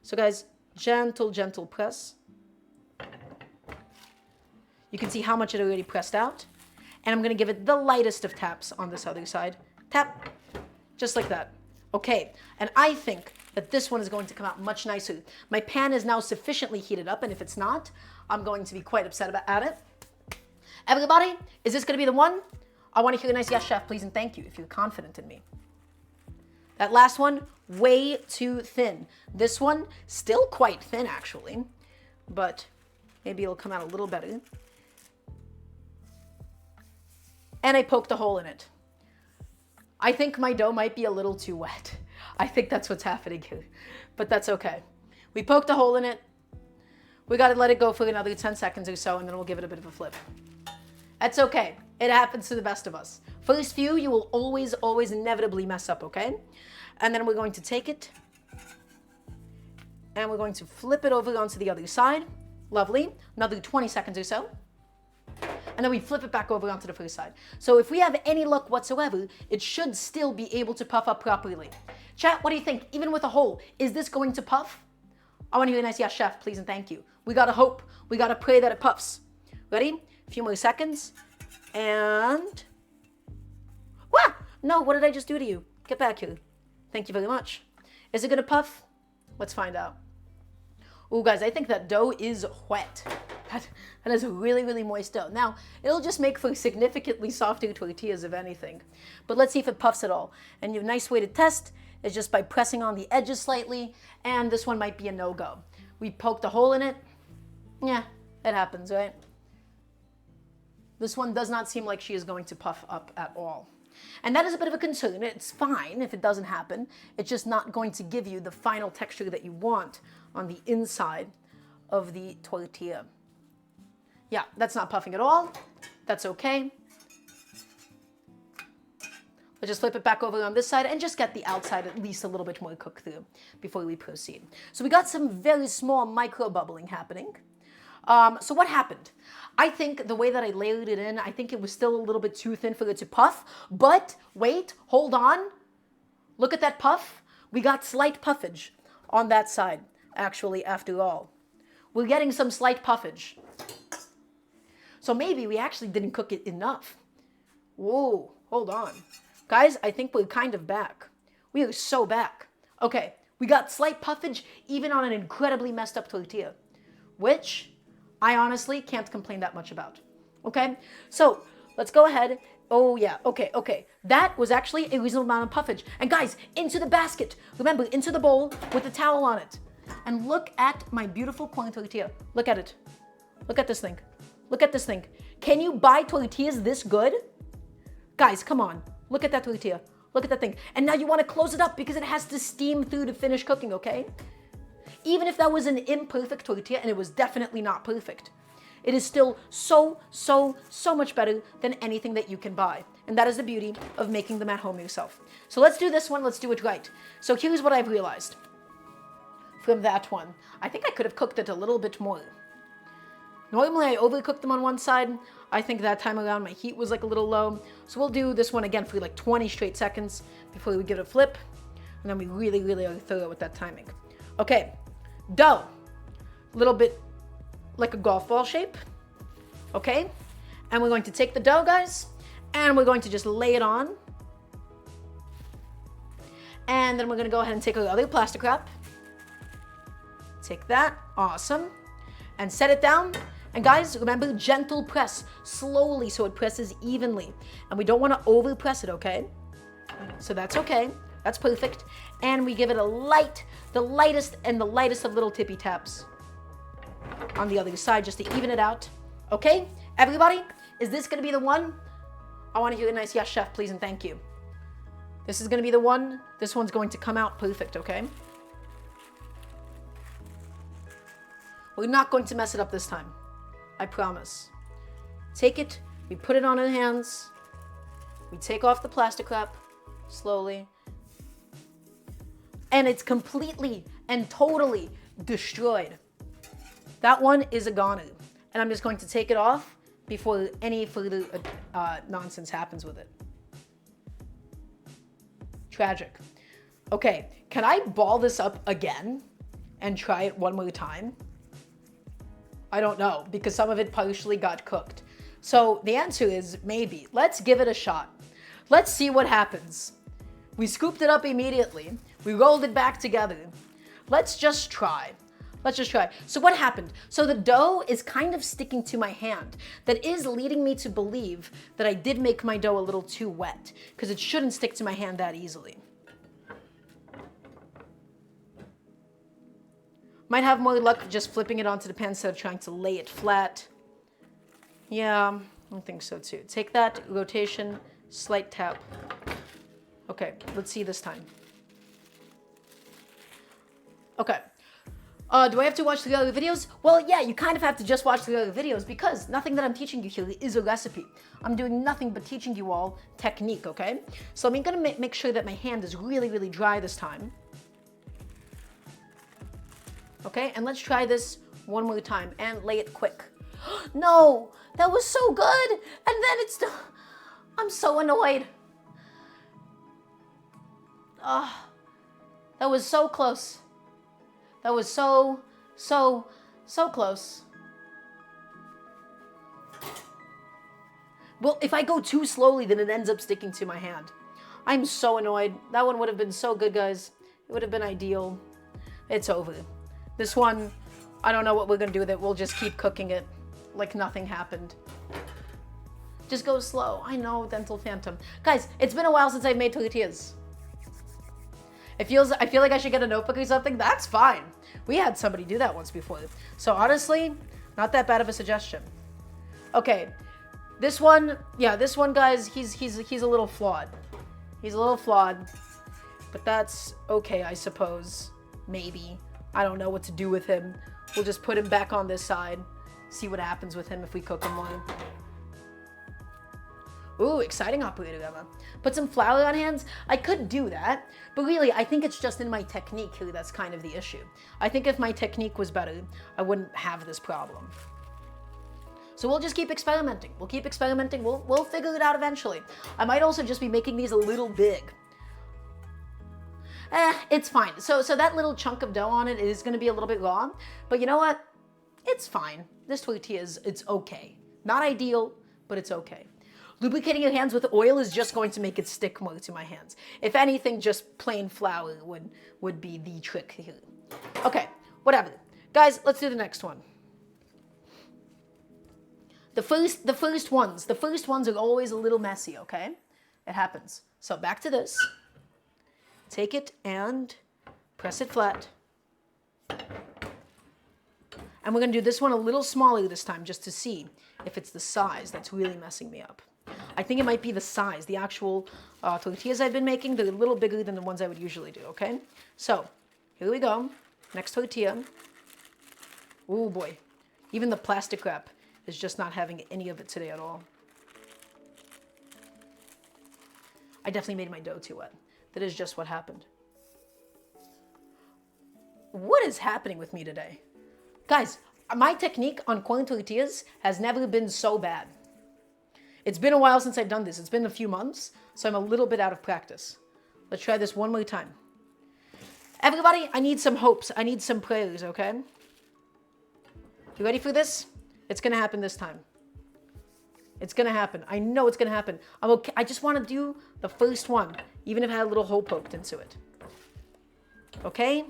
So guys, gentle press. You can see how much it already pressed out. And I'm going to give it the lightest of taps on this other side. Tap, just like that. Okay, and I think that this one is going to come out much nicer. My pan is now sufficiently heated up, and if it's not, I'm going to be quite upset at it. Everybody, is this going to be the one? I want to hear a nice yes, chef, please, and thank you if you're confident in me. That last one, way too thin. This one, still quite thin, actually, but maybe it'll come out a little better. And I poked a hole in it. I think my dough might be a little too wet. I think that's what's happening here, but that's okay. We poked a hole in it. We got to let it go for another 10 seconds or so, and then we'll give it a bit of a flip. That's okay. It happens to the best of us. First few, you will always inevitably mess up, okay? And then we're going to take it, and we're going to flip it over onto the other side. Lovely. Another 20 seconds or so. And then we flip it back over onto the first side. So if we have any luck whatsoever, it should still be able to puff up properly. Chat, what do you think? Even with a hole, is this going to puff? I want to hear a nice yes, chef, please, and thank you. We gotta hope. We gotta pray that it puffs. Ready? A few more seconds. And... Wah! No, what did I just do to you? Get back here. Thank you very much. Is it gonna puff? Let's find out. Ooh, guys, I think that dough is wet. That is a really moist dough. Now, it'll just make for significantly softer tortillas, if anything. But let's see if it puffs at all. And a nice way to test is just by pressing on the edges slightly, and this one might be a no-go. We poked a hole in it. Yeah, it happens, right? This one does not seem like she is going to puff up at all. And that is a bit of a concern. It's fine if it doesn't happen. It's just not going to give you the final texture that you want on the inside of the tortilla. Yeah, that's not puffing at all. That's okay. Let's just flip it back over on this side and just get the outside at least a little bit more cooked through before we proceed. So we got some very small micro bubbling happening. So what happened? I think the way that I layered it in, I think it was still a little bit too thin for it to puff. But wait, hold on. Look at that puff. We got slight puffage on that side, actually, after all. We're getting some slight puffage. So maybe we actually didn't cook it enough. Whoa, hold on. Guys, I think we're kind of back. We are so back. Okay, we got slight puffage even on an incredibly messed up tortilla, which I honestly can't complain that much about. Okay, so let's go ahead. Oh yeah, okay. That was actually a reasonable amount of puffage. And guys, into the basket. Remember, into the bowl with the towel on it. And look at my beautiful corn tortilla. Look at it. Look at this thing. Look at this thing. Can you buy tortillas this good? Guys, come on. Look at that tortilla. Look at that thing. And now you want to close it up because it has to steam through to finish cooking, okay? Even if that was an imperfect tortilla, and it was definitely not perfect, it is still so much better than anything that you can buy. And that is the beauty of making them at home yourself. So let's do this one. Let's do it right. So here's what I've realized from that one. I think I could have cooked it a little bit more. Normally I overcook them on one side. I think that time around my heat was like a little low. So we'll do this one again for like 20 straight seconds before we give it a flip. And then we really are thorough with that timing. Okay, dough. A little bit like a golf ball shape. Okay, and we're going to take the dough, guys, and we're going to just lay it on. And then we're going to go ahead and take our other plastic wrap. Take that, awesome. And set it down. And guys, remember, gentle press, slowly so it presses evenly. And we don't want to over press it, okay? So that's okay, that's perfect. And we give it a the lightest of little tippy taps. on the other side just to even it out. Okay, everybody, is this gonna be the one? I wanna hear a nice yes, chef, please, and thank you. This is gonna be the one. This one's going to come out perfect, okay? We're not going to mess it up this time. I promise. Take it, we put it on our hands, we take off the plastic wrap, slowly, and it's completely and totally destroyed. That one is a goner, and I'm just going to take it off before any further nonsense happens with it. Tragic. Okay, can I ball this up again and try it one more time? I don't know, because some of it partially got cooked. So the answer is maybe. Let's give it a shot. Let's see what happens. We scooped it up immediately. We rolled it back together. Let's just try. Let's just try. So what happened? So the dough is kind of sticking to my hand. That is leading me to believe that I did make my dough a little too wet, because it shouldn't stick to my hand that easily. Might have more luck just flipping it onto the pan instead of trying to lay it flat. Yeah, I think so too. Take that, rotation, slight tap. Okay, let's see this time. Okay. Do I have to watch the other videos? Well, yeah, you kind of have to just watch the other videos because nothing that I'm teaching you here is a recipe. I'm doing nothing but teaching you all technique, okay? So I'm gonna make sure that my hand is really, really dry this time. Okay, and let's try this one more time and lay it quick. No, that was so good. And then it's done. I'm so annoyed. That was so close. That was so close. Well, if I go too slowly, then it ends up sticking to my hand. I'm so annoyed. That one would have been so good, guys. It would have been ideal. It's over. This one, I don't know what we're gonna do with it. We'll just keep cooking it like nothing happened. Just go slow. I know, Dental Phantom. Guys, it's been a while since I've made tortillas. I feel like I should get a notebook or something. That's fine. We had somebody do that once before. So honestly, not that bad of a suggestion. Okay, this one, yeah, this one, guys, he's a little flawed. He's a little flawed, but that's okay, I suppose. Maybe. I don't know what to do with him. We'll just put him back on this side. See what happens with him if we cook him more. Ooh, exciting operator, Emma. Put some flour on hands? I could do that, but really, I think it's just in my technique here that's kind of the issue. I think if my technique was better, I wouldn't have this problem. So we'll just keep experimenting. We'll keep experimenting. We'll figure it out eventually. I might also just be making these a little big. It's fine. So that little chunk of dough on it is going to be a little bit raw, but you know what? It's fine. This tortilla it's okay. Not ideal, but it's okay. Lubricating your hands with oil is just going to make it stick more to my hands. If anything, just plain flour would be the trick here. Okay, whatever. Guys, let's do the next one. The first ones are always a little messy, okay? It happens. So back to this. Take it and press it flat. And we're gonna do this one a little smaller this time just to see if it's the size that's really messing me up. I think it might be the size. The actual tortillas I've been making, they're a little bigger than the ones I would usually do, okay? So, here we go. Next tortilla. Oh boy. Even the plastic wrap is just not having any of it today at all. I definitely made my dough too wet. That is just what happened. What is happening with me today? Guys, my technique on corn tortillas has never been so bad. It's been a while since I've done this. It's been a few months, so I'm a little bit out of practice. Let's try this one more time. Everybody, I need some hopes. I need some prayers, okay? You ready for this? It's gonna happen this time. It's gonna happen. I know it's gonna happen. I'm okay. I just want to do the first one, even if I had a little hole poked into it. Okay?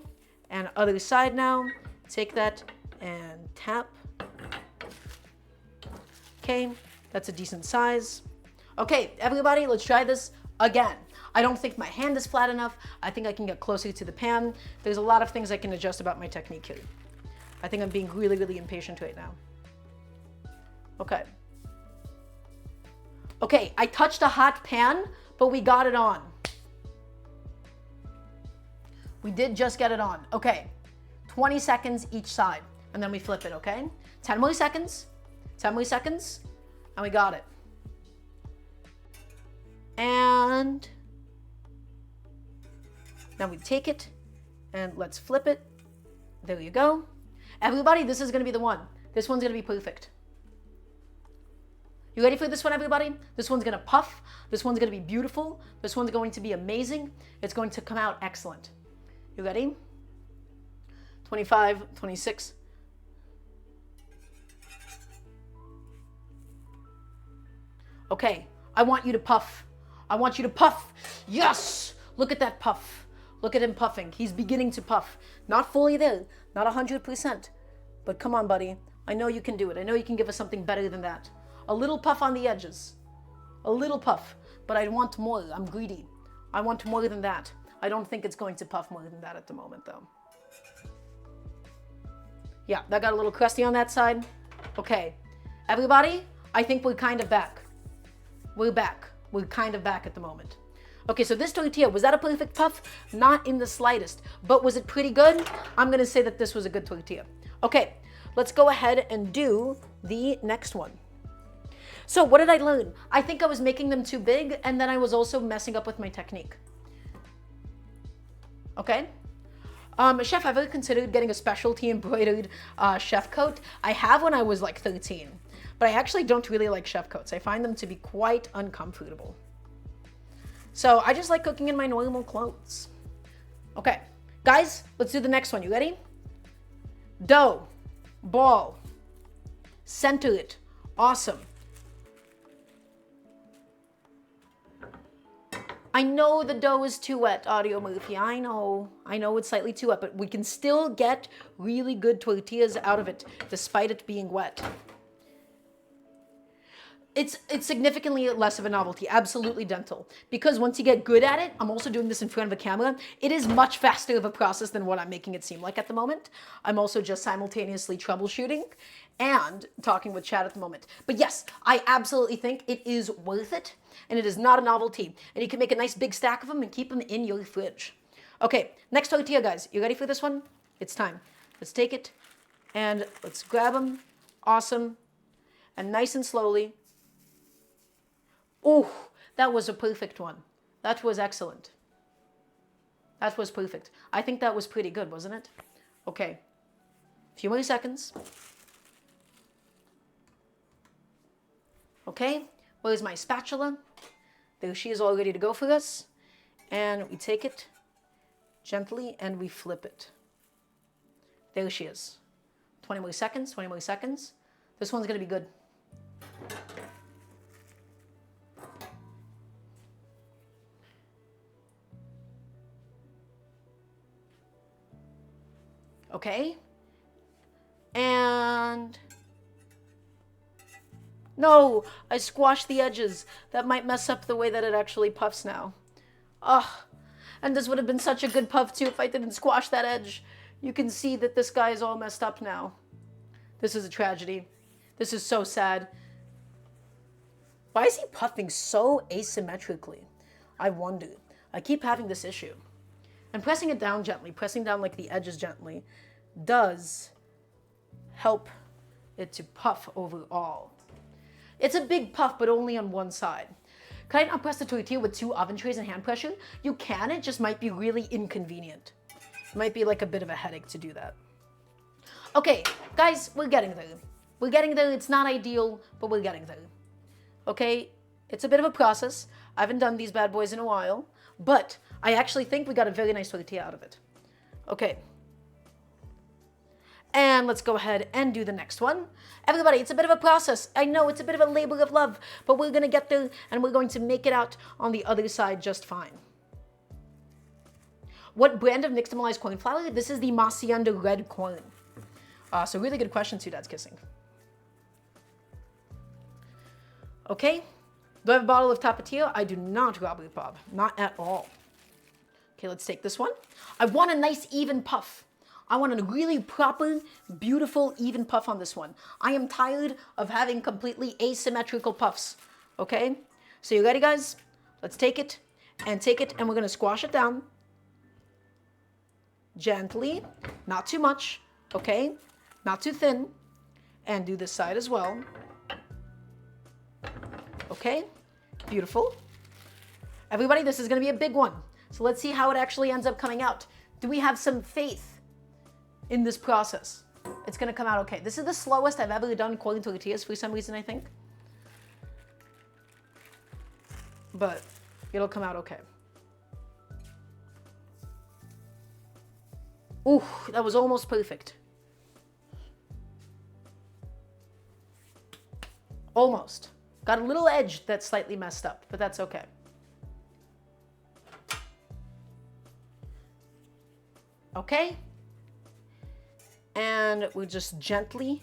And other side now. Take that and tap. Okay, that's a decent size. Okay, everybody, let's try this again. I don't think my hand is flat enough. I think I can get closer to the pan. There's a lot of things I can adjust about my technique here. I think I'm being really, really impatient right now. Okay. Okay, I touched a hot pan, but we got it on. We did just get it on. Okay, 20 seconds each side, and then we flip it, okay? 10 more seconds, 10 more seconds, and we got it. And now we take it, and let's flip it. There you go. Everybody, this is gonna be the one. This one's gonna be perfect. You ready for this one, everybody? This one's gonna puff. This one's gonna be beautiful. This one's going to be amazing. It's going to come out excellent. You ready? 25, 26. Okay, I want you to puff. I want you to puff. Yes! Look at that puff. Look at him puffing. He's beginning to puff. Not fully there, not 100%. But come on, buddy. I know you can do it. I know you can give us something better than that. A little puff on the edges. A little puff. But I want more. I'm greedy. I want more than that. I don't think it's going to puff more than that at the moment, though. Yeah, that got a little crusty on that side. Okay. Everybody, I think we're kind of back. We're back. We're kind of back at the moment. Okay, so this tortilla, was that a perfect puff? Not in the slightest. But was it pretty good? I'm going to say that this was a good tortilla. Okay, let's go ahead and do the next one. So what did I learn? I think I was making them too big, and then I was also messing up with my technique. Okay? Chef, I've ever considered getting a specialty embroidered chef coat. I have when I was like 13, but I actually don't really like chef coats. I find them to be quite uncomfortable. So I just like cooking in my normal clothes. Okay, guys, let's do the next one. You ready? Dough, ball, center it. Awesome. I know the dough is too wet, Audio Murphy. I know it's slightly too wet, but we can still get really good tortillas out of it, despite it being wet. It's significantly less of a novelty, absolutely dental. Because once you get good at it, I'm also doing this in front of a camera, it is much faster of a process than what I'm making it seem like at the moment. I'm also just simultaneously troubleshooting and talking with Chad at the moment. But yes, I absolutely think it is worth it, and it is not a novelty. And you can make a nice big stack of them and keep them in your fridge. Okay, next tortilla, guys. You ready for this one? It's time. Let's take it, and let's grab them. Awesome. And nice and slowly. Oh, that was a perfect one. That was excellent. That was perfect. I think that was pretty good, wasn't it? Okay. A few more seconds. Okay. Where's my spatula? There she is, all ready to go for us. And we take it gently and we flip it. There she is. 20 more seconds, 20 more seconds. This one's going to be good. Okay, and no, I squashed the edges. That might mess up the way that it actually puffs now. Ugh, and this would have been such a good puff too if I didn't squash that edge. You can see that this guy is all messed up now. This is a tragedy. This is so sad. Why is he puffing so asymmetrically? I wonder. I keep having this issue. And pressing it down gently, pressing down like the edges gently, does help it to puff overall. It's a big puff, but only on one side. Can I not press the tortilla with 2 oven trays and hand pressure? You can, it just might be really inconvenient. It might be like a bit of a headache to do that. Okay, guys, we're getting there. We're getting there. It's not ideal, but we're getting there. Okay, it's a bit of a process. I haven't done these bad boys in a while, but I actually think we got a very nice tortilla out of it. Okay. And let's go ahead and do the next one. Everybody, it's a bit of a process. I know it's a bit of a labor of love, but we're going to get there and we're going to make it out on the other side just fine. What brand of nixtamalized corn flour? This is the Macianda red corn. So really good question too, Dad's kissing. Okay. Do I have a bottle of Tapatio? I do not, Robert Bob. Not at all. Okay, let's take this one. I want a nice even puff. I want a really proper, beautiful, even puff on this one. I am tired of having completely asymmetrical puffs. Okay? So you ready, guys? Let's take it, and we're gonna squash it down. Gently, not too much, okay? Not too thin. And do this side as well. Okay? Beautiful. Everybody, this is gonna be a big one. So let's see how it actually ends up coming out. Do we have some faith in this process? It's gonna come out okay. This is the slowest I've ever done coiling tortillas for some reason, I think. But it'll come out okay. Ooh, that was almost perfect. Almost. Got a little edge that's slightly messed up, but that's okay. Okay? And we just gently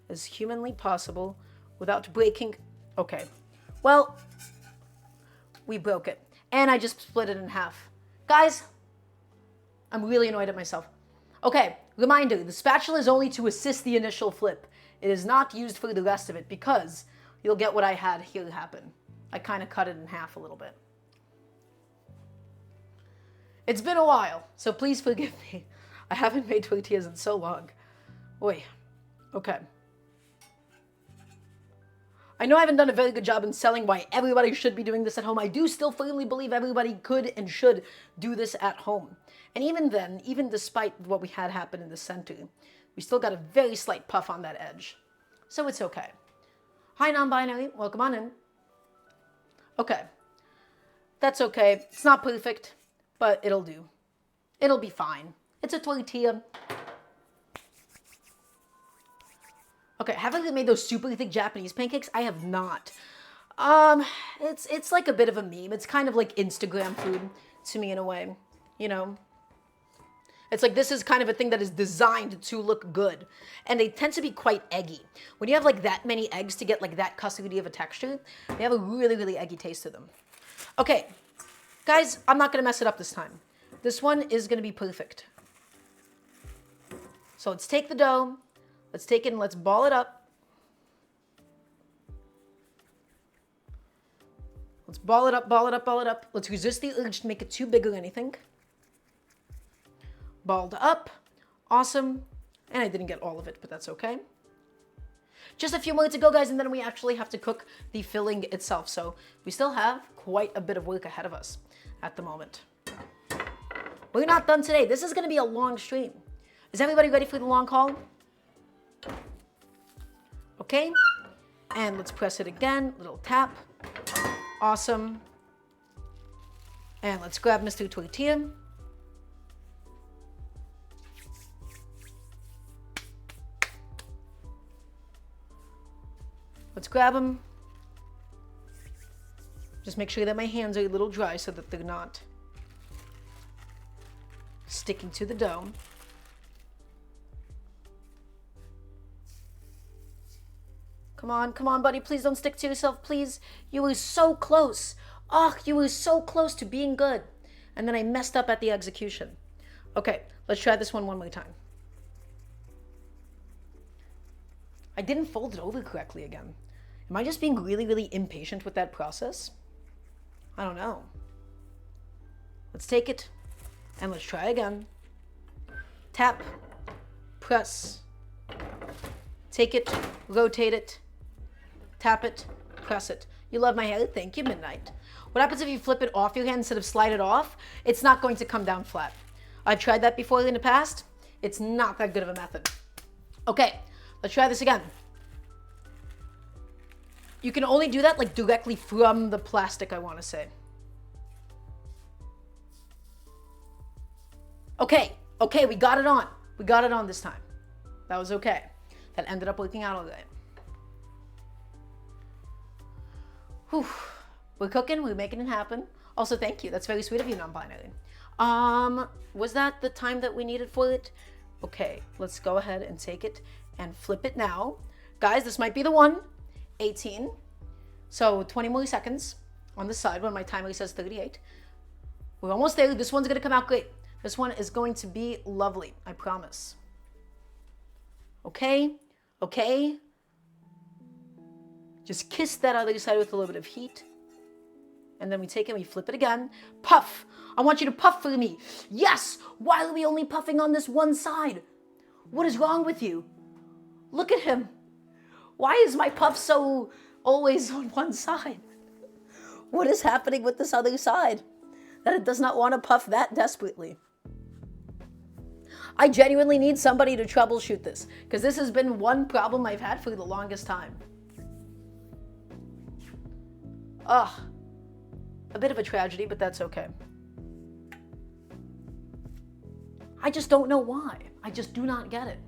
as humanly possible without breaking. Okay. Well, we broke it. And I just split it in half. Guys, I'm really annoyed at myself. Okay, reminder, the spatula is only to assist the initial flip. It is not used for the rest of it because you'll get what I had here happen. I kind of cut it in half a little bit. It's been a while, so please forgive me. I haven't made tortillas in so long. Oy. Okay. I know I haven't done a very good job in selling why everybody should be doing this at home. I do still firmly believe everybody could and should do this at home. And even then, even despite what we had happen in the center, we still got a very slight puff on that edge. So it's okay. Hi, non-binary. Welcome on in. Okay. That's okay. It's not perfect, but it'll do. It'll be fine. It's a tortilla. Okay, haven't I made those super thick Japanese pancakes? I have not. It's like a bit of a meme. It's kind of like Instagram food to me in a way, you know? It's like this is kind of a thing that is designed to look good. And they tend to be quite eggy. When you have like that many eggs to get like that custardy of a texture, they have a really, really eggy taste to them. Okay, guys, I'm not gonna mess it up this time. This one is gonna be perfect. So let's take the dough. Let's take it and let's ball it up. Let's ball it up, ball it up, ball it up. Let's resist the urge to make it too big or anything. Balled up. Awesome. And I didn't get all of it, but that's okay. Just a few more to go, guys, and then we actually have to cook the filling itself. So we still have quite a bit of work ahead of us at the moment. We're not done today. This is going to be a long stream. Is everybody ready for the long haul? Okay. And let's press it again. Little tap. Awesome. And let's grab Mr. Tortilla. Let's grab them. Just make sure that my hands are a little dry so that they're not sticking to the dough. Come on, buddy. Please don't stick to yourself, please. You were so close. Oh, you were so close to being good. And then I messed up at the execution. Okay, let's try this one more time. I didn't fold it over correctly again. Am I just being really, really impatient with that process? I don't know. Let's take it and let's try again. Tap, press, take it, rotate it, tap it, press it. You love my hair? Thank you, Midnight. What happens if you flip it off your hand instead of slide it off? It's not going to come down flat. I've tried that before in the past. It's not that good of a method. Okay, let's try this again. You can only do that like directly from the plastic, I want to say. Okay, we got it on. We got it on this time. That was okay. That ended up working out all right. Whew. We're cooking, we're making it happen. Also, thank you. That's very sweet of you, non-binary. Was that the time that we needed for it? Okay, let's go ahead and take it and flip it now. Guys, this might be the one. 18. So 20 more seconds on the side when my timer says 38. We're almost there. This one's gonna come out great. This one is going to be lovely, I promise. Okay, okay. Just kiss that other side with a little bit of heat. And then we take it and we flip it again. Puff! I want you to puff for me. Yes! Why are we only puffing on this one side? What is wrong with you? Look at him. Why is my puff so always on one side? What is happening with this other side that it does not want to puff that desperately? I genuinely need somebody to troubleshoot this, because this has been one problem I've had for the longest time. Ugh. A bit of a tragedy, but that's okay. I just don't know why. I just do not get it.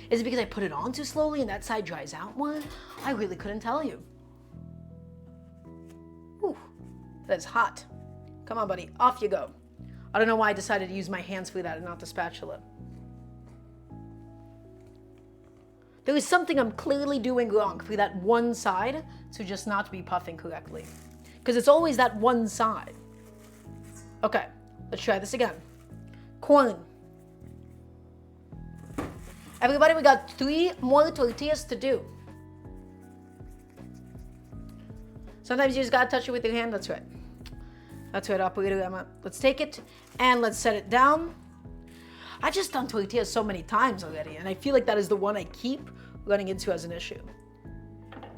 Is it because I put it on too slowly and that side dries out more? I really couldn't tell you. Whew. That's hot. Come on, buddy. Off you go. I don't know why I decided to use my hands for that and not the spatula. There is something I'm clearly doing wrong for that one side to just not be puffing correctly. Because it's always that one side. Okay, let's try this again. Corn. Everybody, we got 3 more tortillas to do. Sometimes you just gotta touch it with your hand. That's right. That's right, operator Emma. Let's take it and let's set it down. I've just done tortillas so many times already, and I feel like that is the one I keep running into as an issue.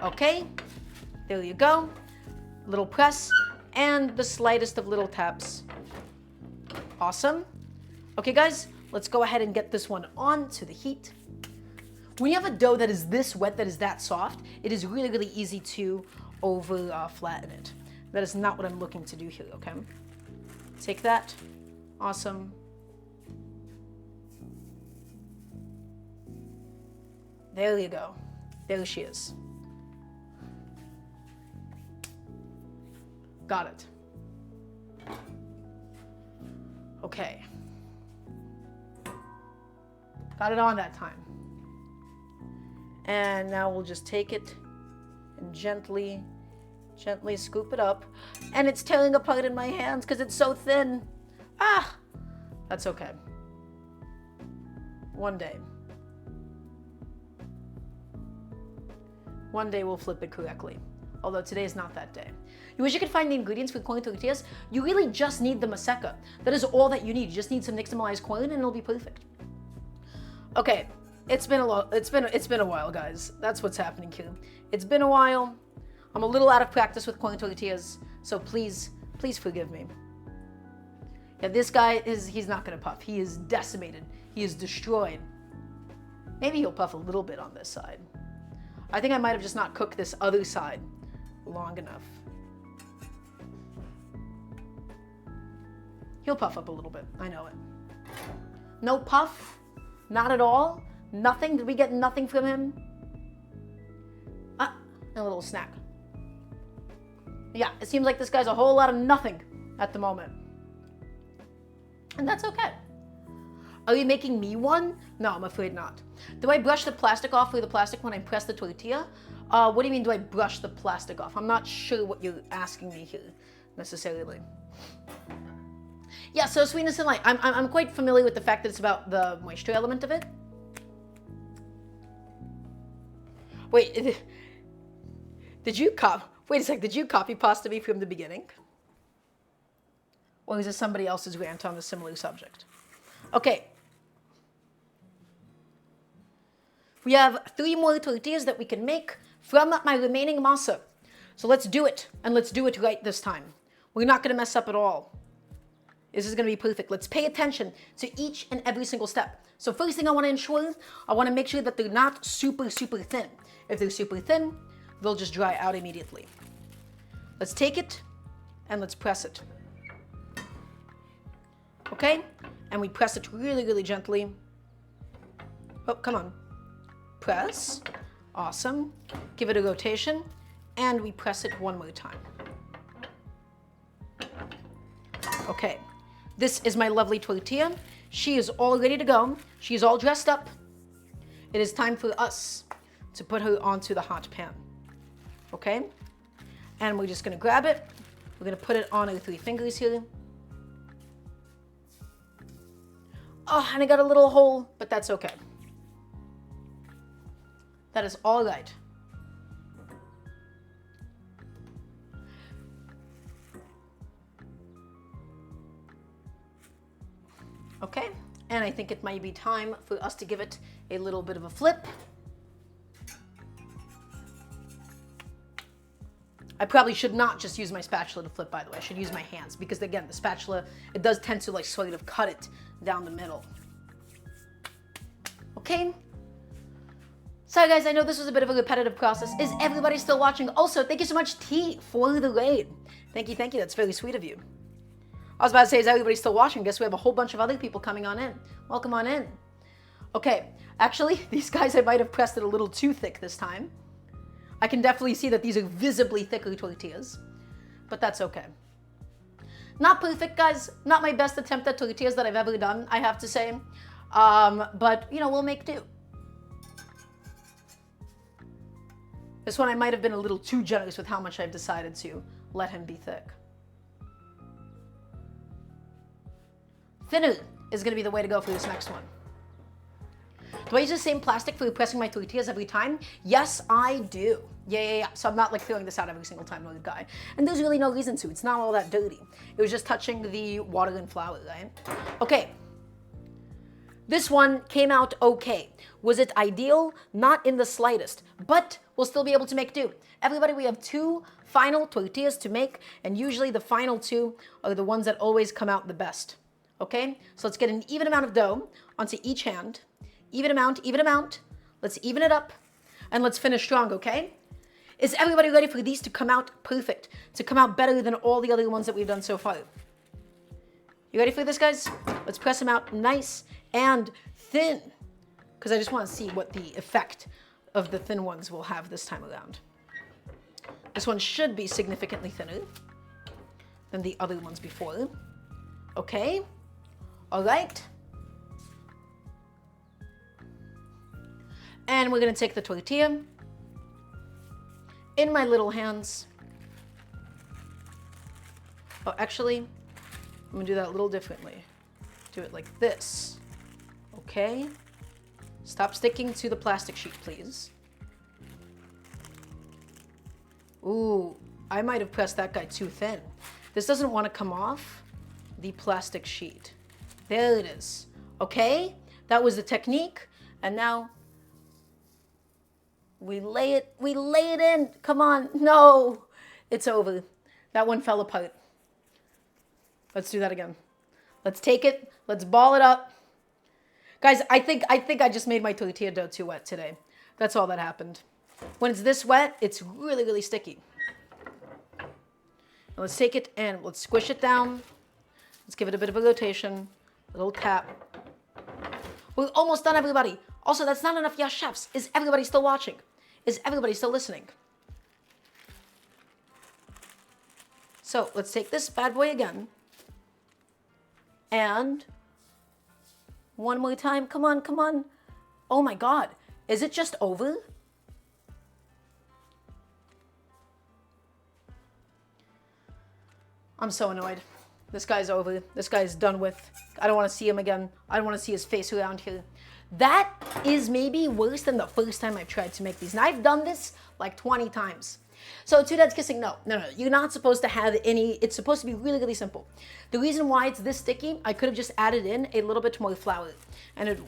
Okay, there you go. Little press and the slightest of little taps. Awesome. Okay, guys, let's go ahead and get this one on to the heat. When you have a dough that is this wet, that is that soft, it is really, really easy to flatten it. That is not what I'm looking to do here, okay? Take that. Awesome. There you go. There she is. Got it. Okay. Got it on that time. And now we'll just take it and gently scoop it up. And it's tearing apart in my hands because it's so thin. Ah, that's okay. One day. One day we'll flip it correctly. Although today is not that day. You wish you could find the ingredients for corn tortillas? You really just need the maseca. That is all that you need. You just need some nixtamalized corn and it'll be perfect. Okay, it's been a while, guys. That's what's happening here. It's been a while. I'm a little out of practice with corn tortillas, so please forgive me. Yeah, this guy he's not gonna puff. He is decimated. He is destroyed. Maybe he'll puff a little bit on this side. I think I might have just not cooked this other side long enough. He'll puff up a little bit. I know it. No puff? Not at all? Nothing? Did we get nothing from him? Ah, and a little snack. Yeah, it seems like this guy's a whole lot of nothing at the moment. And that's okay. Are you making me one? No, I'm afraid not. Do I brush the plastic off with the plastic when I press the tortilla? What do you mean, do I brush the plastic off? I'm not sure what you're asking me here, necessarily. Yeah, so sweetness and light. I'm quite familiar with the fact that it's about the moisture element of it. Wait, did you copy pasta me from the beginning? Or is this somebody else's rant on a similar subject? Okay. We have 3 more tortillas that we can make from my remaining masa. So let's do it, and let's do it right this time. We're not gonna mess up at all. This is gonna be perfect. Let's pay attention to each and every single step. So first thing I wanna ensure, I wanna make sure that they're not super, super thin. If they're super thin, they'll just dry out immediately. Let's take it, and let's press it. Okay? And we press it really, really gently. Oh, come on. Press. Awesome. Give it a rotation, and we press it one more time. Okay. This is my lovely tortilla. She is all ready to go. She is all dressed up. It is time for us to put her onto the hot pan. Okay? And we're just gonna grab it. We're gonna put it on our 3 fingers here. Oh, and I got a little hole, but that's okay. That is all right. Okay, and I think it might be time for us to give it a little bit of a flip. I probably should not just use my spatula to flip, by the way. I should use my hands because, again, the spatula, it does tend to like sort of cut it down the middle. Okay. Sorry guys, I know this was a bit of a repetitive process. Is everybody still watching? Also, thank you so much, T, for the raid. Thank you, that's very sweet of you. I was about to say, is everybody still watching? Guess we have a whole bunch of other people coming on in. Welcome on in. Okay, actually, these guys, I might have pressed it a little too thick this time. I can definitely see that these are visibly thicker tortillas, but that's okay. Not perfect, guys. Not my best attempt at tortillas that I've ever done, I have to say. But, you know, we'll make do. This one I might have been a little too generous with how much I've decided to let him be thick. Thinner is going to be the way to go for this next one. Do I use the same plastic for pressing my tortillas every time? Yes, I do. Yeah. So I'm not like throwing this out every single time, little guy. And there's really no reason to. It's not all that dirty. It was just touching the water and flour, right? Okay. This one came out okay. Was it ideal? Not in the slightest. But we'll still be able to make do. Everybody, we have 2 final tortillas to make. And usually the final 2 are the ones that always come out the best. Okay? So let's get an even amount of dough onto each hand. Even amount, even amount. Let's even it up. And let's finish strong, okay? Is everybody ready for these to come out perfect? To come out better than all the other ones that we've done so far? You ready for this, guys? Let's press them out nice and thin. Because I just want to see what the effect of the thin ones will have this time around. This one should be significantly thinner than the other ones before. Okay. All right. And we're going to take the tortilla in my little hands. Oh, actually, I'm going to do that a little differently. Do it like this. Okay. Stop sticking to the plastic sheet, please. Ooh, I might have pressed that guy too thin. This doesn't want to come off the plastic sheet. There it is. Okay, that was the technique. And now we lay it in. Come on. No, it's over. That one fell apart. Let's do that again. Let's take it. Let's ball it up. Guys, I think I just made my tortilla dough too wet today. That's all that happened. When it's this wet, it's really, really sticky. Now let's take it and let's squish it down. Let's give it a bit of a rotation, a little tap. We're almost done, everybody. Also, that's not enough yes chefs. Is everybody still watching? Is everybody still listening? So let's take this bad boy again. And one more time. Come on, come on. Oh my God. Is it just over? I'm so annoyed. This guy's over. This guy's done with. I don't want to see him again. I don't want to see his face around here. That is maybe worse than the first time I've tried to make these. And I've done this like 20 times. So Two Dads Kissing, no. You're not supposed to have any. It's supposed to be really, really simple. The reason why it's this sticky, I could have just added in a little bit more flour and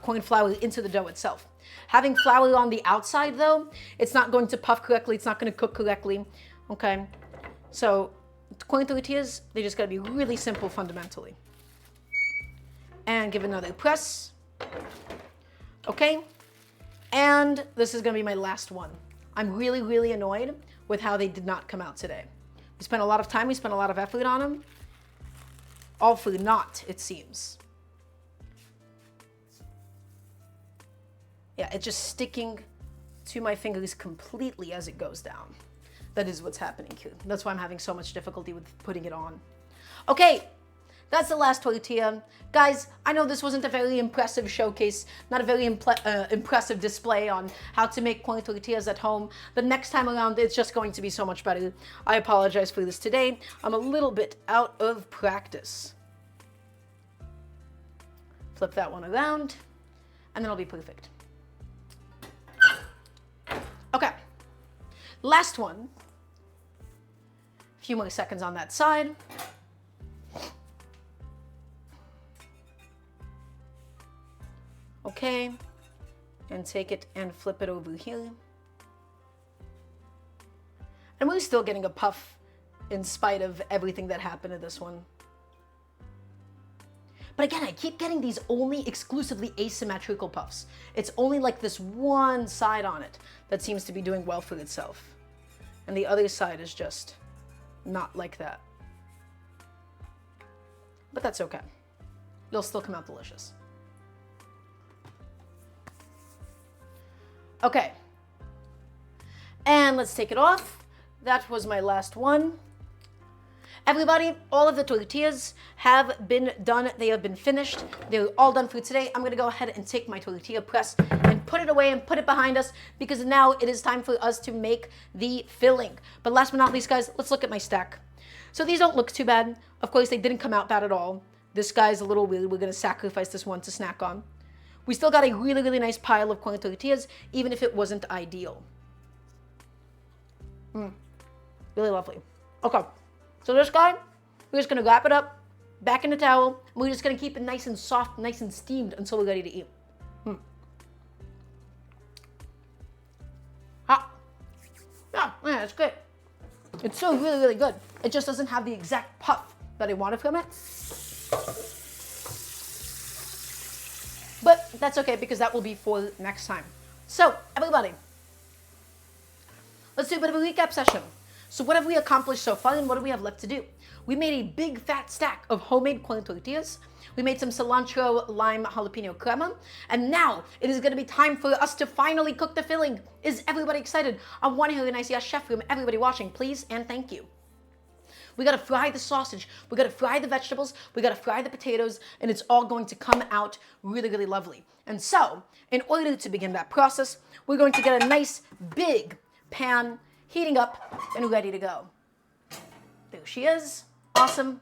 corn flour into the dough itself. Having flour on the outside though, it's not going to puff correctly. It's not going to cook correctly. Okay. So corn tortillas, they just got to be really simple fundamentally. And give another press. Okay. And this is going to be my last one. I'm really, really annoyed with how they did not come out today. We spent a lot of time, we spent a lot of effort on them. All for naught, it seems. Yeah, it's just sticking to my fingers completely as it goes down. That is what's happening here. That's why I'm having so much difficulty with putting it on. Okay, that's the last tortilla. Guys, I know this wasn't a very impressive showcase, not a very impressive display on how to make corn tortillas at home. The next time around, it's just going to be so much better. I apologize for this today. I'm a little bit out of practice. Flip that one around, and then it'll be perfect. Okay, last one. A few more seconds on that side. Okay, and take it and flip it over here. And we're still getting a puff in spite of everything that happened to this one. But again, I keep getting these only exclusively asymmetrical puffs. It's only like this one side on it that seems to be doing well for itself. And the other side is just not like that. But that's okay. It'll still come out delicious. Okay. And let's take it off. That was my last one. Everybody, all of the tortillas have been done. They have been finished. They're all done for today. I'm going to go ahead and take my tortilla press and put it away and put it behind us because now it is time for us to make the filling. But last but not least, guys, let's look at my stack. So these don't look too bad. Of course, they didn't come out bad at all. This guy's a little weird. We're going to sacrifice this one to snack on. We still got a really, really nice pile of corn tortillas, even if it wasn't ideal. Really lovely. Okay. So this guy, we're just going to wrap it up, back in the towel, and we're just going to keep it nice and soft, nice and steamed until we're ready to eat. Hot. Yeah, it's good. It's so really, really good. It just doesn't have the exact puff that I wanted from it. But that's okay because that will be for next time. So, everybody, let's do a bit of a recap session. So what have we accomplished so far and what do we have left to do? We made a big fat stack of homemade corn tortillas. We made some cilantro, lime, jalapeno crema. And now it is going to be time for us to finally cook the filling. Is everybody excited? I want to hear a nice yes chef from everybody watching, please and thank you. We got to fry the sausage. We got to fry the vegetables. We got to fry the potatoes. And it's all going to come out really, really lovely. And so in order to begin that process, we're going to get a nice big pan heating up and ready to go. There she is. Awesome.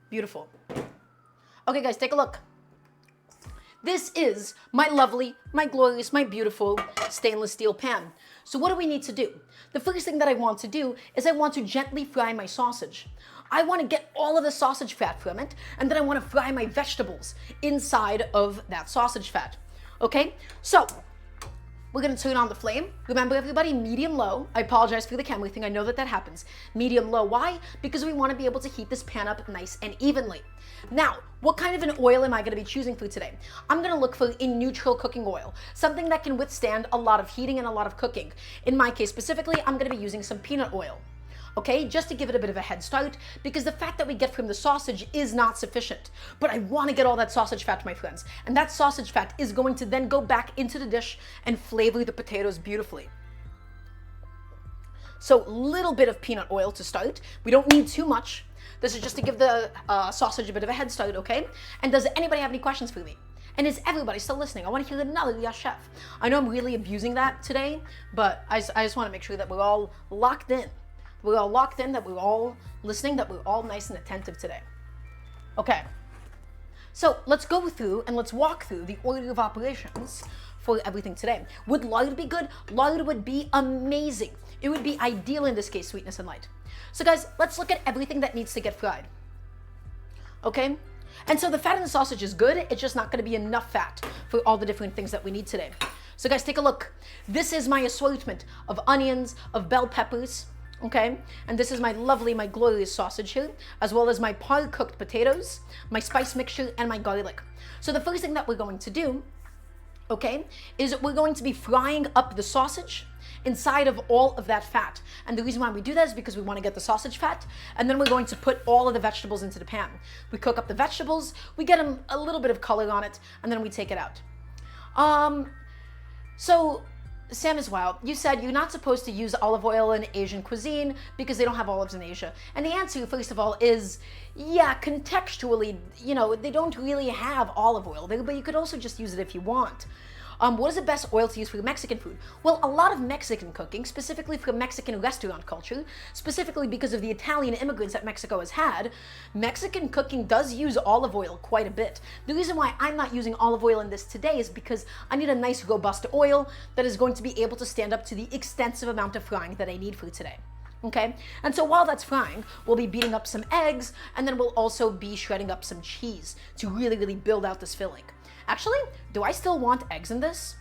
Beautiful. Okay, guys, take a look. This is my lovely, my glorious, my beautiful stainless steel pan. So what do we need to do? The first thing that I want to do is I want to gently fry my sausage. I want to get all of the sausage fat from it, and then I want to fry my vegetables inside of that sausage fat. Okay, so we're going to turn on the flame. Remember, everybody, medium low. I apologize for the camera thing. I know that happens. Medium low. Why? Because we want to be able to heat this pan up nice and evenly. Now, what kind of an oil am I going to be choosing for today? I'm going to look for a neutral cooking oil, something that can withstand a lot of heating and a lot of cooking. In my case specifically, I'm going to be using some peanut oil. Okay, just to give it a bit of a head start, because the fat that we get from the sausage is not sufficient. But I want to get all that sausage fat, my friends. And that sausage fat is going to then go back into the dish and flavor the potatoes beautifully. So, little bit of peanut oil to start. We don't need too much. This is just to give the sausage a bit of a head start, okay? And does anybody have any questions for me? And is everybody still listening? I want to hear another yes chef. I know I'm really abusing that today, but I just want to make sure that we're all locked in. We're all locked in, that we're all listening, that we're all nice and attentive today. Okay, so let's go through and let's walk through the order of operations for everything today. Would lard be good? Lard would be amazing. It would be ideal in this case, sweetness and light. So guys, let's look at everything that needs to get fried. Okay, and so the fat in the sausage is good. It's just not going to be enough fat for all the different things that we need today. So guys, take a look. This is my assortment of onions, of bell peppers, okay? And this is my lovely, my glorious sausage here, as well as my par-cooked potatoes, my spice mixture, and my garlic. So the first thing that we're going to do, okay, is we're going to be frying up the sausage inside of all of that fat. And the reason why we do that is because we want to get the sausage fat, and then we're going to put all of the vegetables into the pan. We cook up the vegetables, we get them a little bit of color on it, and then we take it out. So Sam as well, you said you're not supposed to use olive oil in Asian cuisine because they don't have olives in Asia. And the answer, first of all, is yeah, contextually, you know, they don't really have olive oil, but you could also just use it if you want. What is the best oil to use for Mexican food? Well, a lot of Mexican cooking, specifically for Mexican restaurant culture, specifically because of the Italian immigrants that Mexico has had, Mexican cooking does use olive oil quite a bit. The reason why I'm not using olive oil in this today is because I need a nice robust oil that is going to be able to stand up to the extensive amount of frying that I need for today. Okay, and so while that's frying, we'll be beating up some eggs, and then we'll also be shredding up some cheese to really build out this filling. Actually, do I still want eggs in this?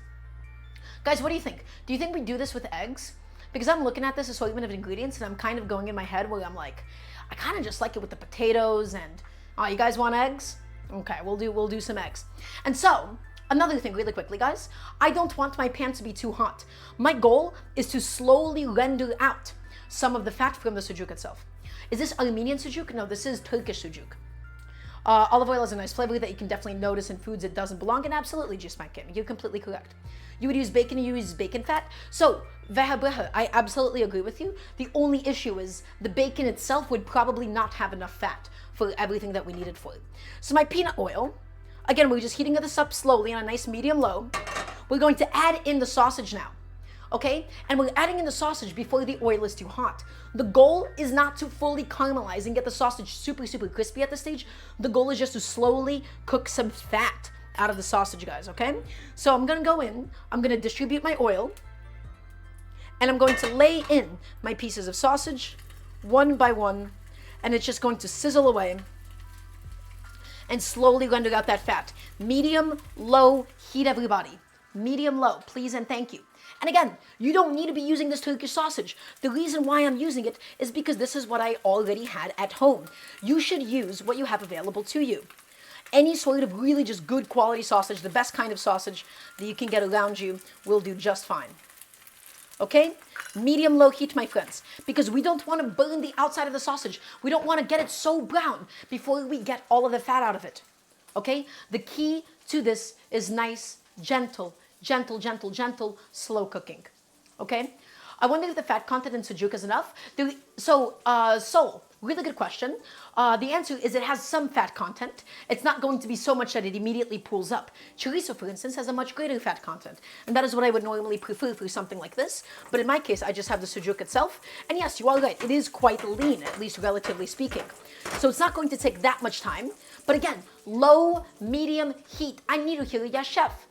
Guys, what do you think? Do you think we do this with eggs? Because I'm looking at this assortment of ingredients, and I'm kind of going in my head where I'm like, I kind of just like it with the potatoes, and, oh, you guys want eggs? Okay, we'll do some eggs. And so, another thing really quickly, guys, I don't want my pan to be too hot. My goal is to slowly render out some of the fat from the sujuk itself. Is this Armenian sujuk? No, this is Turkish sujuk. Olive oil is a nice flavor that you can definitely notice in foods it doesn't belong in. Absolutely, just my Kim. You're completely correct. You would use bacon, you use bacon fat. So, I absolutely agree with you. The only issue is the bacon itself would probably not have enough fat for everything that we needed for it. So my peanut oil, again, we're just heating this up slowly on a nice medium-low. We're going to add in the sausage now. Okay? And we're adding in the sausage before the oil is too hot. The goal is not to fully caramelize and get the sausage super crispy at this stage. The goal is just to slowly cook some fat out of the sausage, guys, okay? So I'm gonna go in, I'm gonna distribute my oil, and I'm going to lay in my pieces of sausage one by one, and it's just going to sizzle away and slowly render out that fat. Medium, low heat, everybody. Medium, low, please and thank you. And again, you don't need to be using this Turkish sausage. The reason why I'm using it is because this is what I already had at home. You should use what you have available to you. Any sort of really just good quality sausage, the best kind of sausage that you can get around you will do just fine. Okay? Medium-low heat, my friends, because we don't want to burn the outside of the sausage. We don't want to get it so brown before we get all of the fat out of it. Okay? The key to this is nice, gentle, slow cooking. Okay? I wonder if the fat content in sujuk is enough. Sol, really good question. The answer is it has some fat content. It's not going to be so much that it immediately pulls up. Chorizo, for instance, has a much greater fat content. And that is what I would normally prefer for something like this. But in my case, I just have the sujuk itself. And yes, you are right. It is quite lean, at least relatively speaking. So it's not going to take that much time. But again, low, medium heat. I need to hear yes, chef.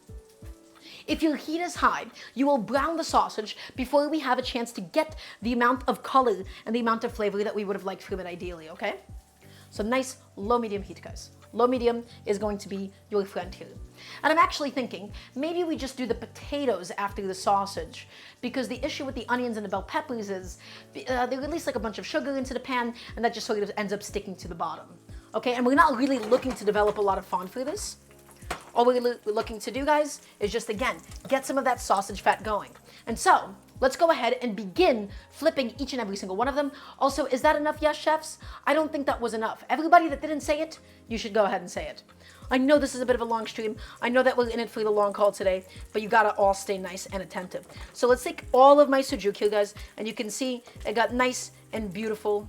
If your heat is high, you will brown the sausage before we have a chance to get the amount of color and the amount of flavor that we would have liked from it ideally, okay? So nice low-medium heat, guys. Low-medium is going to be your friend here. And I'm actually thinking, maybe we just do the potatoes after the sausage, because the issue with the onions and the bell peppers is they release like a bunch of sugar into the pan, and that just sort of ends up sticking to the bottom, okay? And we're not really looking to develop a lot of fond for this. All we're looking to do, guys, is just, again, get some of that sausage fat going. And so, let's go ahead and begin flipping each and every single one of them. Also, is that enough, yes, chefs? I don't think that was enough. Everybody that didn't say it, you should go ahead and say it. I know this is a bit of a long stream. I know that we're in it for the long haul today, but you gotta all stay nice and attentive. So let's take all of my sujuk here, guys, and you can see it got nice and beautiful.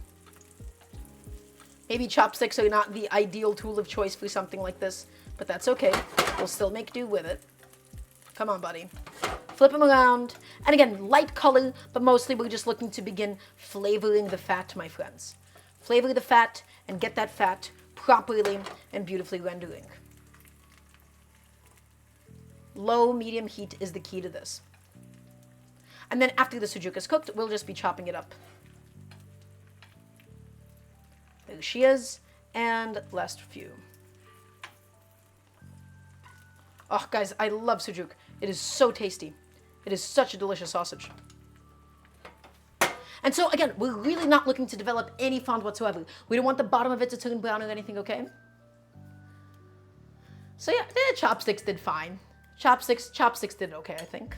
Maybe chopsticks are not the ideal tool of choice for something like this, but that's okay. We'll still make do with it. Come on, buddy. Flip them around. And again, light color, but mostly we're just looking to begin flavoring the fat, my friends. Flavor the fat and get that fat properly and beautifully rendering. Low, medium heat is the key to this. And then after the sujuk is cooked, we'll just be chopping it up. There she is. And last few. Oh, guys, I love sujuk. It is so tasty. It is such a delicious sausage. And so, again, we're really not looking to develop any fond whatsoever. We don't want the bottom of it to turn brown or anything, okay? So, yeah, chopsticks did fine. Chopsticks did okay, I think.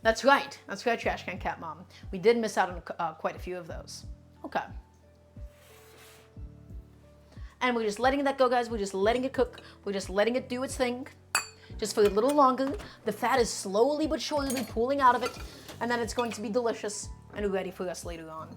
That's right, Trash Can Cat Mom. We did miss out on quite a few of those. Okay. And we're just letting that go, guys. We're just letting it cook. We're just letting it do its thing. Just for a little longer. The fat is slowly but surely pooling out of it. And then it's going to be delicious and ready for us later on.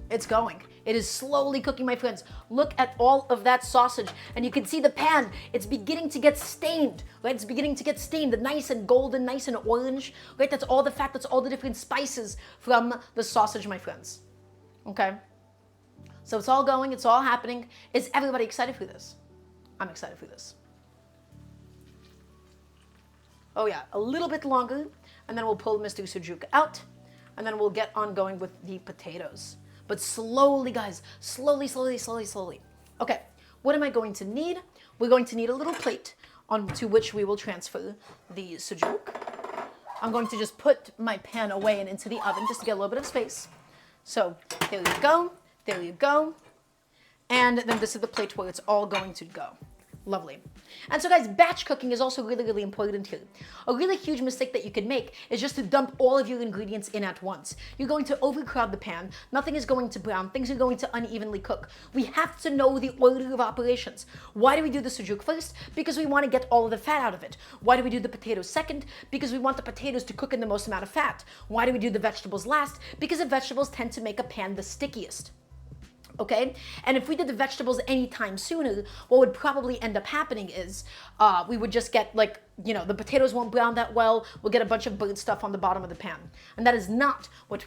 It's going. It is slowly cooking, my friends. Look at all of that sausage. And you can see the pan, it's beginning to get stained, right? It's beginning to get stained, nice and golden, nice and orange, right? That's all the fat, that's all the different spices from the sausage, my friends. Okay? So it's all going, it's all happening. Is everybody excited for this? I'm excited for this. Oh yeah, a little bit longer, and then we'll pull Mr. Sujuk out, and then we'll get on going with the potatoes. But slowly, guys, slowly, slowly, slowly, slowly. Okay, what am I going to need? We're going to need a little plate onto which we will transfer the Sujuk. I'm going to just put my pan away and into the oven just to get a little bit of space. So there you go, there you go. And then this is the plate where it's all going to go. Lovely. And so guys, batch cooking is also really, really important here. A really huge mistake that you can make is just to dump all of your ingredients in at once. You're going to overcrowd the pan, nothing is going to brown, things are going to unevenly cook. We have to know the order of operations. Why do we do the sujuk first? Because we want to get all of the fat out of it. Why do we do the potatoes second? Because we want the potatoes to cook in the most amount of fat. Why do we do the vegetables last? Because the vegetables tend to make a pan the stickiest. Okay, and if we did the vegetables anytime sooner, what would probably end up happening is we would just get like, you know, the potatoes won't brown that well, we'll get a bunch of burnt stuff on the bottom of the pan. And that is not what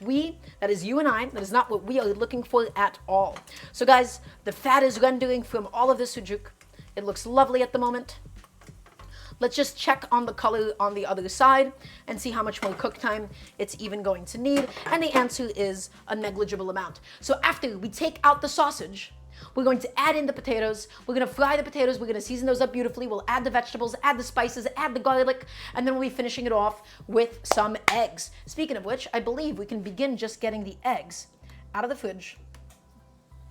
that is you and I, that is not what we are looking for at all. So guys, the fat is rendering from all of the sujuk. It looks lovely at the moment. Let's just check on the color on the other side and see how much more cook time it's even going to need. And the answer is a negligible amount. So after we take out the sausage, we're going to add in the potatoes. We're going to fry the potatoes. We're going to season those up beautifully. We'll add the vegetables, add the spices, add the garlic, and then we'll be finishing it off with some eggs. Speaking of which, I believe we can begin just getting the eggs out of the fridge.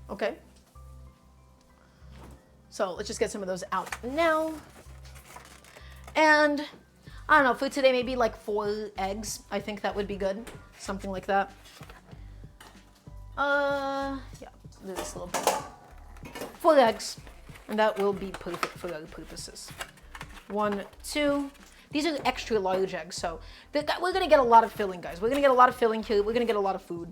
Okay. So let's just get some of those out now. And I don't know, for today, maybe like 4 eggs. I think that would be good. Something like that. Yeah, do this a little bit. 4 eggs. And that will be perfect for our purposes. 1, 2. These are extra large eggs, so we're going to get a lot of filling, guys. We're going to get a lot of filling here. We're going to get a lot of food.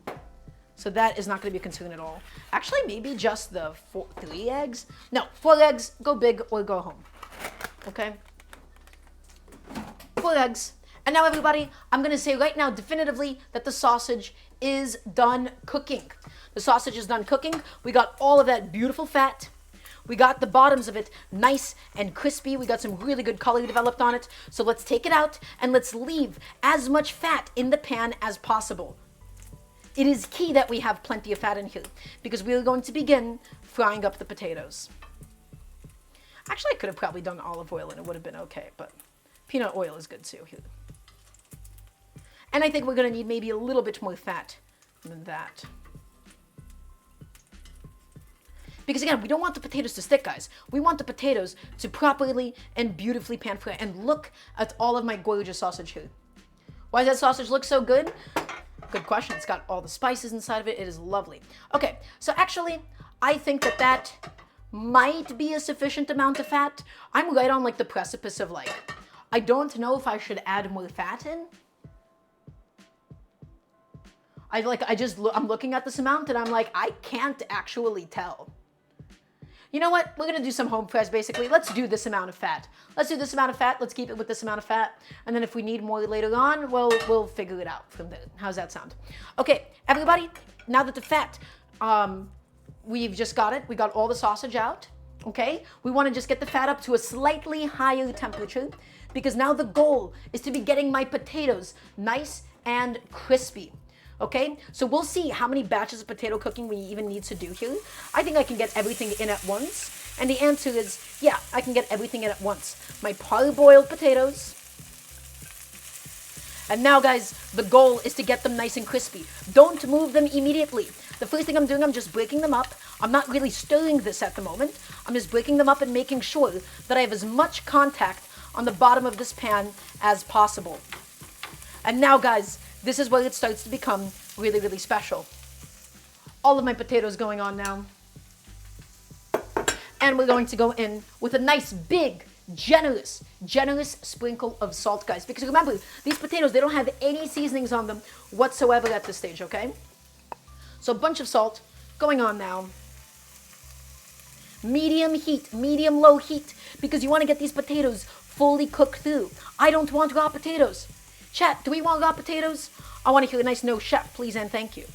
So that is not going to be a concern at all. Actually, maybe just the 3 eggs. No, 4 eggs, go big or go home. Okay? 4 eggs. And now everybody, I'm going to say right now definitively that the sausage is done cooking. The sausage is done cooking. We got all of that beautiful fat. We got the bottoms of it nice and crispy. We got some really good color developed on it. So let's take it out and let's leave as much fat in the pan as possible. It is key that we have plenty of fat in here because we are going to begin frying up the potatoes. Actually, I could have probably done olive oil and it would have been okay, but peanut oil is good too here. And I think we're going to need maybe a little bit more fat than that. Because again, we don't want the potatoes to stick, guys. We want the potatoes to properly and beautifully pan fry. And look at all of my gorgeous sausage here. Why does that sausage look so good? Good question. It's got all the spices inside of it. It is lovely. Okay, so actually, I think that might be a sufficient amount of fat. I'm right on like the precipice of like, I don't know if I should add more fat in. I'm looking at this amount and I'm like, I can't actually tell. You know what? We're gonna do some home fries basically. Let's do this amount of fat. Let's do this amount of fat. Let's keep it with this amount of fat. And then if we need more later on, well, we'll figure it out from there. How's that sound? Okay, everybody, now that the fat, we've just got it. We got all the sausage out, okay? We wanna just get the fat up to a slightly higher temperature because now the goal is to be getting my potatoes nice and crispy. Okay, so we'll see how many batches of potato cooking we even need to do here. I think I can get everything in at once. And the answer is, yeah, I can get everything in at once. My parboiled potatoes. And now, guys, the goal is to get them nice and crispy. Don't move them immediately. The first thing I'm doing, I'm just breaking them up. I'm not really stirring this at the moment. I'm just breaking them up and making sure that I have as much contact on the bottom of this pan as possible. And now, guys, this is where it starts to become really, really special. All of my potatoes going on now. And we're going to go in with a nice, big, generous sprinkle of salt, guys. Because remember, these potatoes, they don't have any seasonings on them whatsoever at this stage, okay? So a bunch of salt going on now. Medium heat, medium low heat, because you want to get these potatoes fully cooked through. I don't want raw potatoes. Chat, do we want raw potatoes? I want to hear a nice no, chef, please and thank you.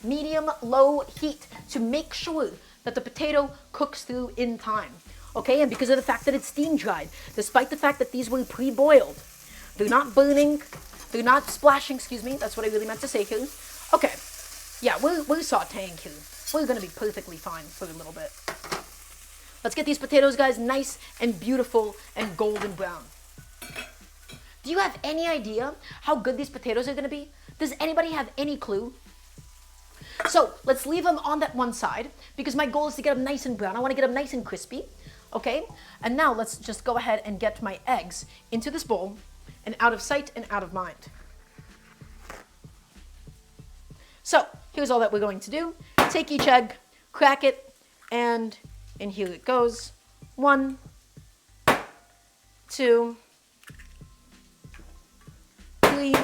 Medium low heat to make sure that the potato cooks through in time. Okay, and because of the fact that it's steam dried, despite the fact that these were pre-boiled, they're not burning, they're not splashing, excuse me, that's what I really meant to say here. Okay, yeah, we're sauteing here. We're gonna be perfectly fine for a little bit. Let's get these potatoes, guys, nice and beautiful and golden brown. Do you have any idea how good these potatoes are gonna be? Does anybody have any clue? So let's leave them on that one side because my goal is to get them nice and brown. I want to get them nice and crispy, okay? And now let's just go ahead and get my eggs into this bowl and out of sight and out of mind. So here's all that we're going to do. Take each egg, crack it, and here it goes. 1, 2, 3,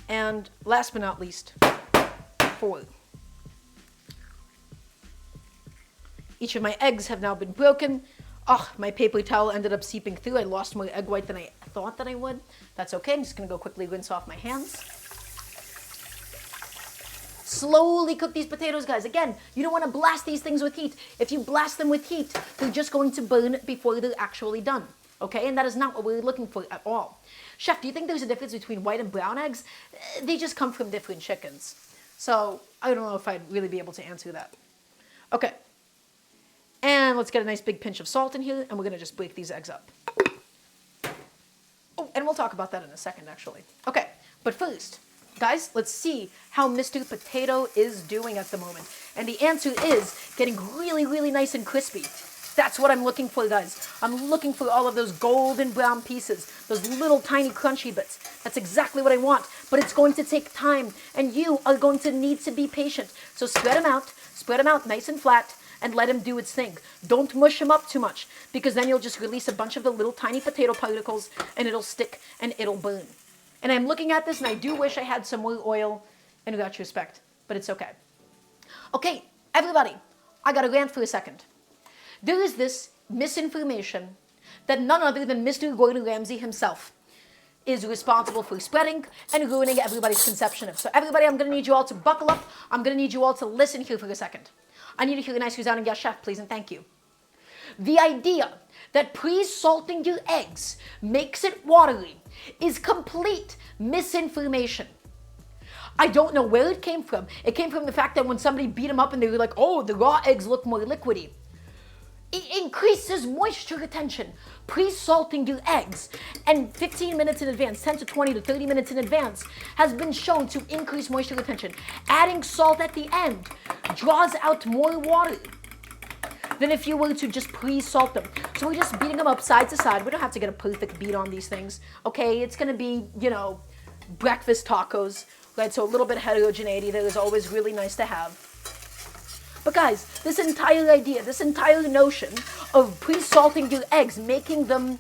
and last but not least, 4. Each of my eggs have now been broken. Oh, my paper towel ended up seeping through. I lost more egg white than I thought that I would. That's okay. I'm just going to go quickly rinse off my hands. Slowly cook these potatoes, guys. Again, you don't want to blast these things with heat. If you blast them with heat, they're just going to burn before they're actually done. Okay, and that is not what we're looking for at all. Chef, do you think there's a difference between white and brown eggs? They just come from different chickens. So I don't know if I'd really be able to answer that. Okay. And let's get a nice big pinch of salt in here, and we're going to just break these eggs up. Oh, and we'll talk about that in a second, actually. Okay, but first, guys, let's see how Mr. Potato is doing at the moment. And the answer is getting really, really nice and crispy. That's what I'm looking for, guys. I'm looking for all of those golden brown pieces, those little tiny crunchy bits. That's exactly what I want, but it's going to take time, and you are going to need to be patient. So spread them out nice and flat, and let him do its thing. Don't mush him up too much, because then you'll just release a bunch of the little tiny potato particles, and it'll stick, and it'll burn. And I'm looking at this, and I do wish I had some more oil in retrospect, but it's okay. Okay, everybody, I gotta rant for a second. There is this misinformation that none other than Mr. Gordon Ramsay himself is responsible for spreading and ruining everybody's conception of. So everybody, I'm going to need you all to buckle up. I'm going to need you all to listen here for a second. I need to hear a nice resounding yes, chef, please, and thank you. The idea that pre-salting your eggs makes it watery is complete misinformation. I don't know where it came from. It came from the fact that when somebody beat them up and they were like, oh, the raw eggs look more liquidy. It increases moisture retention. Pre-salting your eggs and 15 minutes in advance, 10 to 20 to 30 minutes in advance, has been shown to increase moisture retention. Adding salt at the end draws out more water than if you were to just pre-salt them. So we're just beating them up side to side. We don't have to get a perfect beat on these things. Okay, it's gonna be, you know, breakfast tacos, right? So a little bit of heterogeneity there is always really nice to have. But guys, this entire idea, this entire notion of pre-salting your eggs, making them,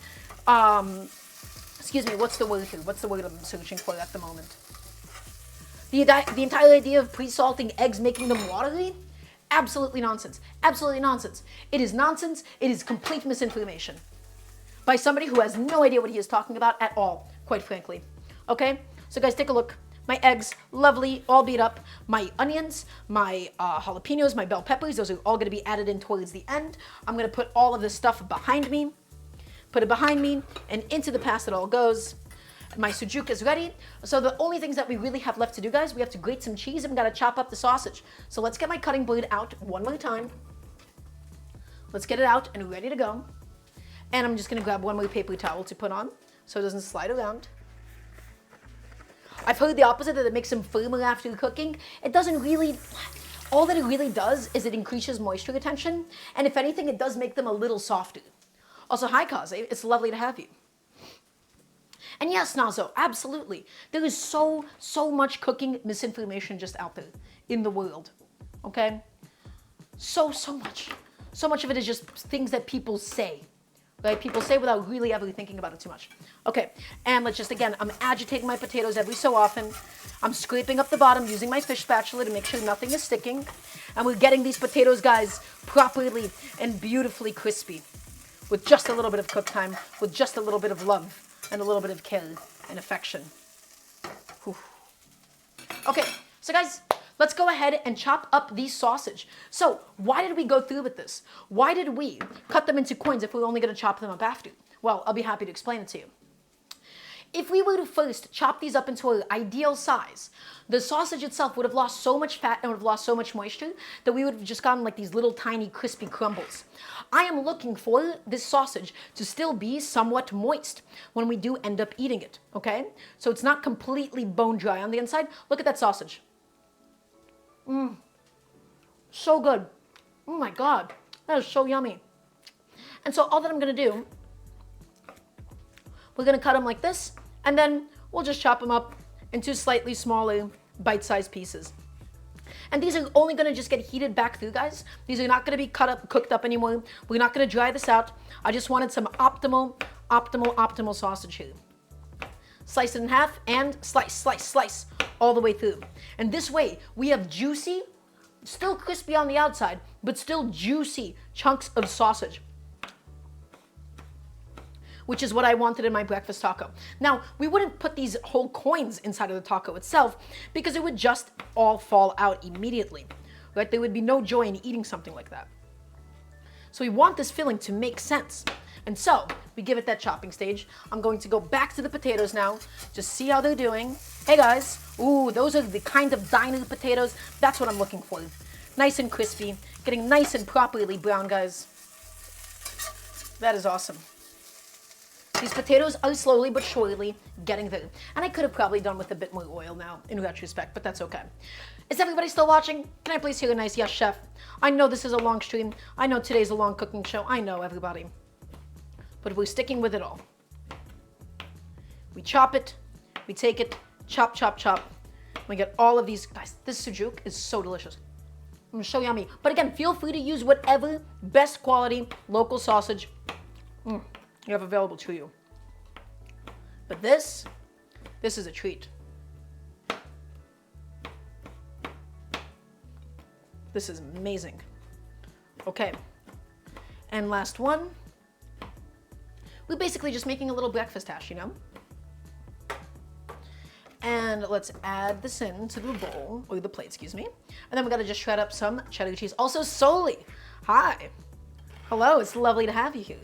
excuse me, what's the word here? What's the word I'm searching for at the moment? The entire idea of pre-salting eggs, making them watery? Absolutely nonsense. Absolutely nonsense. It is nonsense. It is complete misinformation by somebody who has no idea what he is talking about at all, quite frankly. Okay? So guys, take a look. My eggs, lovely, all beat up. My onions, my jalapenos, my bell peppers, those are all going to be added in towards the end. I'm going to put all of this stuff behind me, put it behind me, and into the past it all goes. My sujuk is ready. So the only things that we really have left to do, guys, we have to grate some cheese and we got to chop up the sausage. So let's get my cutting board out one more time. Let's get it out and ready to go. And I'm just going to grab one more paper towel to put on so it doesn't slide around. I've heard the opposite, that it makes them firmer after cooking. It doesn't really, all that it really does is it increases moisture retention. And if anything, it does make them a little softer. Also, hi Kaze, it's lovely to have you. And yes, Nazo, absolutely. There is so much cooking misinformation just out there in the world, okay? So much. So much of it is just things that people say, right? People say without really ever thinking about it too much. Okay, and let's just, again, I'm agitating my potatoes every so often. I'm scraping up the bottom using my fish spatula to make sure nothing is sticking. And we're getting these potatoes, guys, properly and beautifully crispy with just a little bit of cook time, with just a little bit of love and a little bit of care and affection. Whew. Okay, so guys, let's go ahead and chop up the sausage. So why did we go through with this? Why did we cut them into coins if we were only going to chop them up after? Well, I'll be happy to explain it to you. If we were to first chop these up into an ideal size, the sausage itself would have lost so much fat and would have lost so much moisture that we would have just gotten like these little tiny crispy crumbles. I am looking for this sausage to still be somewhat moist when we do end up eating it, okay? So it's not completely bone dry on the inside. Look at that sausage. So good. Oh my God, that is so yummy. And so all that I'm gonna do, we're gonna cut them like this, and then we'll just chop them up into slightly smaller bite-sized pieces. And these are only gonna just get heated back through, guys. These are not gonna be cooked up anymore. We're not gonna dry this out. I just wanted some optimal sausage here. Slice it in half and slice, all the way through. And this way, we have juicy, still crispy on the outside, but still juicy chunks of sausage, which is what I wanted in my breakfast taco. Now, we wouldn't put these whole coins inside of the taco itself because it would just all fall out immediately, right? There would be no joy in eating something like that. So we want this filling to make sense. And so we give it that chopping stage. I'm going to go back to the potatoes now, just see how they're doing. Hey guys, ooh, those are the kind of diner potatoes. That's what I'm looking for. Nice and crispy, getting nice and properly brown, guys. That is awesome. These potatoes are slowly but surely getting there. And I could have probably done with a bit more oil now, in retrospect, but that's okay. Is everybody still watching? Can I please hear a nice yes, chef? I know this is a long stream. I know today's a long cooking show. I know, everybody. But we're sticking with it all. We chop it, we take it, chop, chop, chop. We get all of these. Guys, this Sujuk is so delicious. So yummy. But again, feel free to use whatever best quality local sausage you have available to you. But this is a treat. This is amazing. Okay, and last one. We're basically just making a little breakfast hash, you know? And let's add this into the bowl, or the plate, excuse me. And then we gotta just shred up some cheddar cheese. Also, Soli, hi. Hello, it's lovely to have you here.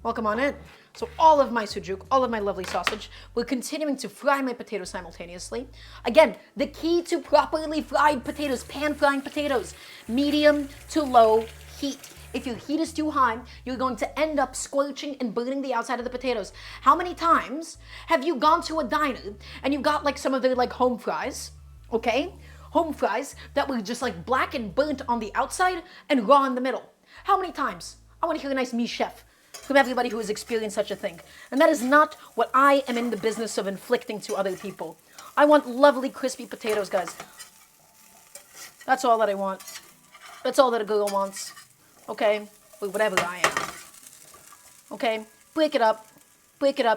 Welcome on in. So all of my Sujuk, all of my lovely sausage, we're continuing to fry my potatoes simultaneously. Again, the key to properly fried potatoes, pan frying potatoes, medium to low heat. If your heat is too high, you're going to end up scorching and burning the outside of the potatoes. How many times have you gone to a diner and you got like some of their like home fries, okay? Home fries that were just like black and burnt on the outside and raw in the middle. How many times? I want to hear a nice me chef from everybody who has experienced such a thing. And that is not what I am in the business of inflicting to other people. I want lovely crispy potatoes, guys. That's all that I want. That's all that a girl wants. Okay, or whatever I am. Okay, break it up,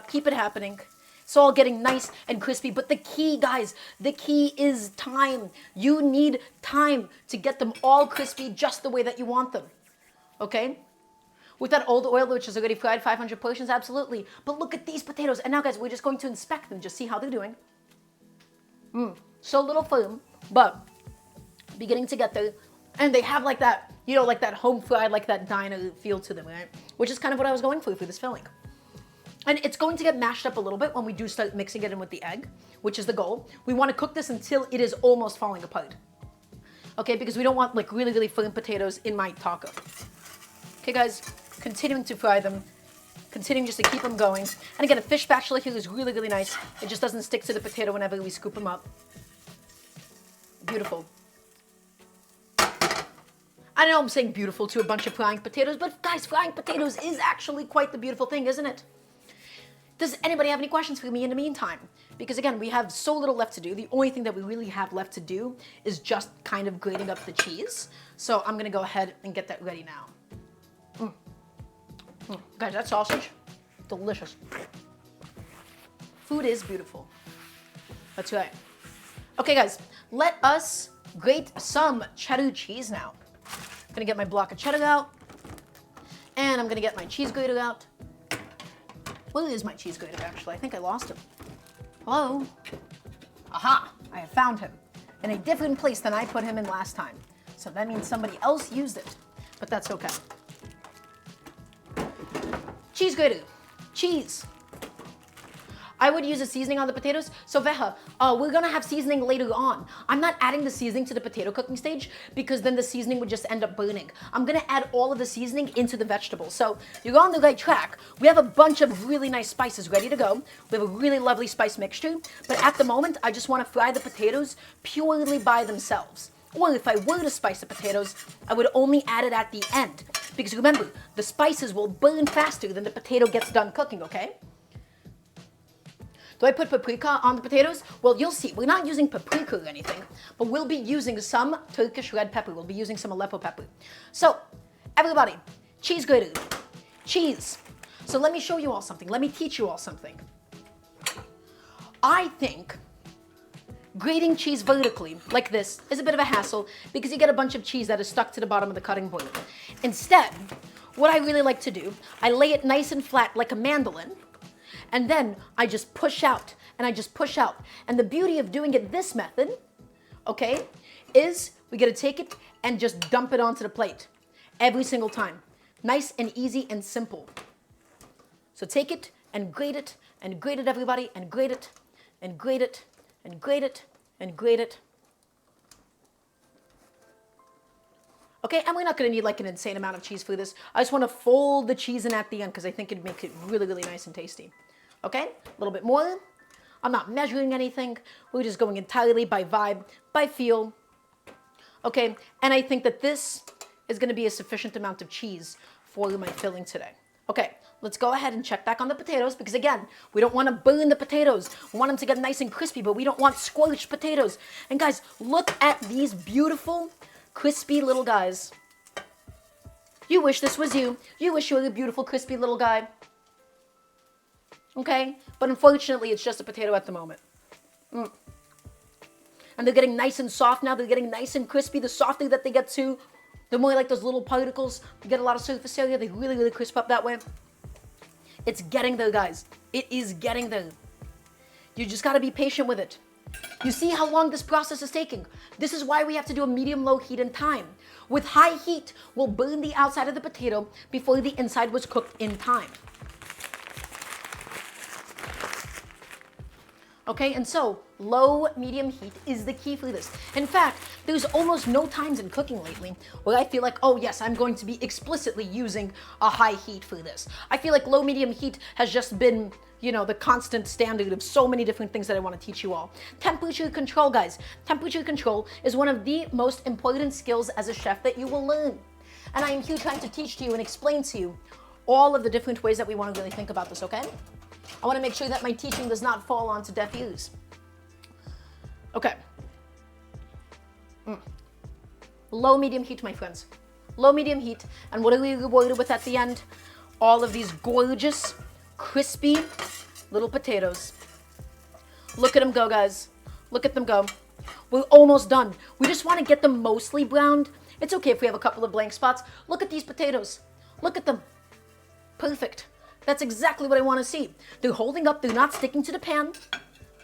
keep it happening. It's all getting nice and crispy, but the key, guys, the key is time. You need time to get them all crispy just the way that you want them. Okay? With that old oil, which is already fried 500 portions, absolutely. But look at these potatoes. And now, guys, we're just going to inspect them, just see how they're doing. So little firm, but beginning to get there. And they have like that, you know, like that home fried, like that diner feel to them, right? Which is kind of what I was going for this filling. And it's going to get mashed up a little bit when we do start mixing it in with the egg, which is the goal. We want to cook this until it is almost falling apart. Okay, because we don't want like really, really firm potatoes in my taco. Okay, guys, continuing to fry them, continuing just to keep them going. And again, a fish spatula here is really, really nice. It just doesn't stick to the potato whenever we scoop them up. Beautiful. I know I'm saying beautiful to a bunch of frying potatoes, but guys, frying potatoes is actually quite the beautiful thing, isn't it? Does anybody have any questions for me in the meantime? Because again, we have so little left to do. The only thing that we really have left to do is just kind of grating up the cheese. So I'm gonna go ahead and get that ready now. Guys, that sausage, delicious. Food is beautiful. That's right. Okay, guys, let us grate some cheddar cheese now. I'm gonna get my block of cheddar out, and I'm gonna get my cheese grater out. Where is my cheese grater, actually? I think I lost him. Hello? Aha! I have found him in a different place than I put him in last time. So that means somebody else used it, but that's okay. Cheese grater. Cheese. I would use a seasoning on the potatoes. So Veha, we're gonna have seasoning later on. I'm not adding the seasoning to the potato cooking stage because then the seasoning would just end up burning. I'm gonna add all of the seasoning into the vegetables. So you're on the right track. We have a bunch of really nice spices ready to go. We have a really lovely spice mixture. But at the moment, I just wanna fry the potatoes purely by themselves. Or if I were to spice the potatoes, I would only add it at the end. Because remember, the spices will burn faster than the potato gets done cooking, okay? Do I put paprika on the potatoes? Well, you'll see. We're not using paprika or anything, but we'll be using some Turkish red pepper. We'll be using some Aleppo pepper. So, everybody, cheese grater, cheese. So let me show you all something. Let me teach you all something. I think grating cheese vertically, like this, is a bit of a hassle because you get a bunch of cheese that is stuck to the bottom of the cutting board. Instead, what I really like to do, I lay it nice and flat like a mandolin, and then I just push out, and I just push out. And the beauty of doing it this method, okay, is we gotta take it and just dump it onto the plate every single time. Nice and easy and simple. So take it and grate it, everybody, and grate it, and grate it, and grate it, and grate it. Okay, and we're not gonna need like an insane amount of cheese for this. I just wanna fold the cheese in at the end because I think it'd make it really, really nice and tasty. Okay, a little bit more. I'm not measuring anything. We're just going entirely by vibe, by feel. Okay, and I think that this is gonna be a sufficient amount of cheese for my filling today. Okay, let's go ahead and check back on the potatoes because again, we don't wanna burn the potatoes. We want them to get nice and crispy, but we don't want squelched potatoes. And guys, look at these beautiful, crispy little guys. You wish this was you. You wish you were a beautiful, crispy little guy. Okay? But unfortunately, it's just a potato at the moment. And they're getting nice and soft now. They're getting nice and crispy. The softer that they get too, the more like those little particles. You get a lot of surface area. They really, really crisp up that way. It's getting there, guys. It is getting there. You just gotta be patient with it. You see how long this process is taking? This is why we have to do a medium-low heat in time. With high heat, we'll burn the outside of the potato before the inside was cooked in time. Okay, and so low, medium heat is the key for this. In fact, there's almost no times in cooking lately where I feel like, oh yes, I'm going to be explicitly using a high heat for this. I feel like low, medium heat has just been, you know, the constant standard of so many different things that I want to teach you all. Temperature control, guys. Temperature control is one of the most important skills as a chef that you will learn. And I am here trying to teach to you and explain to you all of the different ways that we want to really think about this, okay? I want to make sure that my teaching does not fall onto deaf ears. Okay. Low, medium heat, my friends. Low, medium heat. And what are we rewarded with at the end? All of these gorgeous, crispy little potatoes. Look at them go, guys. Look at them go. We're almost done. We just want to get them mostly browned. It's okay if we have a couple of blank spots. Look at these potatoes. Look at them. Perfect. That's exactly what I want to see. They're holding up. They're not sticking to the pan.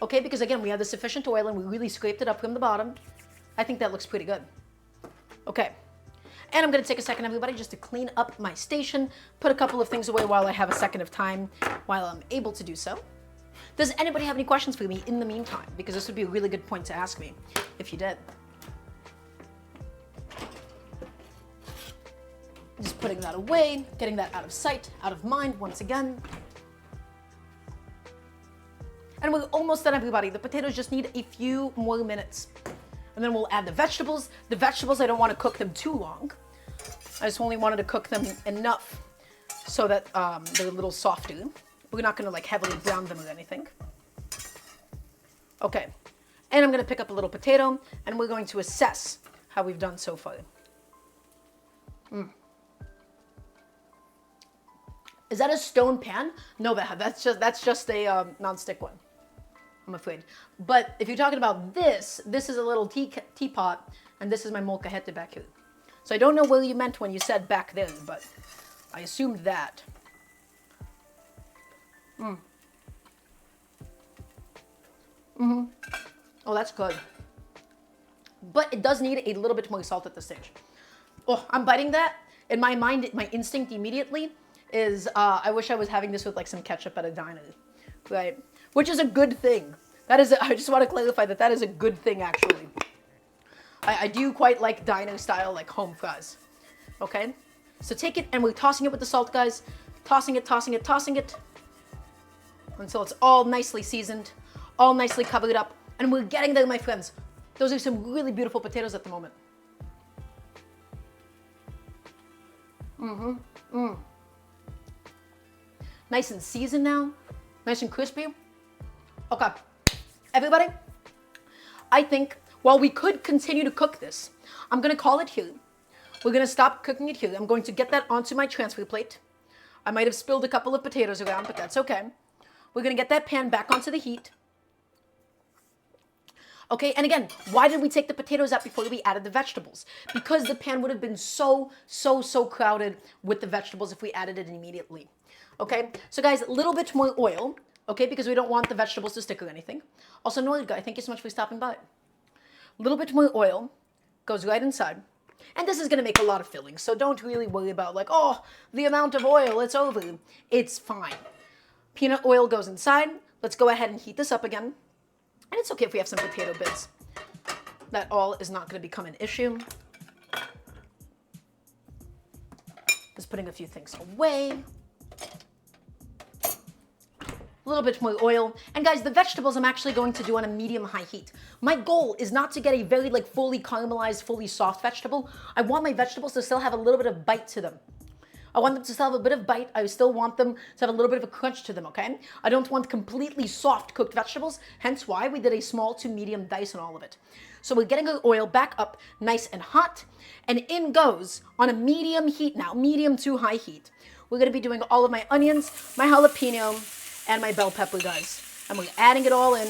Okay, because again, we have the sufficient oil and we really scraped it up from the bottom. I think that looks pretty good. Okay. And I'm going to take a second, everybody, just to clean up my station, put a couple of things away while I have a second of time, while I'm able to do so. Does anybody have any questions for me in the meantime? Because this would be a really good point to ask me, if you did. Just putting that away, getting that out of sight, out of mind once again. And we're almost done, everybody. The potatoes just need a few more minutes. And then we'll add the vegetables. The vegetables, I don't want to cook them too long. I just only wanted to cook them enough so that they're a little softer. We're not going to like heavily brown them or anything. Okay. And I'm going to pick up a little potato and we're going to assess how we've done so far. Is that a stone pan? No, that's just a non-stick one, I'm afraid. But if you're talking about this is a little teapot, and this is my molcajete back here. So I don't know what you meant when you said back then, but I assumed that. Oh, that's good. But it does need a little bit more salt at this stage. Oh, I'm biting that. In my mind, my instinct immediately is I wish I was having this with like some ketchup at a diner, right? Which is a good thing. I just want to clarify that is a good thing, actually. I do quite like diner style, like home fries. Okay? So take it, and we're tossing it with the salt, guys. Tossing it, tossing it, tossing it. Until it's all nicely seasoned, all nicely covered up. And we're getting there, my friends. Those are some really beautiful potatoes at the moment. Nice and seasoned now. Nice and crispy. Okay. Everybody, I think while we could continue to cook this, I'm going to call it here. We're going to stop cooking it here. I'm going to get that onto my transfer plate. I might have spilled a couple of potatoes around, but that's okay. We're going to get that pan back onto the heat. Okay, and again, why did we take the potatoes out before we added the vegetables? Because the pan would have been so crowded with the vegetables if we added it immediately. Okay, so guys, a little bit more oil, okay, because we don't want the vegetables to stick or anything. Also, Noelga, thank you so much for stopping by. A little bit more oil goes right inside. And this is going to make a lot of filling, so don't really worry about like, oh, the amount of oil, it's over. It's fine. Peanut oil goes inside. Let's go ahead and heat this up again. And it's okay if we have some potato bits. That all is not going to become an issue. Just putting a few things away. A little bit more oil. And guys, the vegetables I'm actually going to do on a medium-high heat. My goal is not to get a very like fully caramelized, fully soft vegetable. I want my vegetables to still have a little bit of bite to them. I want them to still have a bit of bite. I still want them to have a little bit of a crunch to them, okay? I don't want completely soft cooked vegetables, hence why we did a small to medium dice on all of it. So we're getting our oil back up nice and hot, and in goes, on a medium heat now, medium to high heat. We're gonna be doing all of my onions, my jalapeno, and my bell pepper, guys. And we're adding it all in,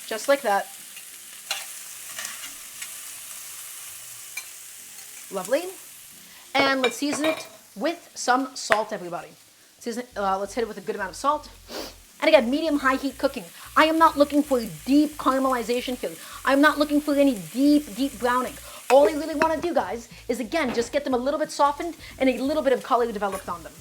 just like that. Lovely. And let's season it with some salt, everybody. Let's hit it with a good amount of salt. And again, medium-high heat cooking. I am not looking for deep caramelization here. I'm not looking for any deep browning. All I really want to do, guys, is again, just get them a little bit softened and a little bit of color developed on them.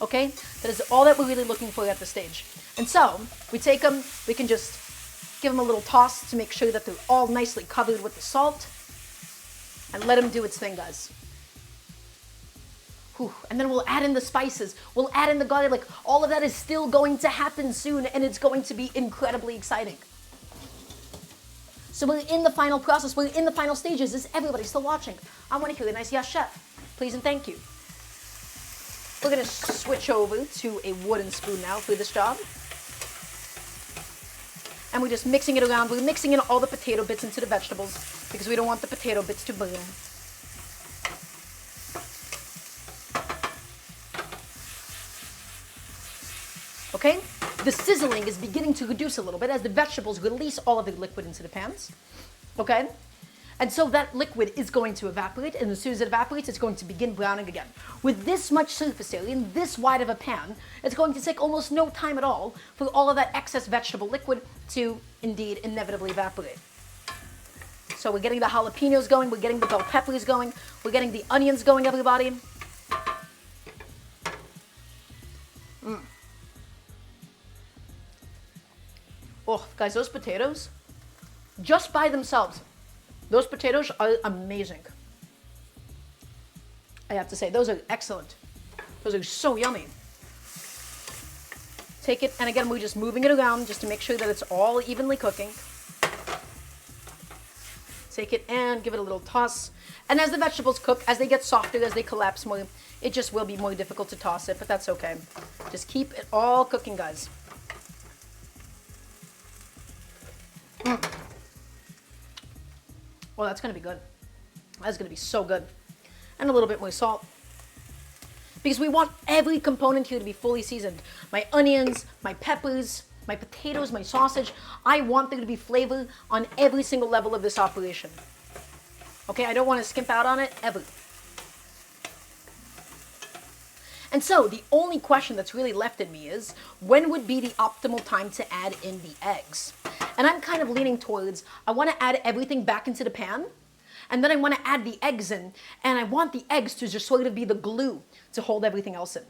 Okay? That is all that we're really looking for at this stage. And so, we take them, we can just give them a little toss to make sure that they're all nicely covered with the salt. And let them do its thing, guys. Whew. And then we'll add in the spices. We'll add in the garlic. All of that is still going to happen soon, and it's going to be incredibly exciting. So we're in the final process. We're in the final stages. Is everybody still watching? I want to hear a nice yes, chef. Please and thank you. We're going to switch over to a wooden spoon now for this job. And we're just mixing it around. We're mixing in all the potato bits into the vegetables because we don't want the potato bits to burn. Okay, the sizzling is beginning to reduce a little bit as the vegetables release all of the liquid into the pans. Okay, and so that liquid is going to evaporate, and as soon as it evaporates, it's going to begin browning again. With this much surface area in this wide of a pan, it's going to take almost no time at all for all of that excess vegetable liquid to indeed inevitably evaporate. So we're getting the jalapenos going, we're getting the bell peppers going, we're getting the onions going, everybody. Oh, guys, those potatoes, just by themselves, those potatoes are amazing. I have to say, those are excellent. Those are so yummy. Take it, and again, we're just moving it around just to make sure that it's all evenly cooking. Take it and give it a little toss. And as the vegetables cook, as they get softer, as they collapse more, it just will be more difficult to toss it, but that's okay. Just keep it all cooking, guys. Well, that's going to be good. That's going to be so good. And a little bit more salt. because we want every component here to be fully seasoned. My onions, my peppers, my potatoes, my sausage. I want there to be flavor on every single level of this operation. Okay, I don't want to skimp out on it ever. And so the only question that's really left in me is, when would be the optimal time to add in the eggs? And I'm kind of leaning towards, I want to add everything back into the pan, and then I want to add the eggs in, and I want the eggs to just sort of be the glue to hold everything else in.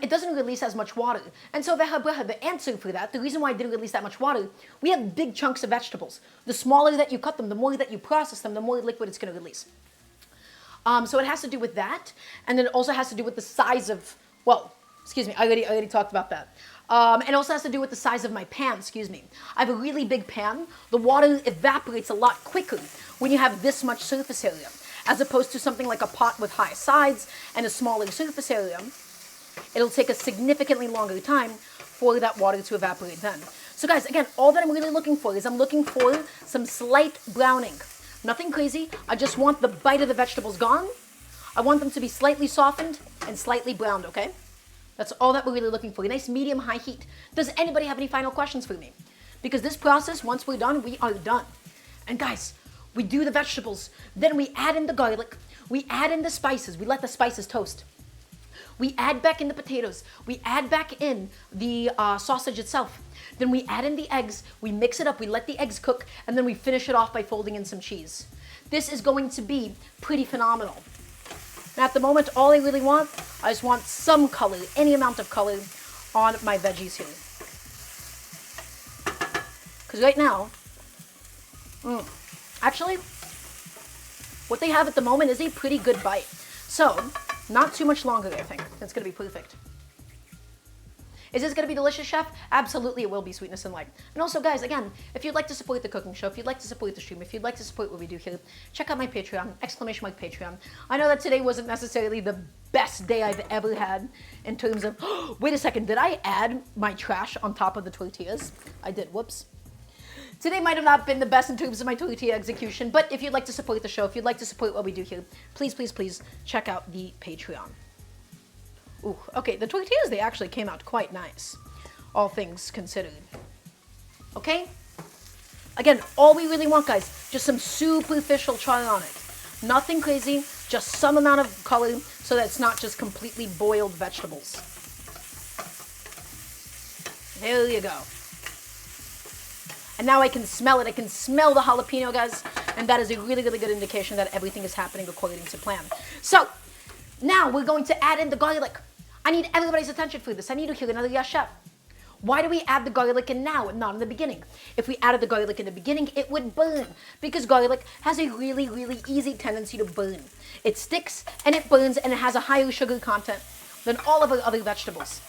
It doesn't release as much water. And so the answer for that, the reason why it didn't release that much water, we have big chunks of vegetables. The smaller that you cut them, the more that you process them, the more liquid it's going to release. So it has to do with that, and then it also has to do with the size of, well, excuse me, I already talked about that. It also has to do with the size of my pan, excuse me. I have a really big pan. The water evaporates a lot quicker when you have this much surface area, as opposed to something like a pot with high sides and a smaller surface area. It'll take a significantly longer time for that water to evaporate then. So guys, again, all that I'm really looking for is I'm looking for some slight browning. Nothing crazy. I just want the bite of the vegetables gone. I want them to be slightly softened and slightly browned, okay? That's all that we're really looking for. A nice medium high heat. Does anybody have any final questions for me? Because this process, once we're done, we are done. And guys, we do the vegetables. Then we add in the garlic. We add in the spices. We let the spices toast. We add back in the potatoes. We add back in the sausage itself. Then we add in the eggs. We mix it up. We let the eggs cook. And then we finish it off by folding in some cheese. This is going to be pretty phenomenal. And at the moment, all I really want, I just want some color, any amount of color on my veggies here. Because right now, actually, what they have at the moment is a pretty good bite. So, not too much longer, I think. That's going to be perfect. Is this going to be delicious, chef? Absolutely, it will be, sweetness and light. And also, guys, again, if you'd like to support the cooking show, if you'd like to support the stream, if you'd like to support what we do here, check out my Patreon, !Patreon. I know that today wasn't necessarily the best day I've ever had in terms of, wait a second, did I add my trash on top of the tortillas? I did, whoops. Today might have not been the best in terms of my tortilla execution, but if you'd like to support the show, if you'd like to support what we do here, please, please, please check out the Patreon. Ooh, okay, the tortillas, they actually came out quite nice, all things considered. Okay? Again, all we really want, guys, just some superficial char on it. Nothing crazy, just some amount of color so that it's not just completely boiled vegetables. There you go. And now I can smell it. I can smell the jalapeno, guys. And that is a really, really good indication that everything is happening according to plan. So, now we're going to add in the garlic. I need everybody's attention for this. I need to hear another yes, chef. Why do we add the garlic in now and not in the beginning? If we added the garlic in the beginning, it would burn. Because garlic has a really, really easy tendency to burn. It sticks and it burns and it has a higher sugar content than all of our other vegetables.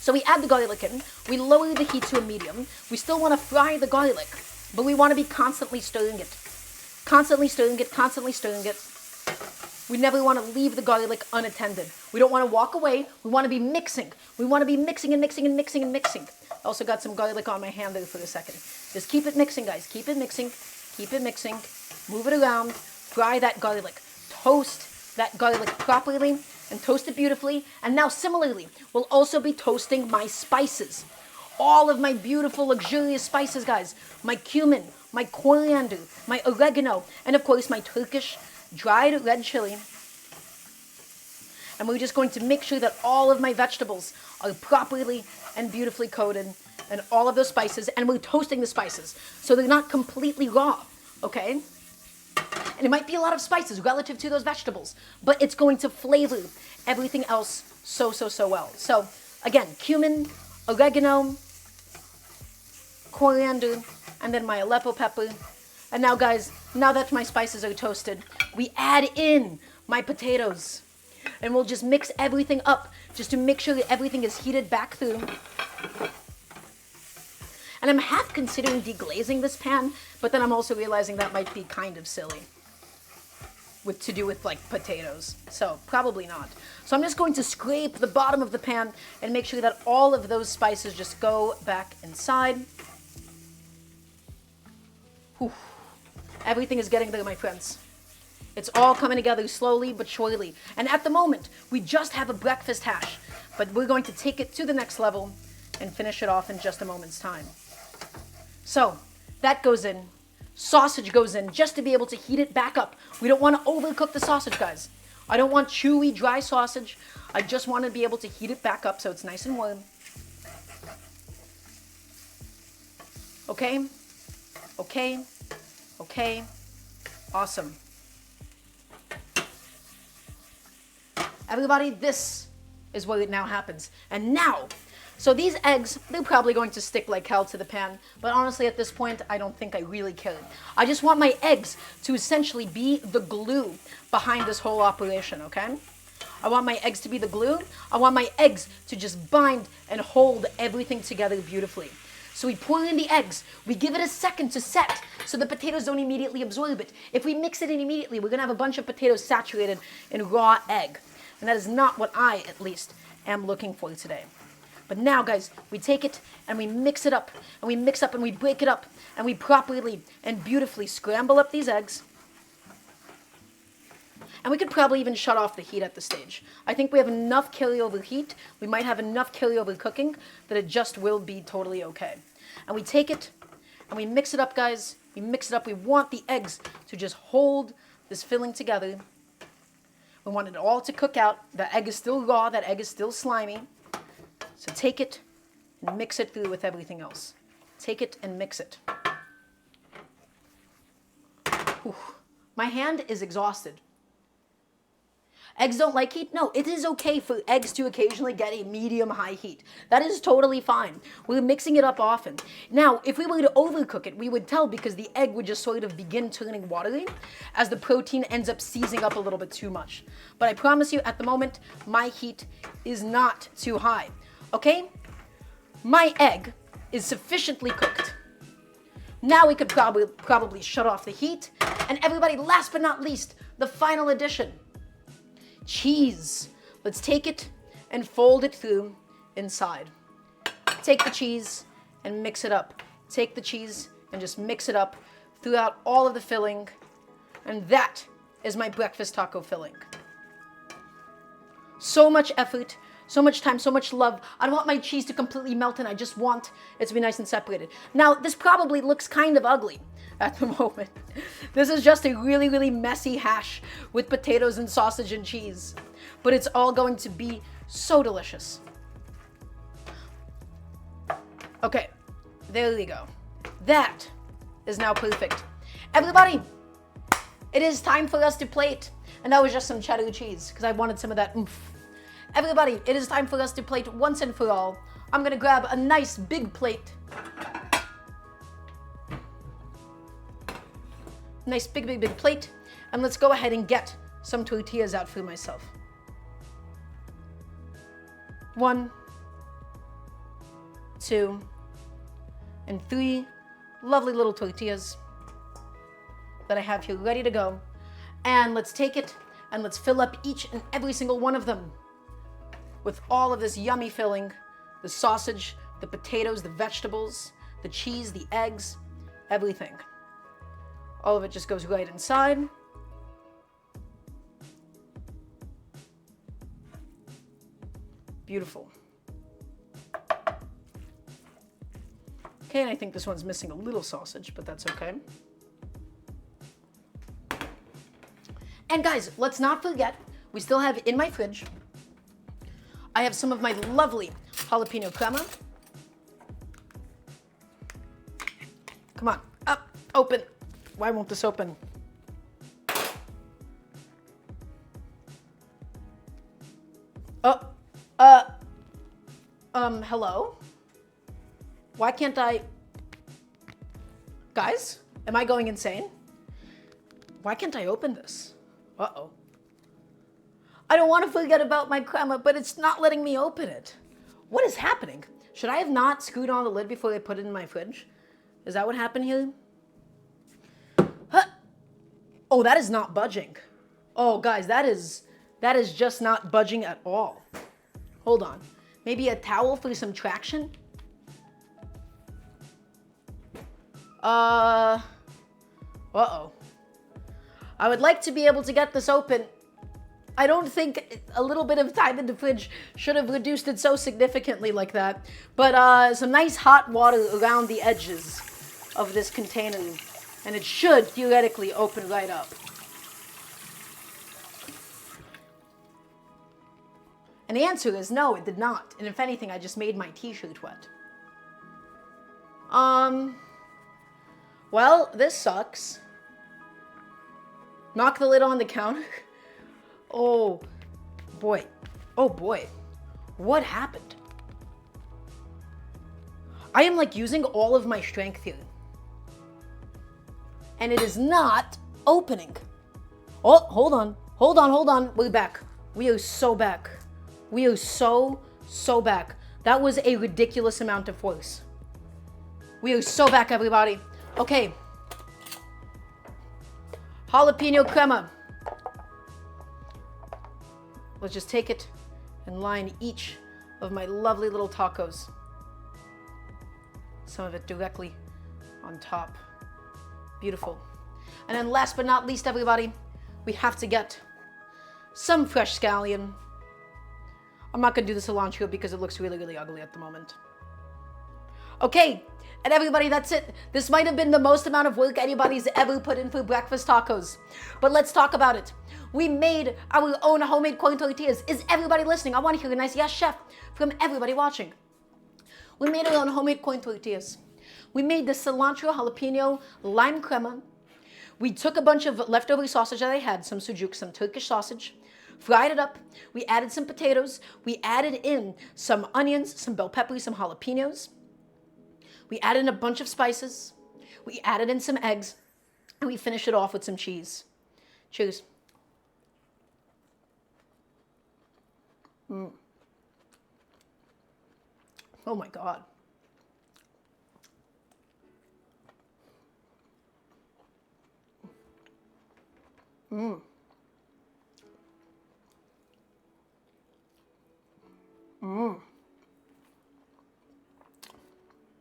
So we add the garlic in, we lower the heat to a medium, we still want to fry the garlic, but we want to be constantly stirring it. Constantly stirring it, constantly stirring it. We never want to leave the garlic unattended. We don't want to walk away, we want to be mixing. We want to be mixing and mixing and mixing and mixing. I also got some garlic on my hand there for a second. Just keep it mixing, guys, keep it mixing, move it around, fry that garlic, toast that garlic properly, and toast it beautifully. And now similarly, we'll also be toasting my spices. All of my beautiful, luxurious spices, guys. My cumin, my coriander, my oregano, and of course my Turkish dried red chili. And we're just going to make sure that all of my vegetables are properly and beautifully coated and all of those spices. And we're toasting the spices so they're not completely raw, okay? And it might be a lot of spices relative to those vegetables, but it's going to flavor everything else so, so, so well. So, again, cumin, oregano, coriander, and then my Aleppo pepper. And now, guys, now that my spices are toasted, we add in my potatoes. And we'll just mix everything up just to make sure that everything is heated back through. And I'm half considering deglazing this pan, but then I'm also realizing that might be kind of silly. To do with like potatoes, so probably not. So I'm just going to scrape the bottom of the pan and make sure that all of those spices just go back inside. Whew. Everything is getting there, my friends. It's all coming together slowly but surely. And at the moment, we just have a breakfast hash, but we're going to take it to the next level and finish it off in just a moment's time. So that goes in. Sausage goes in just to be able to heat it back up. We don't want to overcook the sausage, guys. I don't want chewy, dry sausage. I just want to be able to heat it back up so it's nice and warm. Okay, okay, okay, awesome. Everybody, this is what now happens. And now, so these eggs, they're probably going to stick like hell to the pan, but honestly at this point, I don't think I really care. I just want my eggs to essentially be the glue behind this whole operation, okay? I want my eggs to be the glue. I want my eggs to just bind and hold everything together beautifully. So we pour in the eggs, we give it a second to set so the potatoes don't immediately absorb it. If we mix it in immediately, we're gonna have a bunch of potatoes saturated in raw egg. And that is not what I, at least, am looking for today. But now, guys, we take it and we mix it up, and we mix up and we break it up, and we properly and beautifully scramble up these eggs. And we could probably even shut off the heat at this stage. I think we have enough carryover heat. We might have enough carryover cooking that it just will be totally okay. And we take it and we mix it up, guys. We mix it up. We want the eggs to just hold this filling together. We want it all to cook out. The egg is still raw. That egg is still slimy. So take it and mix it through with everything else. Take it and mix it. Whew. My hand is exhausted. Eggs don't like heat? No, it is okay for eggs to occasionally get a medium-high heat. That is totally fine. We're mixing it up often. Now, if we were to overcook it, we would tell because the egg would just sort of begin turning watery as the protein ends up seizing up a little bit too much. But I promise you, at the moment, my heat is not too high. Okay? My egg is sufficiently cooked. Now we could probably shut off the heat. And everybody, last but not least, the final addition. Cheese. Let's take it and fold it through inside. Take the cheese and mix it up. Take the cheese and just mix it up throughout all of the filling. And that is my breakfast taco filling. So much effort, so much time, so much love. I don't want my cheese to completely melt in. I just want it to be nice and separated. Now, this probably looks kind of ugly at the moment. This is just a really, really messy hash with potatoes and sausage and cheese. But it's all going to be so delicious. Okay, there we go. That is now perfect. Everybody, it is time for us to plate. And that was just some cheddar cheese because I wanted some of that oomph. Everybody, it is time for us to plate once and for all. I'm gonna grab a nice big plate. Nice big plate. And let's go ahead and get some tortillas out for myself. 1, 2, and 3 lovely little tortillas that I have here ready to go. And let's take it and let's fill up each and every single one of them with all of this yummy filling, the sausage, the potatoes, the vegetables, the cheese, the eggs, everything. All of it just goes right inside. Beautiful. Okay, and I think this one's missing a little sausage, but that's okay. And guys, let's not forget, we still have in my fridge, I have some of my lovely jalapeno crema. Come on, up, open. Why won't this open? Hello? Why can't I? Guys, am I going insane? Why can't I open this? Uh-oh. I don't want to forget about my crema, but it's not letting me open it. What is happening? Should I have not screwed on the lid before I put it in my fridge? Is that what happened here? Huh. Oh, that is not budging. Oh, guys, that is just not budging at all. Hold on. Maybe a towel for some traction? Uh-oh. I would like to be able to get this open. I don't think a little bit of time in the fridge should have reduced it so significantly like that. But some nice hot water around the edges of this container, and it should theoretically open right up. And the answer is no, it did not. And if anything, I just made my t-shirt wet. Well, this sucks. Knock the lid on the counter. Oh boy. Oh boy. What happened? I am like using all of my strength here. And it is not opening. Oh, hold on. Hold on, hold on. We're back. We are so back. We are so back. That was a ridiculous amount of force. We are so back, everybody. Okay. Jalapeno crema. Let's just take it and line each of my lovely little tacos. Some of it directly on top. Beautiful. And then last but not least, everybody, we have to get some fresh scallion. I'm not going to do the cilantro because it looks really, really ugly at the moment. Okay, and everybody, that's it. This might have been the most amount of work anybody's ever put in for breakfast tacos. But let's talk about it. We made our own homemade corn tortillas. Is everybody listening? I want to hear a nice yes, chef, from everybody watching. We made our own homemade corn tortillas. We made the cilantro, jalapeno, lime crema. We took a bunch of leftover sausage that I had, some sujuk, some Turkish sausage, fried it up. We added some potatoes. We added in some onions, some bell peppers, some jalapenos. We added in a bunch of spices. We added in some eggs. And we finished it off with some cheese. Cheers. Oh my God.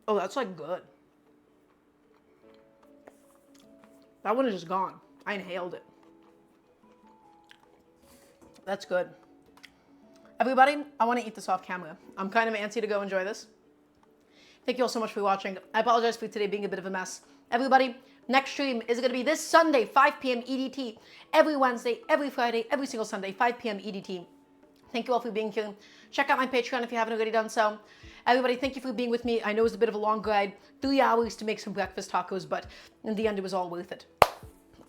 Oh, that's like good. That one is just gone. I inhaled it. That's good. Everybody, I want to eat this off camera. I'm kind of antsy to go enjoy this. Thank you all so much for watching. I apologize for today being a bit of a mess. Everybody, next stream is going to be this Sunday, 5 p.m. EDT. Every Wednesday, every Friday, every single Sunday, 5 p.m. EDT. Thank you all for being here. Check out my Patreon if you haven't already done so. Everybody, thank you for being with me. I know it was a bit of a long ride, 3 hours to make some breakfast tacos, but in the end, it was all worth it.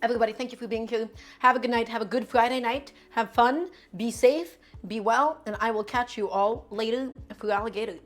Everybody, thank you for being here. Have a good night. Have a good Friday night. Have fun. Be safe. Be well. And I will catch you all later for alligator.